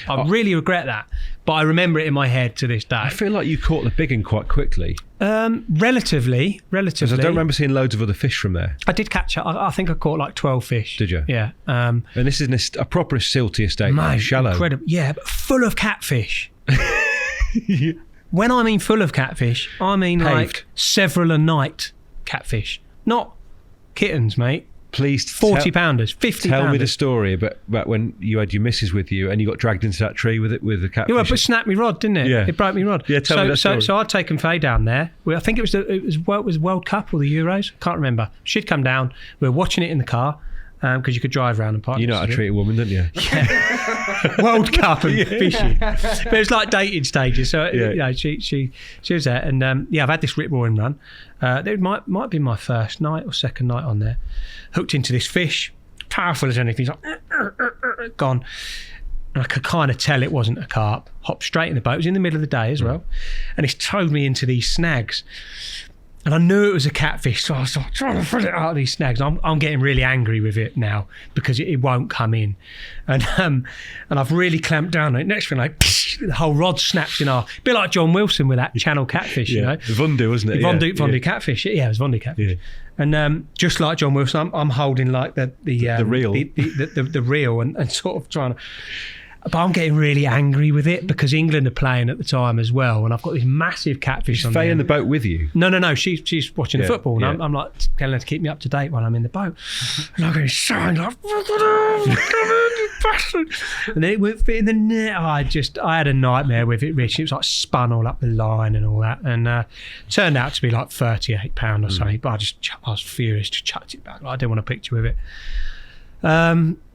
I really regret that. But I remember it in my head to this day. I feel like you caught the big one quite quickly. Relatively. Because I don't remember seeing loads of other fish from there. I did catch. I think I caught like 12 fish. Did you? Yeah. And this is a proper silty estate. Mate, shallow. Incredible. Yeah, but full of catfish. When I mean full of catfish, I mean Paved. like several a night catfish. Not kittens, mate. Please 40 pounders, 50 Tell pounders. me the story about when you had your missus with you and you got dragged into that tree with the catfish. Yeah, well, but snapped me rod, didn't it? Yeah. It broke me rod. Yeah, tell me that story. So I'd taken Faye down there. I think it was World Cup or the Euros. Can't remember. She'd come down. We were watching it in the car because you could drive around and park. You know how to treat a woman, don't you? Yeah. World Cup and fishing. But it was like dating stages. So she was there, and I've had this rip roaring run. It might be my first night or second night on there. Hooked into this fish, powerful as anything. He's like gone, and I could kind of tell it wasn't a carp. Hopped straight in the boat. It was in the middle of the day as well, and it's towed me into these snags. And I knew it was a catfish, so I was like, trying to pull it out of these snags. I'm getting really angry with it now because it won't come in, and I've really clamped down on it. Next thing, like the whole rod snaps in half. A bit like John Wilson with that Channel catfish, you know. Vundu, wasn't it? Vundu catfish. Yeah, it was Vundu catfish. Yeah. And just like John Wilson, I'm holding like the reel, the reel, and sort of trying to. But I'm getting really angry with it because England are playing at the time as well, and I've got this massive catfish on there. Faye in the boat with you? No. She's watching the football, and I'm like telling her to keep me up to date while I'm in the boat. And I'm going shine like, and then it won't fit in the net. I had a nightmare with it, Rich. It was like spun all up the line and all that, and turned out to be like £38 or something. But I was furious, just chucked it back. Like, I didn't want a picture with it.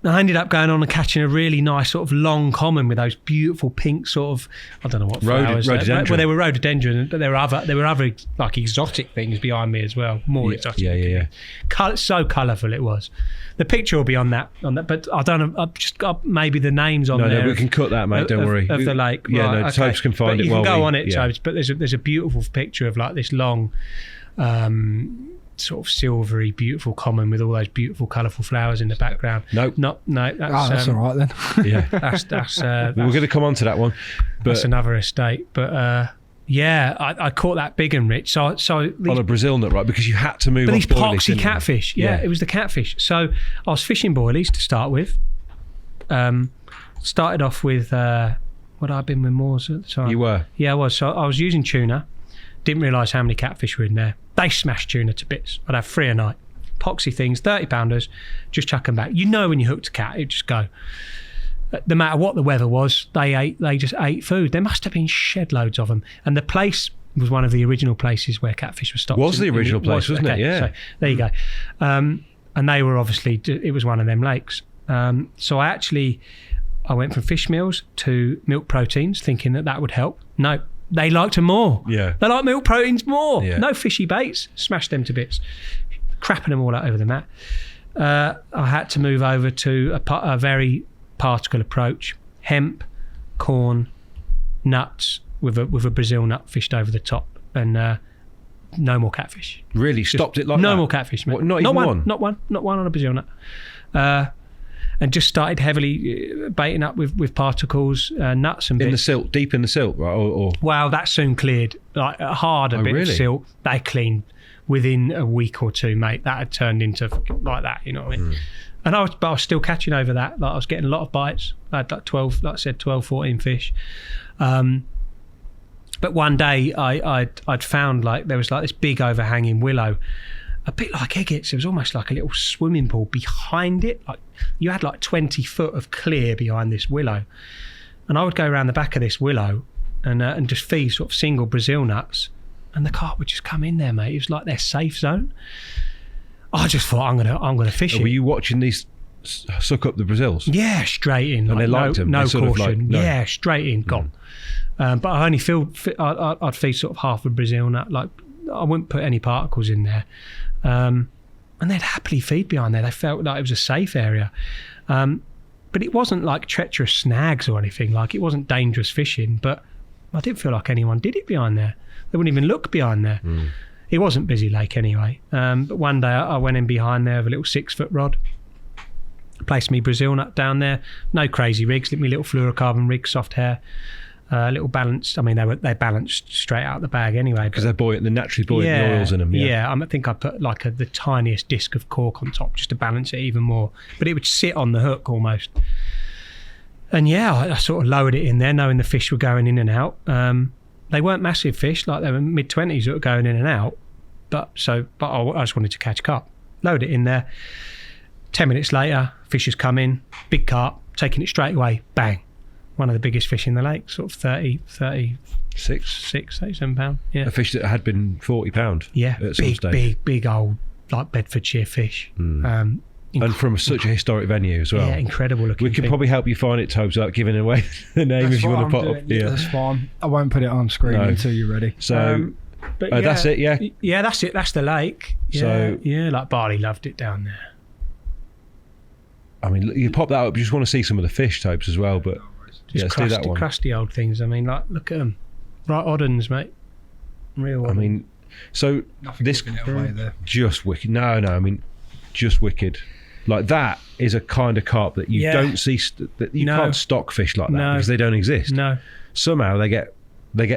I ended up going on and catching a really nice sort of long common with those beautiful pink sort of, I don't know what flowers. Rhododendron. Well, they were rhododendron, but there were other like exotic things behind me as well. More exotic. Yeah. So colourful it was. The picture will be on that. But I don't know. I've just got maybe the names on there. No, we can cut that, mate. Don't worry. Of the lake. Yeah, right, no, okay. Tobes can find but it. You can go on it, yeah. Tobes. But there's a beautiful picture of like this long. Sort of silvery, beautiful common with all those beautiful, colourful flowers in the background. Nope. No. That's all right then. Yeah, that's we're going to come on to that one, but that's another estate. But I caught that big and Rich. So on a Brazil nut, right? Because you had to move. But off these boilies, poxy didn't you? catfish. Yeah, it was the catfish. So I was fishing boilies to start with. Started off with what I'd been with Moors at the time. You were? Yeah, I was. So I was using tuna. Didn't realise how many catfish were in there. They smashed tuna to bits. I'd have 3 a night. Poxy things, 30 pounders, just chuck them back. You know when you hooked a cat, it'd just go. No matter what the weather was, they just ate food. There must have been shed loads of them. And the place was one of the original places where catfish were stocked. Was the original place, wasn't it? Yeah. So there you go. And they were obviously, it was one of them lakes. So I went from fish meals to milk proteins, thinking that would help. No. They liked them more. Yeah. They like milk proteins more. Yeah. No fishy baits. Smashed them to bits. Crapping them all out over the mat. I had to move over to a very particle approach. Hemp, corn, nuts with a Brazil nut fished over the top, and no more catfish. Really stopped it like no that? more catfish, mate. What, not even one? Not one on a Brazil nut. And just started heavily baiting up with particles, nuts and bits. In the silt, deep in the silt, right? Or Well, that soon cleared. Like a harder bit of silt, they cleaned within a week or two, mate. That had turned into like that, you know what I mean? And I was still catching over that. Like I was getting a lot of bites. I had like 12, 14 fish. But one day I'd found like there was like this big overhanging willow, a bit like Eggett's. It was almost like a little swimming pool behind it. Like you had like 20 foot of clear behind this willow, and I would go around the back of this willow and just feed sort of single Brazil nuts, and the carp would just come in there, mate. It was like their safe zone. I just thought I'm gonna fish it. were you watching these suck up the Brazils? Yeah, straight in. And they liked them. No They sort of caution. no. Yeah, straight in, gone. But I only I'd feed sort of half a Brazil nut. Like, I wouldn't put any particles in there. And they'd happily feed behind there. They felt like it was a safe area. But it wasn't like treacherous snags or anything. Like, it wasn't dangerous fishing. But I didn't feel like anyone did it behind there. They wouldn't even look behind there. It wasn't busy lake anyway. But one day I went in behind there with a little 6-foot rod. Placed me Brazil nut down there. No crazy rigs. Me little fluorocarbon rig, soft hair. Little balanced. I mean, they balanced straight out the bag anyway. Because they're buoyant, the naturally buoyant oils in them. Yeah. I think I put like the tiniest disc of cork on top just to balance it even more. But it would sit on the hook almost. And I sort of lowered it in there, knowing the fish were going in and out. They weren't massive fish, like they were mid-20s that were going in and out. But I just wanted to catch carp. Load it in there. 10 minutes later, fish has come in, big carp, taking it straight away, bang. One of the biggest fish in the lake, sort of 37 pound. Yeah. A fish that had been 40 pound. Yeah, at some stage. big old, like Bedfordshire fish. And from such a historic venue as well. Yeah, incredible looking. We can probably help you find it, Tobes, without giving away the name if you want to put up. Yeah, that's fine. I won't put it on screen until you're ready. So that's it, yeah? Yeah, that's it. That's the lake. Yeah, So, like Barley loved it down there. I mean, you pop that up, you just want to see some of the fish, Tobes, as well, but let's do that one. Crusty old things. I mean, like, look at them. Right oddens, mate. Real oddens. I mean, so Nothing this giving it away there. just wicked. No, I mean, just wicked. Like, that is a kind of carp that you don't see, that you can't stock fish like that because they don't exist. No. Somehow they get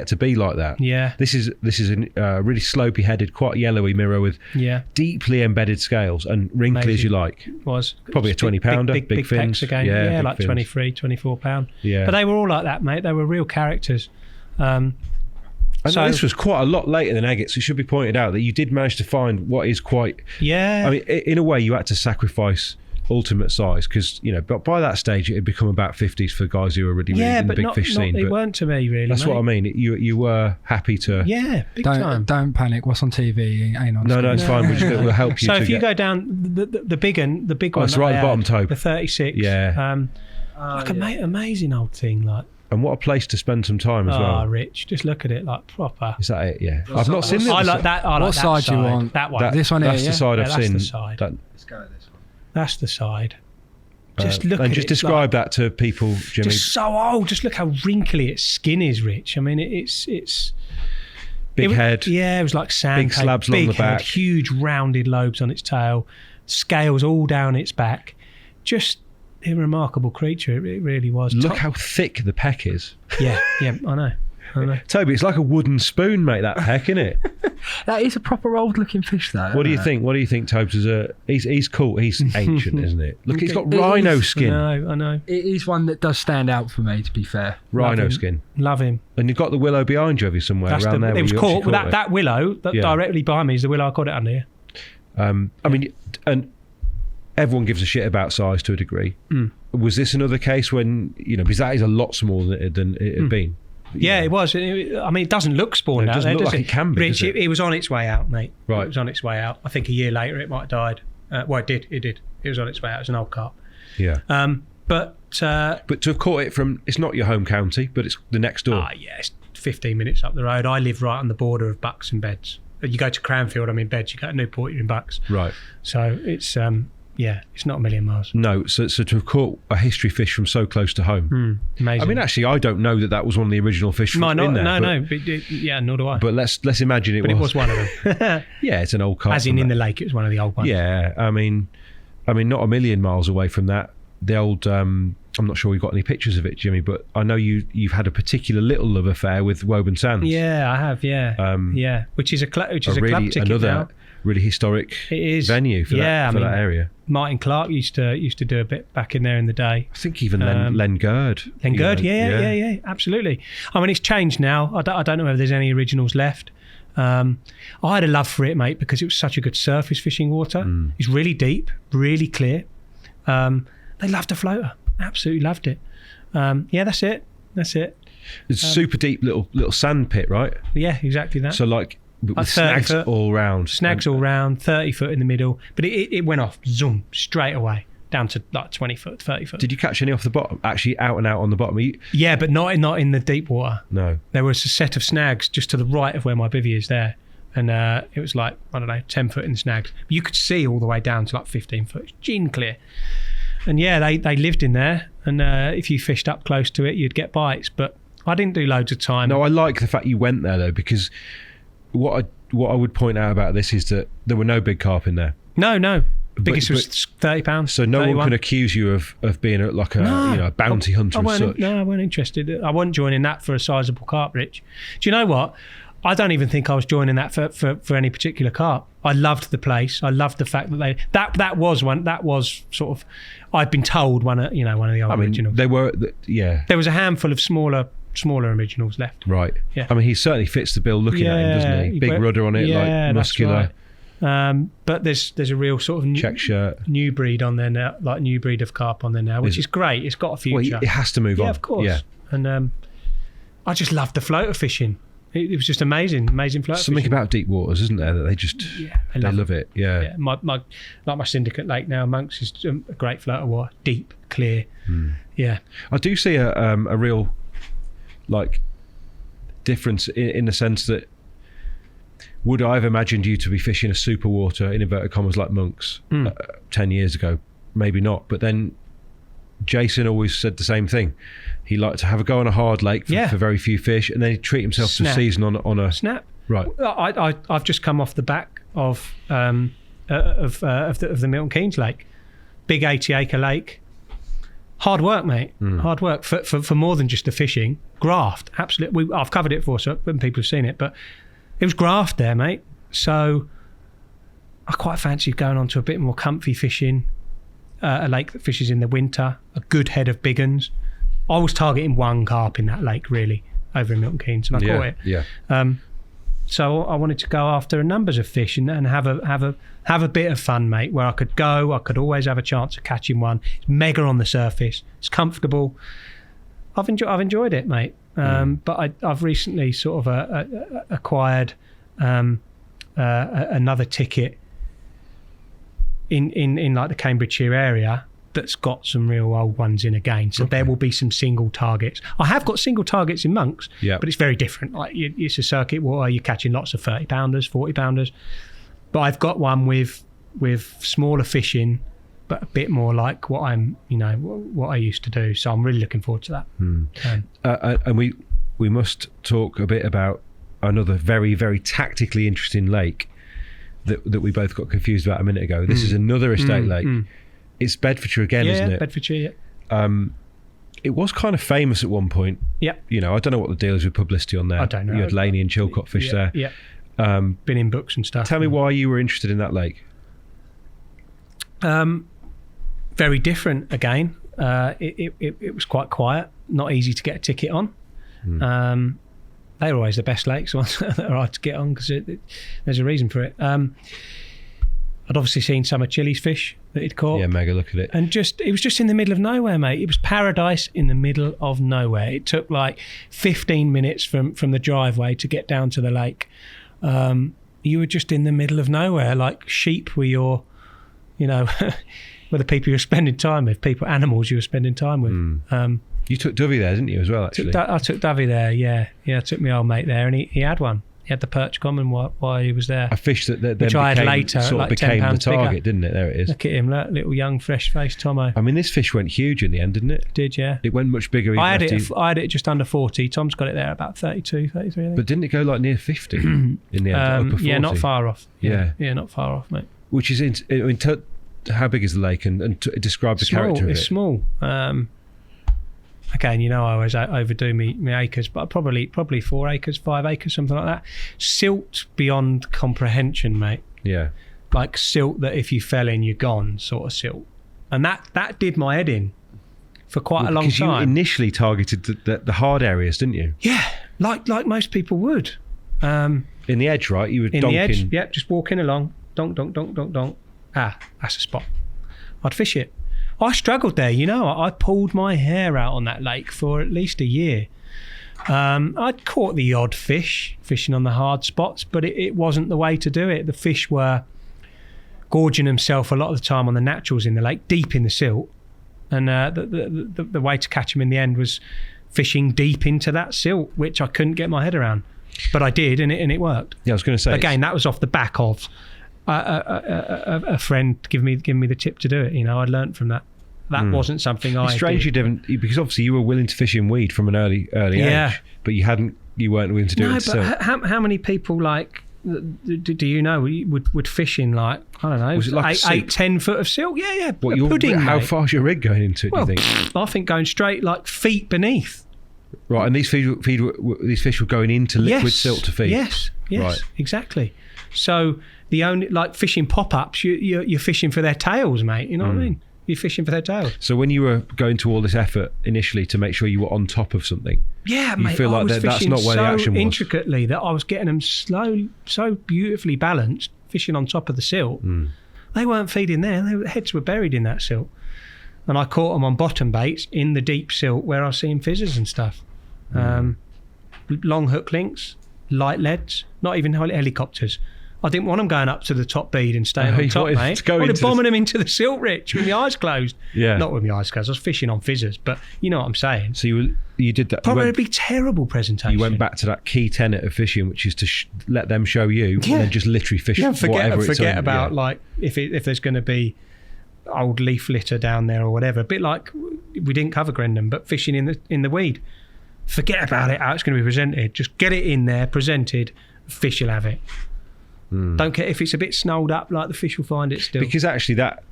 to be like that. Yeah. This is a really slopey headed, quite yellowy mirror with deeply embedded scales and wrinkly as you like. Was probably a 20 pounder, big fins pecks again. Yeah, like fins. 23, 24 pound. Yeah. But they were all like that, mate. They were real characters. And this was quite a lot later than agates. It should be pointed out that you did manage to find what is quite. Yeah. I mean, in a way, you had to sacrifice ultimate size because but by that stage it had become about 50s for guys who were already in the big fish scene. It weren't to me really. That's what I mean. You were happy to. Yeah, big time. Don't panic. What's on TV ain't on. No, it's fine. We'll help you. So if you go down the big one, it's right at the bottom, Tobe. The 36. Yeah. Amazing old thing, like. And what a place to spend some time as well. Rich, just look at it, like proper. Is that it? Yeah. I've not seen this. I like that. What side do you want? That one. This one here. That's the side I've seen. That's the side. Let's go with this one. That's the side. Just look and at it. Just describe that to people, Jimmie. Just so old. Just look how wrinkly its skin is, Rich. I mean, it's big head. Yeah, it was like sand. Big slabs along the back. Huge rounded lobes on its tail, scales all down its back. Just a remarkable creature. It really was. Look how thick the peck is. Yeah, I know. Toby, it's like a wooden spoon, mate, that peck, isn't it? That is a proper old looking fish though. What do you think? What do you think, Tobes? He's cool. He's ancient, isn't it? Look, he's got rhino skin. I know. It is one that does stand out for me, to be fair. Rhino skin. Love him. And you've got the willow behind you, have you, somewhere around there? It was caught with that willow directly behind me is the willow I caught it under here. I mean, and everyone gives a shit about size to a degree. Was this another case when, because that is a lot smaller than it had been? Yeah, it was. I mean, it doesn't look spawned out. It doesn't look like it can be, Rich, it was on its way out, mate. Right. It was on its way out. I think a year later it might have died. Well, it did. It was on its way out. It was an old carp. Yeah. But to have caught it from, it's not your home county, but it's the next door. Yeah, it's 15 minutes up the road. I live right on the border of Bucks and Beds. You go to Cranfield, I'm in Beds. You go to Newport, you're in Bucks. Right. So it's it's not a million miles. No, so to have caught a history fish from so close to home. Amazing. I mean, actually, I don't know that was one of the original fish Might not, in there. Nor do I. But let's imagine it was. But it was one of them. Yeah, it's an old carp. As in the lake, it was one of the old ones. Yeah, I mean, not a million miles away from that. The old, I'm not sure we've got any pictures of it, Jimmie, but I know you've had a particular little love affair with Woburn Sands. Yeah, I have. Yeah, which is a club ticket another now. Really historic venue for that area. Martin Clark used to do a bit back in there in the day. I think even Len Gerd. Len Gerd, yeah, absolutely. I mean, it's changed now. I don't know whether there's any originals left. I had a love for it, mate, because it was such a good surface fishing water. It's really deep, really clear. They loved the floater. Absolutely loved it. That's it. It's super deep little sand pit, right? Yeah, exactly that. So like with snags all round. Snags all round, 30 foot in the middle. But it went off, zoom, straight away, down to like 20 foot, 30 foot. Did you catch any off the bottom? Actually, out and out on the bottom? Yeah, but not in the deep water. No. There was a set of snags just to the right of where my bivvy is there. And it was like, I don't know, 10 foot in the snags. But you could see all the way down to like 15 foot. Gin clear. And yeah, they lived in there. And if you fished up close to it, you'd get bites. But I didn't do loads of time. No, I like the fact you went there, though, because what I would point out about this is that there were no big carp in there. No. Biggest was £30. So no 31. one can accuse you of being a bounty hunter as such. No, I weren't interested. I wasn't joining that for a sizable carp, Rich. Do you know what? I don't even think I was joining that for any particular carp. I loved the place. I loved the fact that that was sort of, I'd been told one of the old originals. They were, yeah. There was a handful of smaller originals left. Right. Yeah. I mean, he certainly fits the bill looking at him, doesn't he? Big rudder on it, like muscular. That's right. But there's a real sort of check shirt, new breed on there now, like new breed of carp on there now, which is great. It's got a future. Well, it has to move on. Yeah, of course. Yeah. And I just loved the floater fishing. It was just amazing floater Something fishing. about deep waters, isn't there? That they just they love it. Yeah. My syndicate lake now, Monks, is a great floater water, deep, clear. Yeah. I do see a real difference in the sense that would I have imagined you to be fishing a super water in inverted commas like Monks 10 years ago? Maybe not. But then Jason always said the same thing. He liked to have a go on a hard lake for very few fish, and then he'd treat himself to a season on a snap. Right. I've just come off the back of the Milton Keynes lake, big 80-acre lake. Hard work, mate. Hard work for more than just the fishing. Graft, absolutely. I've covered it before, so when people have seen it, but it was graft there, mate. So I quite fancied going on to a bit more comfy fishing. A lake that fishes in the winter, a good head of big uns. I was targeting one carp in that lake, really, over in Milton Keynes, and I caught it. Yeah. So I wanted to go after numbers of fish and have a bit of fun, mate. Where I could always have a chance of catching one. It's mega on the surface. It's comfortable. I've enjoyed it, mate. But I've recently sort of acquired another ticket in like the Cambridgeshire area that's got some real old ones in again. So there will be some single targets. I have got single targets in Monks, but it's very different. Like it's a circuit water, you're catching lots of 30-pounders, 40-pounders. But I've got one with smaller fishing, but a bit more like what I used to do. So I'm really looking forward to that. And we must talk a bit about another very, very tactically interesting lake that we both got confused about a minute ago. This is another estate lake. It's Bedfordshire again, isn't it? Bedfordshire, yeah. It was kind of famous at one point. Yeah. I don't know what the deal is with publicity on there. I don't know. You had Laney and Chilcott fish there. Yeah. Been in books and stuff. Tell me why you were interested in that lake. Very different again. It was quite quiet, not easy to get a ticket on. They're always the best lakes, ones that are hard to get on because there's a reason for it. I'd obviously seen some of Chili's fish that he'd caught. Yeah, mega, look at it. And it was just in the middle of nowhere, mate. It was paradise in the middle of nowhere. It took like 15 minutes from the driveway to get down to the lake. You were just in the middle of nowhere, like sheep were your, were the people you were spending time with, animals you were spending time with. You took Dovey there, didn't you, as well, actually? I took Dovey there, yeah. I took my old mate there, and he had one. He had the perch common while he was there. A fish that then which I had later, became the target, bigger. didn't it? There it is. Look at him, little young, fresh-faced Tomo. I mean, this fish went huge in the end, didn't it? It did, yeah. It went much bigger. I had it just under 40. Tom's got it there about 32, 33, I think. But didn't it go like near 50 in the end? Upper 40? Yeah, not far off. Yeah, not far off, mate. Which is, how big is the lake? And describe the character of it. It's small. Again, I always overdo my acres, but probably 4 acres, 5 acres, something like that. Silt beyond comprehension, mate. Yeah. Like silt that if you fell in, you're gone, sort of silt. And that did my head in for quite a long time. Because you initially targeted the hard areas, didn't you? Yeah, like most people would. In the edge, right? You were in donking. The edge, yep, just walking along, donk, donk, donk, donk, donk. That's a spot. I'd fish it. I struggled there, I pulled my hair out on that lake for at least a year. I'd caught the odd fish, fishing on the hard spots, but it wasn't the way to do it. The fish were gorging himself a lot of the time on the naturals in the lake, deep in the silt. And the way to catch him in the end was fishing deep into that silt, which I couldn't get my head around. But I did, and it worked. Yeah, I was going to say. Again, that was off the back of a friend giving me the tip to do it. I'd learnt from that. That wasn't something I. It's strange you didn't, because obviously you were willing to fish in weed from an early age, but you weren't willing to do it. But how many people do you know would fish in I don't know, was it like 8-10 foot of silt? Yeah. Pudding, how far's your rig going into it? Well, do you think? I think going straight feet beneath. Right, and these fish were going into liquid silt to feed. Yes, right. Exactly. So the only fishing pop-ups, you're fishing for their tails, mate. You know what I mean? You're fishing for their tails. So when you were going to all this effort initially to make sure you were on top of something, mate, feel like that's not where the action was. Intricately that I was getting them so beautifully balanced, fishing on top of the silt. They weren't feeding there; their heads were buried in that silt. And I caught them on bottom baits in the deep silt where I was seeing fizzers and stuff. Long hook links, light leads, not even helicopters. I didn't want them going up to the top bead and staying on top, mate. I wanted bombing them into the silt, Rich, with my eyes closed. Yeah. Not with my eyes closed. I was fishing on fizzers, but you know what I'm saying. So you did that. Probably terrible presentation. You went back to that key tenet of fishing, which is to let them show you, and then just literally fish whatever it's on. Forget about if there's going to be old leaf litter down there or whatever. A bit like we didn't cover Grendon, but fishing in the weed. Forget about it, how it's going to be presented. Just get it in there, presented. Fish will have it. Don't care if it's a bit snowed up, the fish will find it still. Because actually that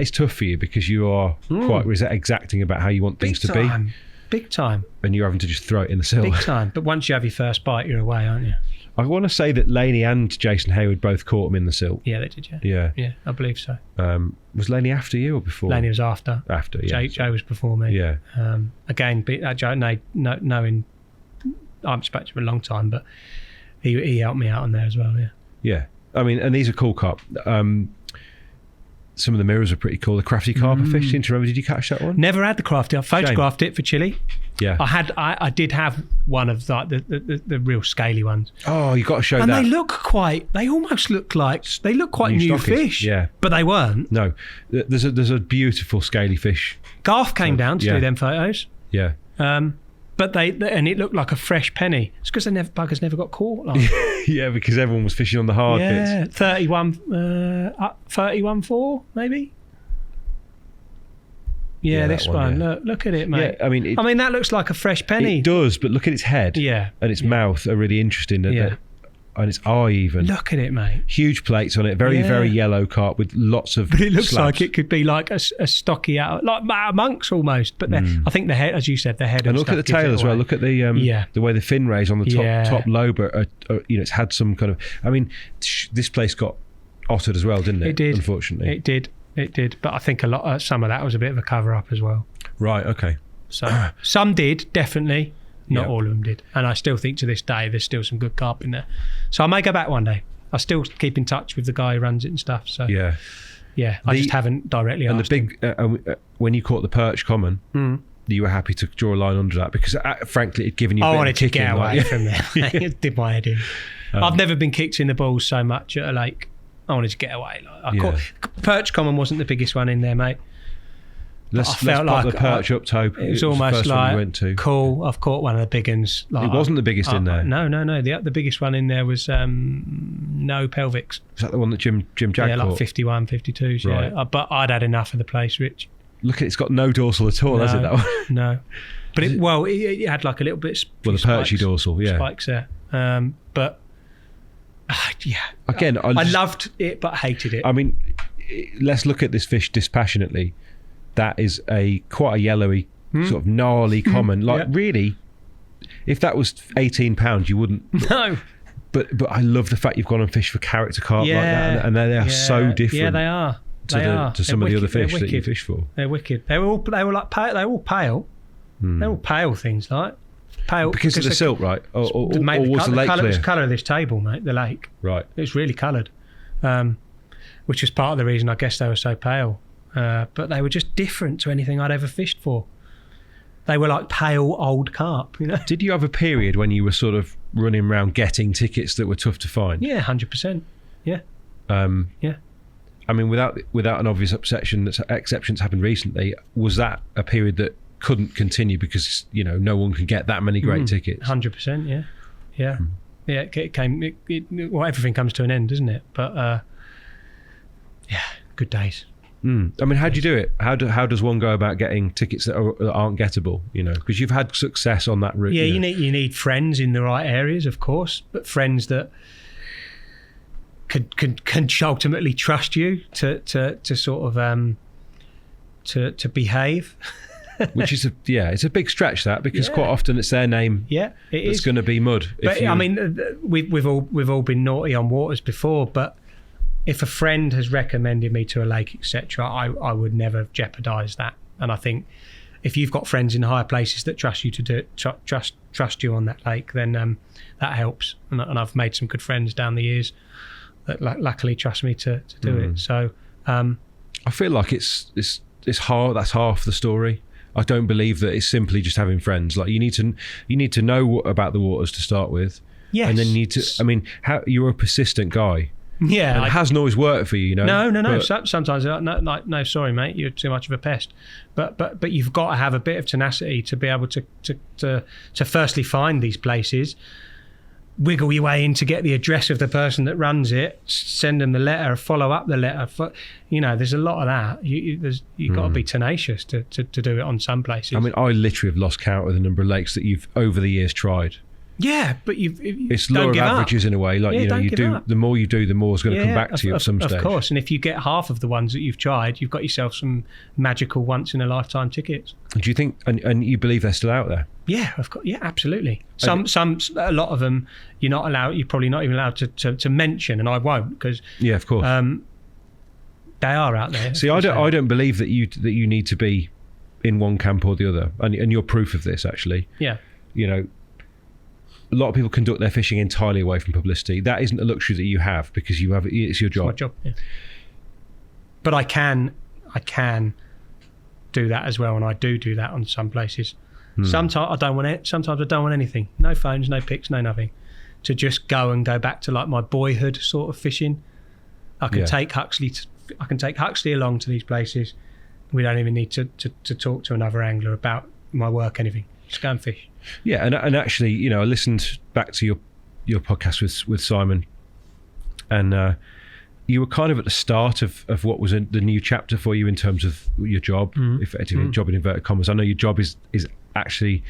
is tough for you, because you are quite exacting about how you want things to be. Big time. And you're having to just throw it in the silt. Big time. But once you have your first bite, you're away, aren't you? I want to say that Laney and Jason Hayward both caught them in the silt. Yeah, they did, yeah. Yeah, I believe so. Was Laney after you or before? Laney was after. After, yeah. Joe was before me. Yeah. Again, Joe, knowing I'm spoken to him a long time, but he helped me out on there as well, yeah. Yeah. I mean, and these are cool carp. Some of the mirrors are pretty cool. The crafty carp I fished into. Remember, did you catch that one? Never had the crafty. I photographed it for Chile. Yeah. I did have one of the real scaly ones. Oh, you got to show that. And they almost look quite new fish. Yeah. But they weren't. No. There's a beautiful scaly fish. Garth came down to do them photos. Yeah. But and it looked like a fresh penny. It's because buggers never got caught. Yeah, because everyone was fishing on the hard bits. Yeah, 31.4 maybe. Yeah, this one. Yeah. Look at it, mate. Yeah, I mean, that looks like a fresh penny. It does, but look at its head. Yeah, and its mouth are really interesting. And its eye even. Look at it, mate. Huge plates on it. Very, very yellow carp with lots of. But it looks slabs. like it could be like a stocky out monks almost. But I think the head, as you said, the head. And look at the tail as well. Look at the way the fin rays on the top lobe. It's had some kind of. I mean, this place got ottered as well, didn't it? It did. Unfortunately, it did. But I think some of that was a bit of a cover up as well. Right. Okay. So some did definitely. Not all of them did. And I still think to this day there's still some good carp in there. So I may go back one day. I still keep in touch with the guy who runs it and stuff. So I just haven't directly asked him. When you caught the perch common, you were happy to draw a line under that because frankly it'd given you a bit wanted of to get away from there. It did my head in. I've never been kicked in the balls so much at a lake. I wanted to get away. Perch common wasn't the biggest one in there, mate. Let's pop the perch up, Tope. It was almost like, cool, I've caught one of the big ones. It wasn't the biggest in there. No. The biggest one in there was no pelvics. Was that the one that Jim Jag caught? Yeah, like 51, 52s, right. But I'd had enough of the place, Rich. Look, it's got no dorsal at all, has it, that one? No. But it had like a little bit of the perchy dorsal, spikes there. But, Again, I loved it, but hated it. I mean, let's look at this fish dispassionately. That is quite a yellowy, sort of gnarly common. Really, if that was £18, you wouldn't. No. But I love the fact you've gone and fished for character carp like that, and they are so different. Yeah, they are. To some of the other fish that you fish for. They're wicked. They were all like pale. They're all pale. They're all pale things, like pale because of the silt, right? Or was the lake clear? It was the colour of this table, mate. The lake, right? It was really coloured, which was part of the reason I guess they were so pale. But they were just different to anything I'd ever fished for. They were like pale old carp, you know. Did you have a period when you were sort of running around getting tickets that were tough to find? Yeah, 100%. Yeah. I mean, without an obvious exception that's happened recently, was that a period that couldn't continue because no one can get that many great tickets? 100%, yeah. It came. Well, everything comes to an end, doesn't it? But good days. I mean, how do you do it? How does one go about getting tickets that aren't gettable? Because you've had success on that route. Yeah, you need friends in the right areas, of course, but friends that can ultimately trust you to sort of to behave. Which is it's a big stretch, that, because quite often it's their name that's going to be mud. But I mean, we've all been naughty on waters before, but if a friend has recommended me to a lake, etc., I would never jeopardise that. And I think if you've got friends in higher places that trust you to do it, trust you on that lake, then that helps. And I've made some good friends down the years that luckily trust me to do it. So I feel like it's hard. That's half the story. I don't believe that it's simply just having friends. Like, you need to know about the waters to start with. Yes. And then you need to. I mean, you're a persistent guy. Yeah. And it hasn't always worked for you, No. Sometimes no, sorry, mate, you're too much of a pest. But you've got to have a bit of tenacity to be able to firstly find these places, wiggle your way in to get the address of the person that runs it, send them the letter, follow up the letter. There's a lot of that. You've got to be tenacious to do it on some places. I mean, I literally have lost count of the number of lakes that you've over the years tried. Yeah, but it's law of averages in a way. Like, you do. The more you do, the more is going to come back to you at some stage. Of course, and if you get half of the ones that you've tried, you've got yourself some magical once in a lifetime tickets. Do you think? And you believe they're still out there? Yeah, of course. Yeah, absolutely. A lot of them you're not allowed. You're probably not even allowed to mention, and I won't, because of course they are out there. See, I don't believe that you need to be in one camp or the other, and you're proof of this, actually. Yeah. A lot of people conduct their fishing entirely away from publicity. That isn't a luxury that you have, because it's your job. It's my job, yeah. But I can do that as well, and I do that on some places. Sometimes I don't want it. Sometimes I don't want anything. No phones, no pics, no nothing. To just go back to like my boyhood sort of fishing. I can take Huxley along to these places. We don't even need to talk to another angler about my work, anything. Just go and fish. Yeah, and actually, I listened back to your podcast with Simon, and you were kind of at the start of what was the new chapter for you in terms of your job, effectively job in inverted commas. I know your job is actually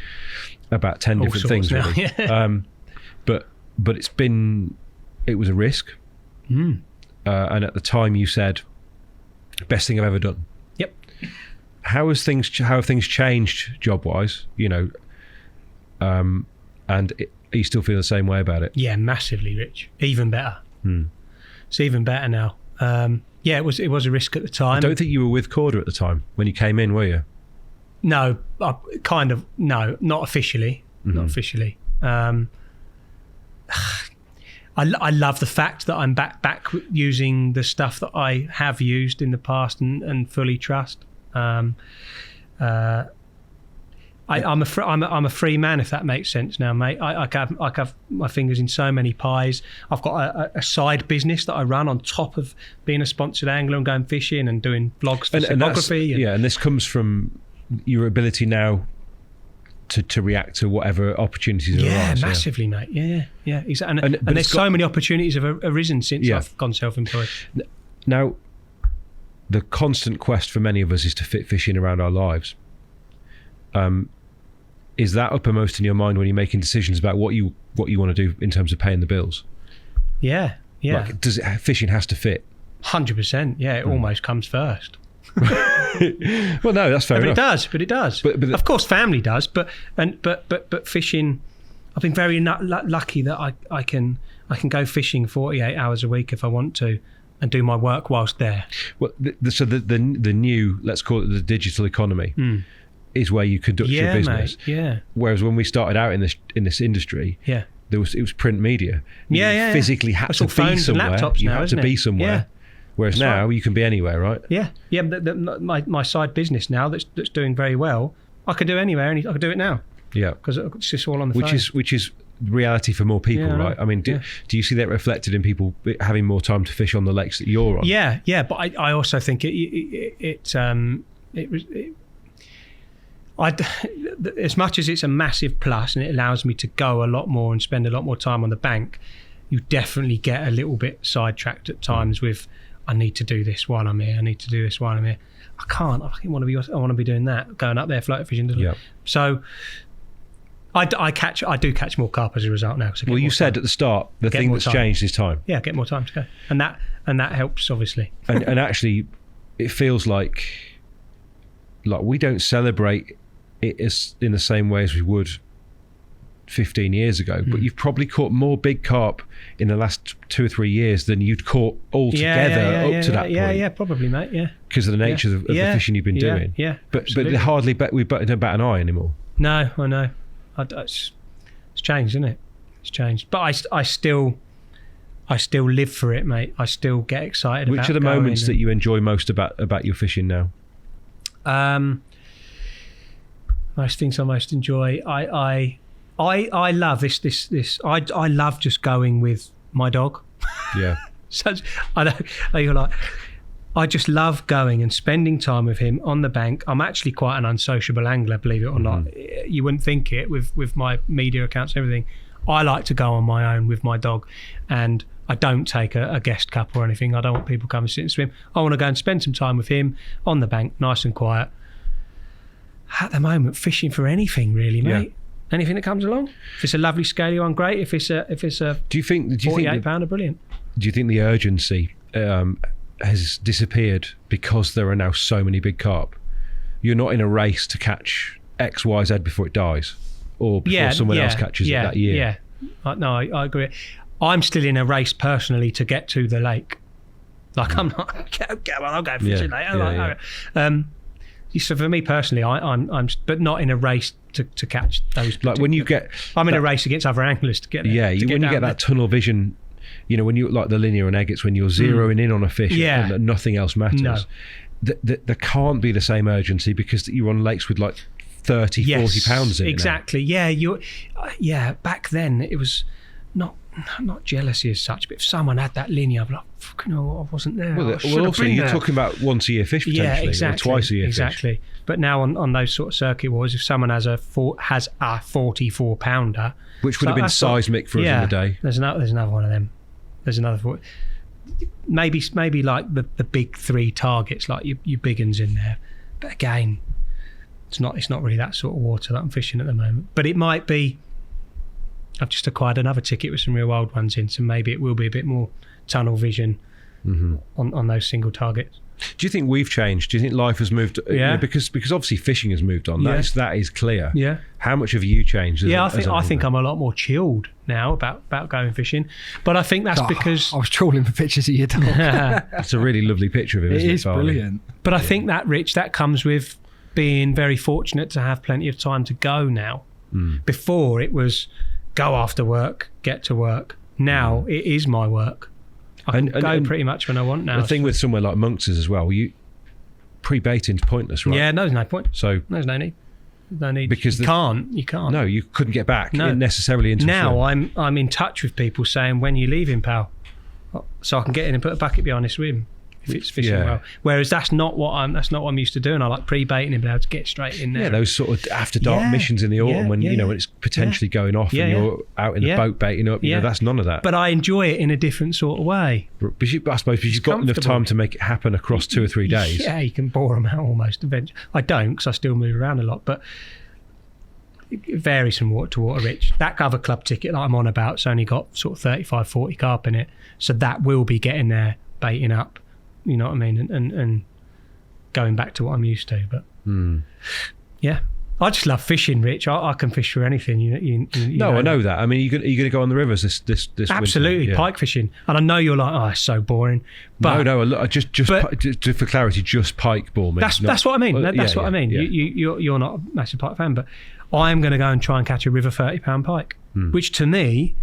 about 10 all different things, now, really. Yeah. But it was a risk, and at the time you said, best thing I've ever done. Yep. How have things changed job wise? And are you still feel the same way about it? Yeah, massively, Rich. Even better. It's even better now. It was a risk at the time. I don't think you were with Korda at the time when you came in, were you? No, no, not officially. Not officially. I love the fact that I'm back using the stuff that I have used in the past and fully trust. I'm a free man, if that makes sense now, mate. I have my fingers in so many pies. I've got a side business that I run on top of being a sponsored angler and going fishing and doing vlogs for photography. And this comes from your ability now to react to whatever opportunities arise. Yeah, massively, mate. Yeah. Exactly. And there's so many opportunities have arisen since I've gone self-employed. Now, the constant quest for many of us is to fit fishing around our lives. Is that uppermost in your mind when you're making decisions about what you want to do in terms of paying the bills? Yeah. Like, fishing has to fit? 100%. Yeah, it almost comes first. Well, no, that's fair enough. But it does. But of course, family does. But fishing, I've been very lucky that I can go fishing 48 hours a week if I want to, and do my work whilst there. Well, so the new, let's call it the digital economy, is where you conduct your business. Mate, yeah. Whereas when we started out in this industry, it was print media. You physically had to be somewhere. You had to be somewhere. Yeah. Whereas now you can be anywhere, right? Yeah. My side business now that's doing very well, I can do anywhere, and I can do it now. Yeah, because it's just all on the phone. Which is reality for more people, Yeah, right? I mean, do you see that reflected in people having more time to fish on the lakes that you're on? Yeah, but I also think as much as it's a massive plus and it allows me to go a lot more and spend a lot more time on the bank, you definitely get a little bit sidetracked at times with, I need to do this while I'm here. I need to do this while I'm here. I can't. I want to be doing that, going up there float fishing. So I do catch more carp as a result now. Well, you said at the start the thing that's changed is time. Yeah, get more time to go, and that helps obviously. and actually, it feels like we don't celebrate it as in the same way as we would 15 years ago, but you've probably caught more big carp in the last 2 or 3 years than you'd caught altogether up to that point. Yeah, probably, mate. Yeah, because of the nature of the fishing you've been doing. Yeah, but they hardly we don't bat an eye anymore. No, I know. It's changed, isn't it? It's changed. But I still live for it, mate. I still get excited. Which are the moments that you enjoy most about your fishing now? Most things I most enjoy. I love this. I love just going with my dog. Yeah. I just love going and spending time with him on the bank. I'm actually quite an unsociable angler, believe it or not. You wouldn't think it with my media accounts and everything. I like to go on my own with my dog, and I don't take a guest couple or anything. I don't want people coming and sit and swim. I want to go and spend some time with him on the bank, nice and quiet. At the moment, fishing for anything really, mate. Yeah. Anything that comes along. If it's a lovely scaly one, great. If it's a do you think 48-pounder, brilliant. Do you think the urgency has disappeared because there are now so many big carp? You're not in a race to catch X, Y, Z before it dies, or before someone else catches it that year. Yeah, no, I agree. I'm still in a race personally to get to the lake. Like I'm not. Come on, I'll go fishing later. So for me personally, I'm, but not in a race to catch those. Like when you get, I'm in a race against other anglers to get there. Yeah, when you get that tunnel vision, when you like the linear and agates, when you're zeroing in on a fish and nothing else matters. No. There can't be the same urgency because you're on lakes with like 30, 40 pounds in it. Exactly. Yeah, back then it was not jealousy as such, but if someone had that linear, I'd be like, fucking hell, I wasn't there. Well, also you're talking about once a year fish potentially, or twice a year fish. But now on those sort of circuit wars, if someone has a 44 pounder, which would have been seismic for us in the day. There's another one of them. There's another. Maybe like the big 3 targets, like your big uns in there. But again, it's not really that sort of water that I'm fishing at the moment. But it might be. I've just acquired another ticket with some real wild ones in, so maybe it will be a bit more tunnel vision on those single targets. Do you think we've changed? Do you think life has moved? Yeah. Because obviously fishing has moved on. That is clear. Yeah. How much have you changed? I think I'm a lot more chilled now about going fishing, but I think that's because I was trawling for pictures of your dog. That's a really lovely picture of him. It is brilliant. But I think that comes with being very fortunate to have plenty of time to go now. Before it was go after work, get to work. Now it is my work. I can go pretty much when I want now. The thing with somewhere like Monks is as well, pre-baiting's pointless, right? Yeah, no, there's no point. So there's no need. No need. Because you can't. No, you couldn't get back necessarily into now I'm in touch with people saying, when you leaving, pal? So I can get in and put a bucket behind this swim if it's fishing well. Whereas that's not what I'm used to doing. I like pre-baiting and being able to get straight in there. Yeah, those sort of after dark missions in the autumn when when it's potentially going off and you're out in the boat baiting up. That's none of that. But I enjoy it in a different sort of way. But I suppose you've got enough time to make it happen across 2 or 3 days. Yeah, you can bore them out almost eventually. I don't, because I still move around a lot, but it varies from water to water, Rich. That other club ticket that I'm on about's only got sort of 35, 40 carp in it, so that will be getting there, baiting up. You know what I mean, and going back to what I'm used to. But yeah, I just love fishing, Rich. I can fish for anything. You know. I know that. I mean, you're going to go on the rivers this absolutely winter? Pike fishing, and I know you're like, oh, it's so boring. But no, just for clarity, just pike ball. That's what I mean. That's what I mean. Yeah. You're not a massive pike fan, but I'm going to go and try and catch a river 30-pound pike, which to me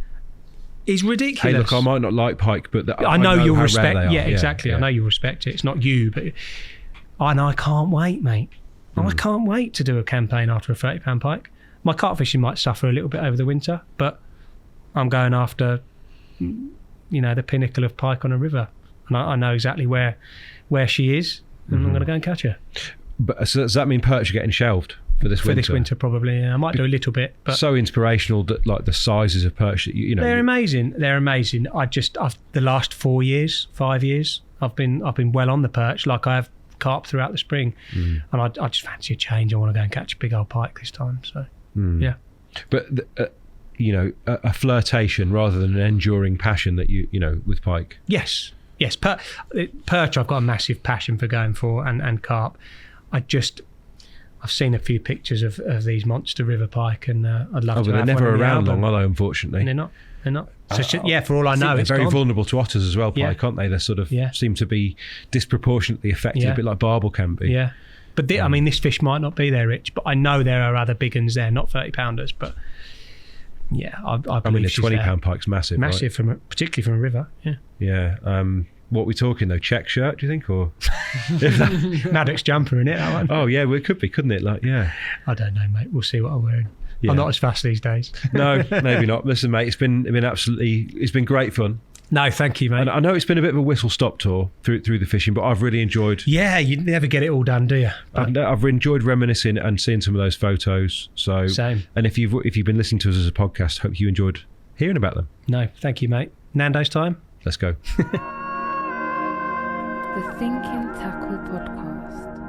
is ridiculous. Hey, look, I might not like pike, but I know you'll respect. Yeah, exactly. Yeah. I know you respect it. It's not you, but I can't wait, mate. I can't wait to do a campaign after a 30-pound pike. My carp fishing might suffer a little bit over the winter, but I'm going after, the pinnacle of pike on a river, and I know exactly where she is, and I'm going to go and catch her. But so does that mean perch are getting shelved for this winter? For this winter, probably. Yeah. I might do a little bit, but so inspirational that like the sizes of perch that they're amazing. They're amazing. The last 5 years, I've been well on the perch, like I have carp throughout the spring, and I just fancy a change. I want to go and catch a big old pike this time. So yeah. But a flirtation rather than an enduring passion that with pike. Yes. Perch I've got a massive passion for going for, and carp. I've seen a few pictures of these monster river pike, and I'd love to. But they're never around long, are they? Unfortunately, they're not. So for all I know, they're it's very gone. vulnerable to otters as well, pike, aren't they? They sort of seem to be disproportionately affected, a bit like barbel can be. Yeah, but this fish might not be there, Rich. But I know there are other big uns there, not 30-pounders, but yeah, I believe a she's 20-pound pike's massive, massive, right? particularly from a river. Yeah. Yeah. What are we talking though? Check shirt, do you think, or Maddox jumper in it? That one. Oh yeah, well, it could be, couldn't it? Like, yeah. I don't know, mate. We'll see what I'm wearing. Yeah. I'm not as fast these days. No, maybe not. Listen, mate, it's been great fun. No, thank you, mate. And I know it's been a bit of a whistle-stop tour through the fishing, but I've really enjoyed. Yeah, you never get it all done, do you? I've enjoyed reminiscing and seeing some of those photos. So same. And if you've been listening to us as a podcast, hope you enjoyed hearing about them. No, thank you, mate. Nando's time. Let's go. The Thinking Tackle Podcast.